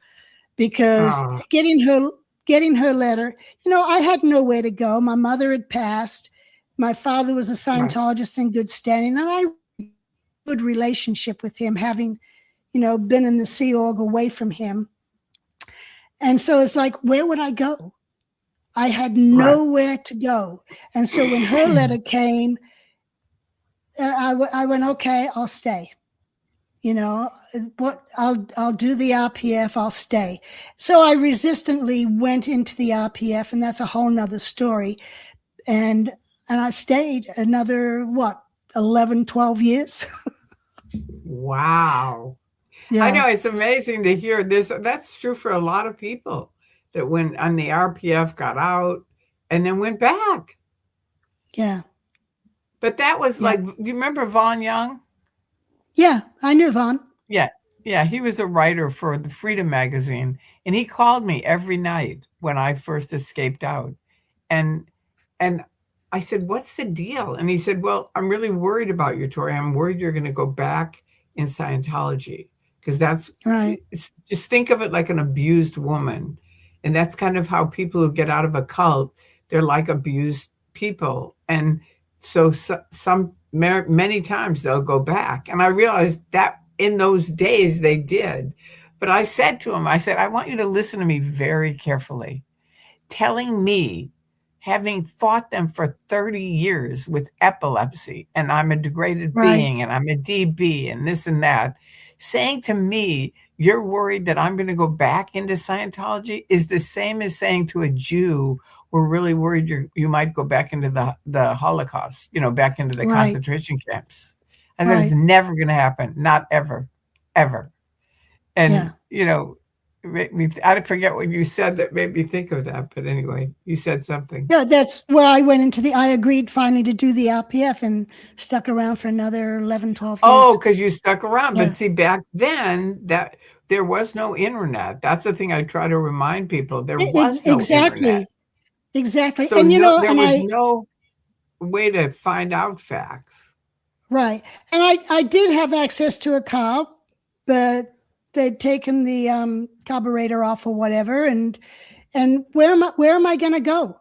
because Oh, getting her letter, I had nowhere to go. My mother had passed. My father was a right, Scientologist in good standing, and I had a good relationship with him, having, been in the Sea Org away from him. And so it's like, where would I go? I had right. nowhere to go. And so when her letter came, I went, okay, I'll stay. What I'll do the RPF, I'll stay. So I resistantly went into the RPF, and that's a whole nother story. And I stayed another 11, 12 years. Wow. I Yeah. know, it's amazing to hear this. That's true for a lot of people that when on the RPF got out and then went back. Yeah. But that was Yeah. like, you remember Vaughn Young? Yeah. I knew Vaughn. Yeah. Yeah, he was a writer for the Freedom magazine, and he called me every night when I first escaped out. And and I said, "What's the deal?" And he said, "Well, I'm really worried about you, Tori. I'm worried you're going to go back in Scientology because Right. just think of it like an abused woman. And that's kind of how people who get out of a cult, they're like abused people. And some many times they'll go back. And I realized that in those days they did. But I said to him, I said, I want you to listen to me very carefully. Telling me, having fought them for 30 years with epilepsy, and I'm a degraded Right. being, and I'm a DB, and this and that, saying to me, you're worried that I'm going to go back into Scientology is the same as saying to a Jew, we're really worried you might go back into the Holocaust, back into the Right. concentration camps. I said, it's Right. never going to happen. Not ever, ever. Yeah. And, I forget what you said that made me think of that. But anyway, you said something. Yeah. That's where I went I agreed finally to do the RPF and stuck around for another 11, 12 Oh, years. because you stuck around. Yeah. But see, back then that there was no internet. That's the thing I try to remind people. There was no internet. Exactly. Exactly. So And, there and was no way to find out facts. right. And I did have access to a car, but they'd taken the carburetor off or whatever. And where am I going to go?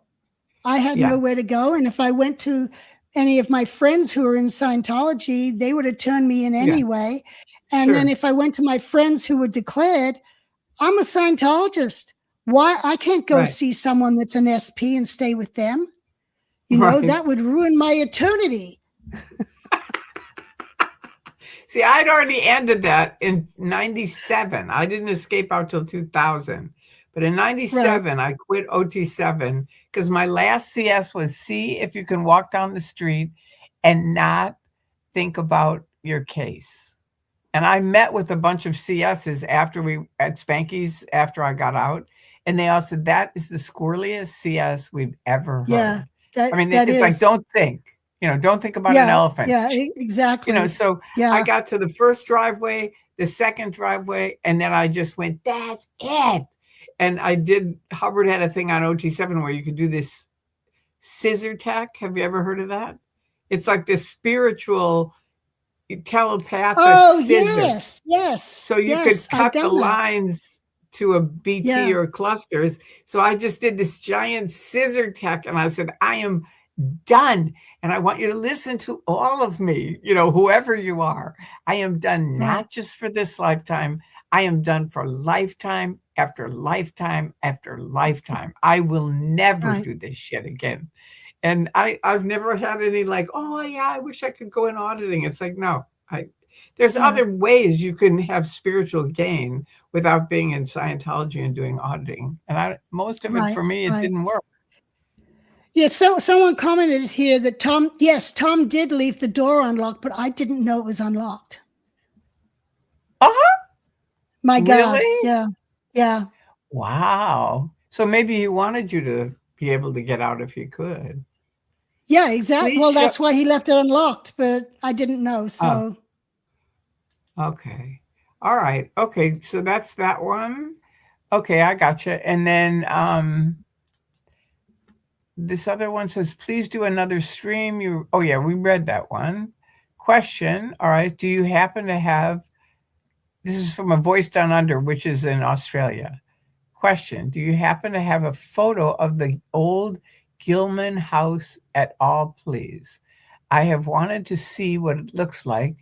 I had Yeah, nowhere to go. And if I went to any of my friends who were in Scientology, they would have turned me in yeah, anyway. And then sure. if I went to my friends who were declared, I'm a Scientologist. Why? I can't go Right. see someone that's an SP and stay with them. Right. That would ruin my eternity. See, I'd already ended that in 97. I didn't escape out till 2000. But in Right. 97, I quit OT7 because my last CS was see if you can walk down the street and not think about your case. And I met with a bunch of CSs after we at Spanky's after I got out, and they all said that is the squirreliest CS we've ever Yeah, heard. I that mean, that it's like is. don't think, don't think about an Yeah, elephant. yeah, exactly. So I Yeah, got to the first driveway, the second driveway, and then I just went, that's it. And I did, Hubbard had a thing on OT7 where you could do this scissor tack. Have you ever heard of that? It's like this spiritual telepathic oh scissor. yes, yes, So you could yes, I've cut the done that. lines to a BT Yeah, or clusters. So I just did this giant scissor tack and I said, I am done. And I want you to listen to all of me, whoever you are. I am done right, not just for this lifetime. I am done for lifetime after lifetime after lifetime. I will never right, do this shit again. And I've never had any like, oh yeah, I wish I could go in auditing. It's like, no, there's yeah, other ways you can have spiritual gain without being in Scientology and doing auditing. And most of it right, for me, it right. didn't work. Yeah, so someone commented here that Tom did leave the door unlocked, but I didn't know it was unlocked. Uh-huh. My God, Really? yeah, yeah, Wow. So maybe he wanted you to be able to get out if you could. yeah, exactly. Please Well, show. that's why he left it unlocked, but I didn't know. Oh, So okay. All right. Okay. So that's that one. Okay, I gotcha. And then this other one says, please do another stream. Oh yeah, we read that one. Question. All right. Do you happen to have, this is from a Voice Down Under, which is in Australia. Question. Do you happen to have a photo of the old Gilman house at all, please? I have wanted to see what it looks like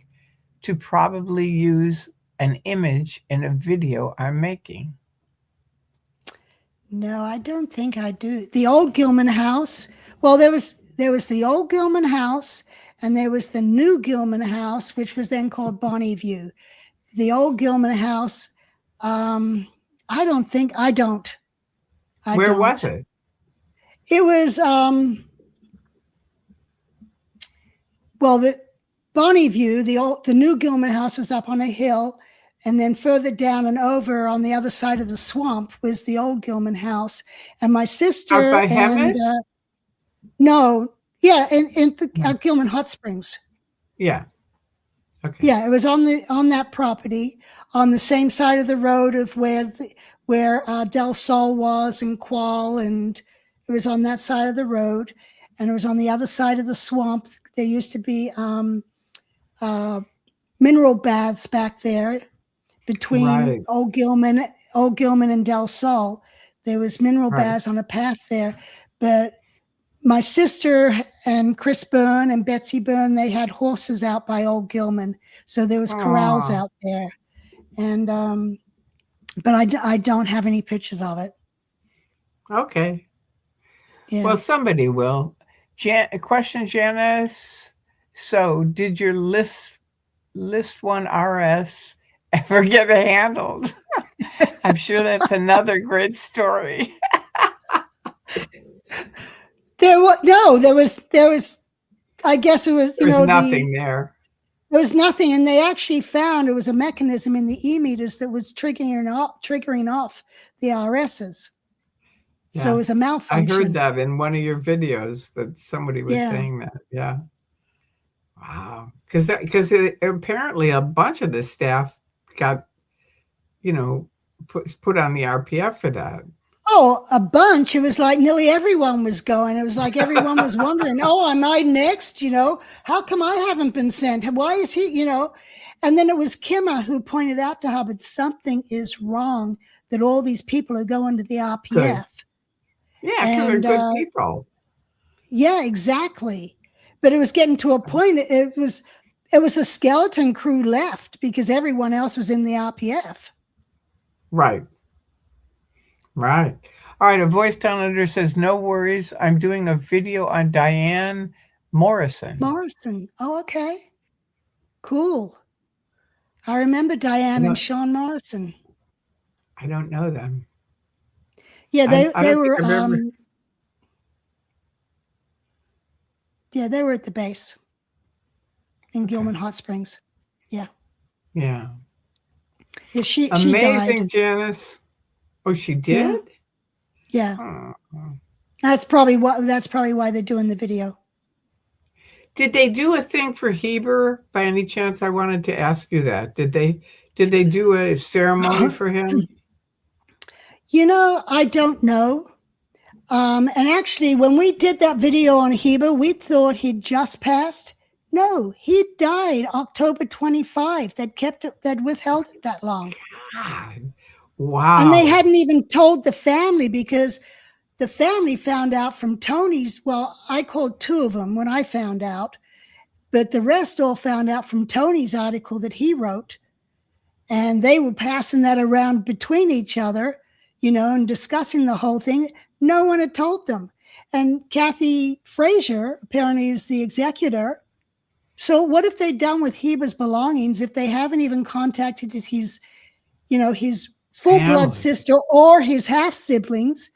to probably use an image in a video I'm making. no, I don't think I do. The old Gilman house. Well, there was the old Gilman house, and there was the new Gilman house, which was then called Bonnie View. The old Gilman house. I don't think I don't. I Where was don't. it? It was well, the Bonnie View, the new Gilman house was up on a hill, and then further down and over on the other side of the swamp was the old Gilman house. And my Out sister by and Hemet? no, yeah, in the No. Gilman Hot Springs. Yeah. Okay. Yeah, it was on that property on the same side of the road of where Del Sol was and Qual, and it was on that side of the road, and it was on the other side of the swamp. There used to be mineral baths back there between Right. Old Gilman and Del Sol. There was mineral Right. baths on a path there, but my sister and Chris Byrne and Betsy Byrne, they had horses out by Old Gilman, so there was corrals Oh, out there, and but I don't have any pictures of it. okay. Yeah. Well, somebody will. Question, Janice. So, did your list one RS ever get handled? I'm sure that's another great story. There was I guess it was There's nothing there. there was nothing, and they actually found it was a mechanism in the meters that was triggering off the RSs. So it Yeah. was a I heard malfunction. that in one of your videos that somebody was Yeah. saying that. Yeah. Wow. Because apparently a bunch of the staff got, you know, put on the RPF for that. Oh, a bunch. It was like nearly everyone was going. It was like everyone was wondering, oh, am I next? How come I haven't been sent? Why is he? And then it was Kimma who pointed out to Hubbard something is wrong, that all these people are going to the Good. RPF. Yeah, because they're And good people. yeah, exactly. But it was getting to a point. It was a skeleton crew left because everyone else was in the RPF. Right. Right. All right. A voice down under says, no worries. I'm doing a video on Diane Morrison. Morrison. Oh, okay. Cool. I remember Diane and Sean Morrison. I don't know them. Yeah, I they don't think were I've ever. yeah, they were at the base in Okay. Gilman Hot Springs. Yeah. Yeah. She died. Amazing, Janice. Oh, she Yeah, did? yeah. Oh. That's probably why they're doing the video. Did they do a thing for Heber by any chance? I wanted to ask you that. Did they do a ceremony for him? I don't know. And actually, when we did that video on Heber, we thought he'd just passed. No, he died October 25. That withheld it that long. God. And they Wow. hadn't even told the family because the family found out from Tony's. Well, I called two of them when I found out, but the rest all found out from Tony's article that he wrote. And they were passing that around between each other, and discussing the whole thing. No one had told them. And Kathy Frazier apparently is the executor. So what have they done with Heber's belongings if they haven't even contacted his full blood Family. sister or his half siblings?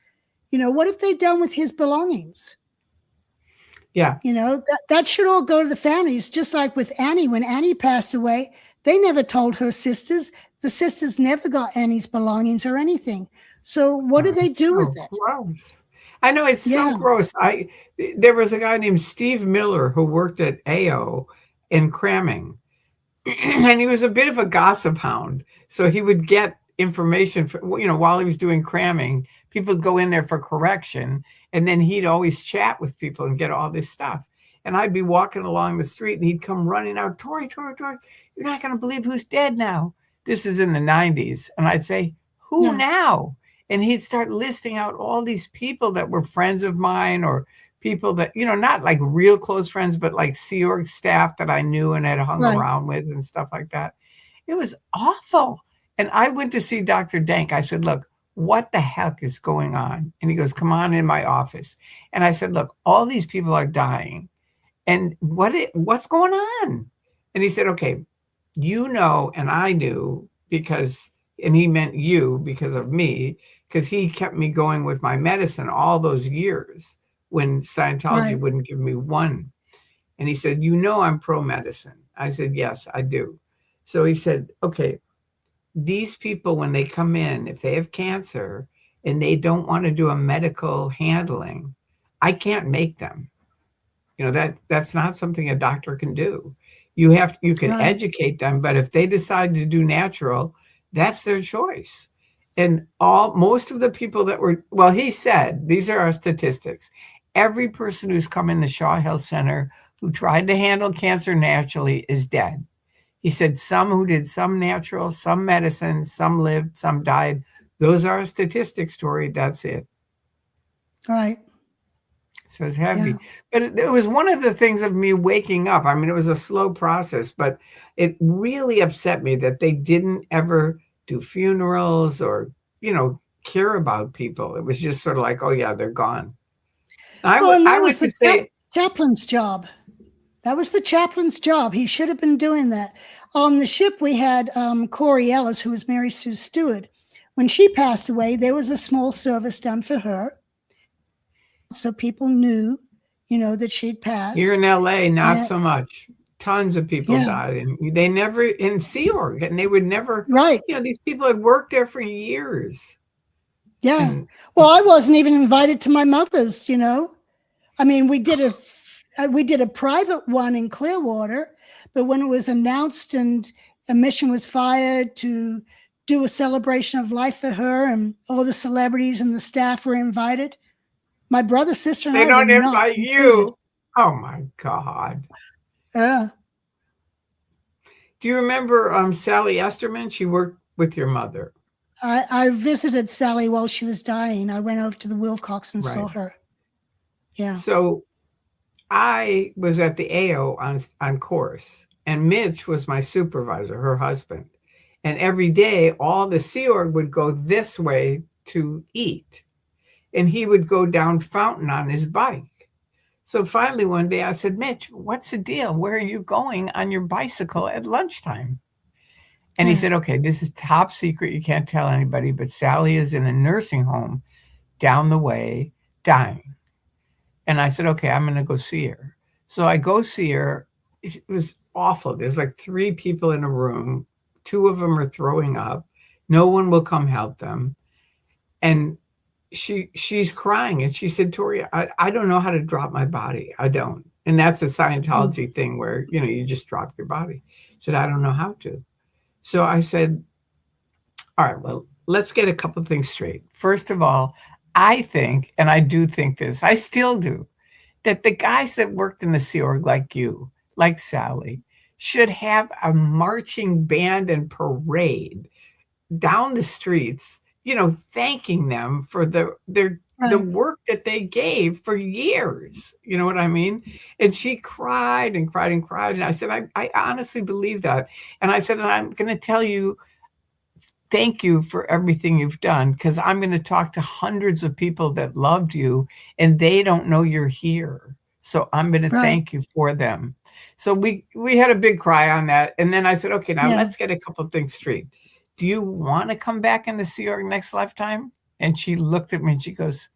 What have they done with his belongings? Yeah. That should all go to the families, just like with Annie. When Annie passed away, they never told her sisters. The sisters never got Annie's belongings or anything. So what do Oh, they it's do with so it? gross. I know it's so Yeah, gross. There was a guy named Steve Miller who worked at AO in cramming, and he was a bit of a gossip hound. So he would get information while he was doing cramming. People would go in there for correction, and then he'd always chat with people and get all this stuff. And I'd be walking along the street, and he'd come running out, Tori, Tori, Tori, you're not going to believe who's dead now. This is in the 90s. And I'd say, who yeah, now? And he'd start listing out all these people that were friends of mine or people that, not like real close friends, but like Sea Org staff that I knew and had hung right, around with and stuff like that. It was awful. And I went to see Dr. Dank. I said, look, what the heck is going on? And he goes, come on in my office. And I said, look, all these people are dying. And what's going on? And he said, okay, and I knew because, and he meant you because of me, because he kept me going with my medicine all those years when Scientology right, wouldn't give me one. And he said, I'm pro medicine. I said, yes, I do. So he said, okay, these people, when they come in, if they have cancer and they don't want to do a medical handling, I can't make them. That's not something a doctor can do. You can right, educate them, but if they decide to do natural, that's their choice. And most of the people that were, well, he said, these are our statistics. Every person who's come in the Shaw Health Center who tried to handle cancer naturally is dead. He said some who did some natural, some medicine, some lived, some died. Those are our statistics, Tori. That's it. right. So it's Yeah. heavy. But it was one of the things of me waking up. I mean, it was a slow process, but it really upset me that they didn't ever do funerals or, care about people. It was just sort of like, oh, yeah, they're gone. Well, and I that went was to the say, chaplain's job. That was the chaplain's job. He should have been doing that. On the ship, we had Corey Ellis, who was Mary Sue's steward. When she passed away, there was a small service done for her, so people knew, that she'd here passed. in LA, not And so much. Tons of people yeah, died, and they never, in Sea Org, and they would never, right, these people had worked there for years. yeah. And Well, I wasn't even invited to my mother's. I mean, we did a private one in Clearwater, but when it was announced and a mission was fired to do a celebration of life for her, and all the celebrities and the staff were invited, my brother, sister, and they I were don't not invite included. you. Oh my God. Yeah, Do you remember Sally Esterman? She worked with your mother. I visited Sally while she was dying. I went over to the Wilcox and saw Right. her. Yeah, So I was at the AO on course, and Mitch was my supervisor, her husband. And every day, all the Sea Org would go this way to eat, and he would go down Fountain on his bike. So finally, one day I said, Mitch, what's the deal? Where are you going on your bicycle at lunchtime? And he yeah, said, okay, this is top secret. You can't tell anybody, but Sally is in a nursing home down the way dying. And I said, okay, I'm going to go see her. So I go see her. It was awful. There's like three people in a room. 2 of them are throwing up. No one will come help them. And she's crying and she said, Tori, I don't know how to drop my body. I don't. And that's a Mm. Scientology thing where, you just drop your body. She said, I don't know how to. So I said, all right, well, let's get a couple of things straight. First of all, I think, and I do think this, I still do, that the guys that worked in the Sea Org like you, like Sally, should have a marching band and parade down the streets, thanking them for the Right. work that they gave for years. You know what I mean? And she cried and cried and cried. And I said, I honestly believe that. And I said, I'm going to tell you, thank you for everything you've done, because I'm going to talk to hundreds of people that loved you and they don't know you're here. So I'm going to Right. thank you for them. So we had a big cry on that. And then I said, okay, now Yeah. let's get a couple of things straight. Do you want to come back in the Sea Org next lifetime? And she looked at me and she goes,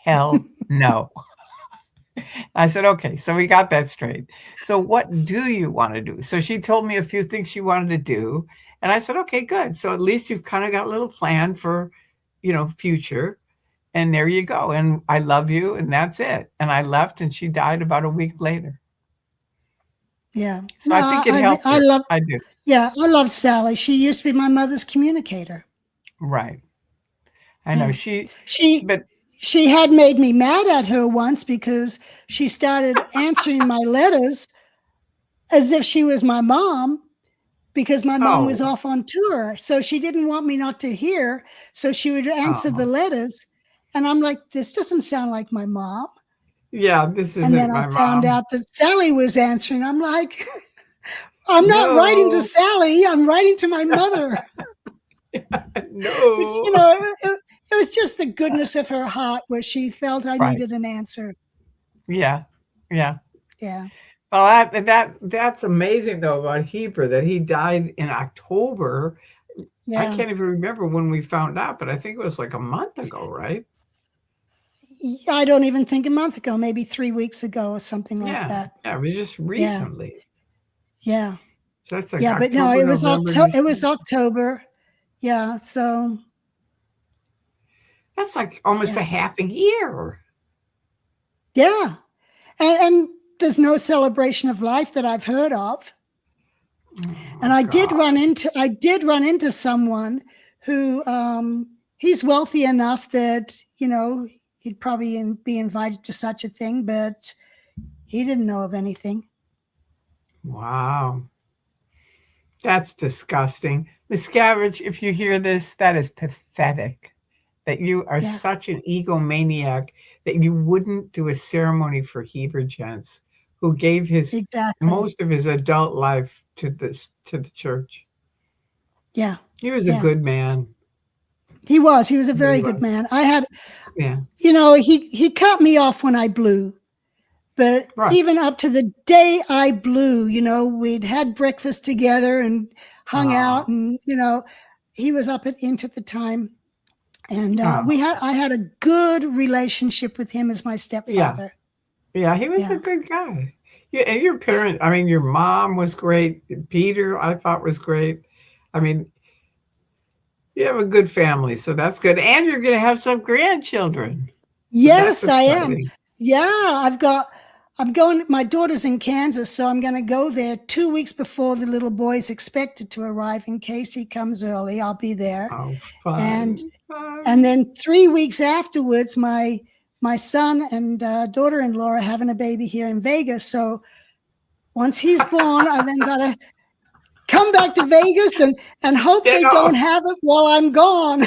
hell no. I said, okay, so we got that straight. So what do you want to do? So she told me a few things she wanted to do. And I said, okay, good. So at least you've kind of got a little plan for, future. And there you go. And I love you. And that's it. And I left and she died about a week later. Yeah. So No, I think it helped I her. love, I do. yeah, I love Sally. She used to be my mother's communicator. Right. I know Yeah. she, She but she had made me mad at her once because she started answering my letters as if she was my mom, because my mom was oh, off on tour. So she didn't want me not to hear. So she would answer the oh, letters. And I'm like, this doesn't sound like my mom. yeah, this And then isn't I my found mom. out that Sally was answering. I'm like, I'm not writing to No, Sally. I'm writing to my mother. But, no. it was just the goodness of her heart where she felt I Right. needed an answer. Yeah. Yeah. Yeah. Well, that's amazing though about Heber that he died in October. I Yeah. can't even remember when we found out, but I think it was like a month ago, right? I don't even think a month ago, maybe 3 weeks ago or something like Yeah. that. Yeah. It was just Yeah. recently. Yeah. So that's like Yeah. But no, October, November, It was December. October. Yeah. So, That's like almost yeah. a half a year. Yeah. And there's no celebration of life that I've heard of. And Oh God. I did run into someone who he's wealthy enough that, he'd probably be invited to such a thing, but he didn't know of anything. Wow. That's disgusting. Miscavige, if you hear this, that is pathetic. That you are Yeah, such an egomaniac that you wouldn't do a ceremony for Heber Gents, who gave his exactly. most of his adult life to the church. Yeah. He was a Yeah. good man. He was. He was a Really very good was. man. I had, Yeah. he cut me off when I blew. But Right. even up to the day I blew, we'd had breakfast together and hung Oh, out, and he was up at Int at the time, and oh, I had a good relationship with him as my yeah. stepfather. Yeah, he was a Yeah. good guy. Yeah, and your parent, I mean, your mom was great. Peter, I thought was great. I mean, you have a good family, so that's good. And you're going to have some grandchildren. So that's Yes, I am. exciting. Yeah, I'm going, my daughter's in Kansas, so I'm going to go there 2 weeks before the little boy's expected to arrive in case he comes early. I'll be there. Oh, And fun, fun. And then 3 weeks afterwards, my son and daughter-in-law are having a baby here in Vegas. So once he's born, I then got to come back to Vegas and hope You they know, don't have it while I'm gone.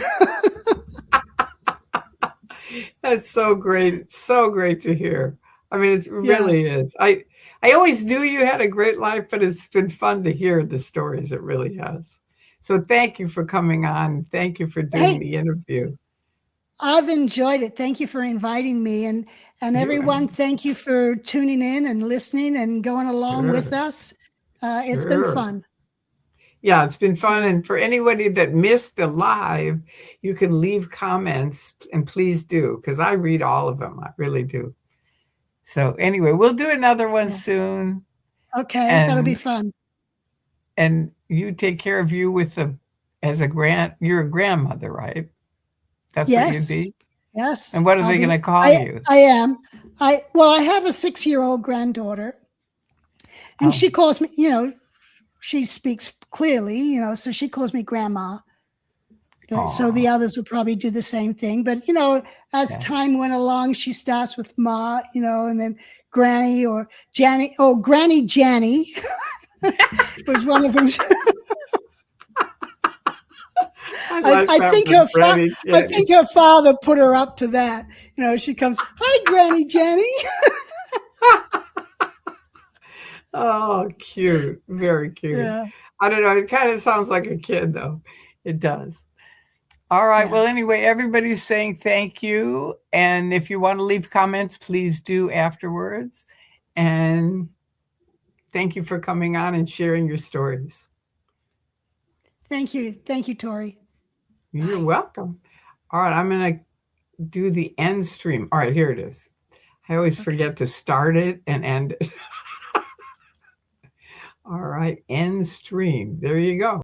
that's so great. It's so great to hear. I mean, it Yeah, really is. I always knew you had a great life, but it's been fun to hear the stories. It really has. So thank you for coming on. Thank you for doing hey, the interview. I've enjoyed it. Thank you for inviting me, and You everyone. Thank you for tuning in and listening and going along with sure, us. It's been sure. fun. Yeah, it's been fun. Yeah, And for anybody that missed the live, you can leave comments and please do, because I read all of them. I really do. So anyway, we'll do another one yeah. soon. Okay, that'll be And fun. and you take care of you with the you're a grandmother, right? That's what you'd Yes. be? Yes. And what are I'll they gonna be call you? I am. I have a 6-year-old granddaughter, and Oh, she calls me, she speaks clearly, so she calls me grandma. So the aw, others will probably do the same thing. But, as yeah. time went along, she starts with Ma, and then Granny or Janny. Oh, Granny Janny was one of them. I like I that think one, her Granny I Jenny. think her father put her up to that. She comes, "Hi, Granny Jenny." Oh, cute. Very cute. Yeah, I don't know, it kinda sounds like a kid, though. It does. All right. yeah. Well, anyway, everybody's saying thank you. And if you want to leave comments, please do afterwards. And thank you for coming on and sharing your stories. Thank you, Tori. You're Bye. welcome. All right. I'm going to do the end stream. All right. Here it is. I always Okay. forget to start it and end it. All right. End stream. There you go.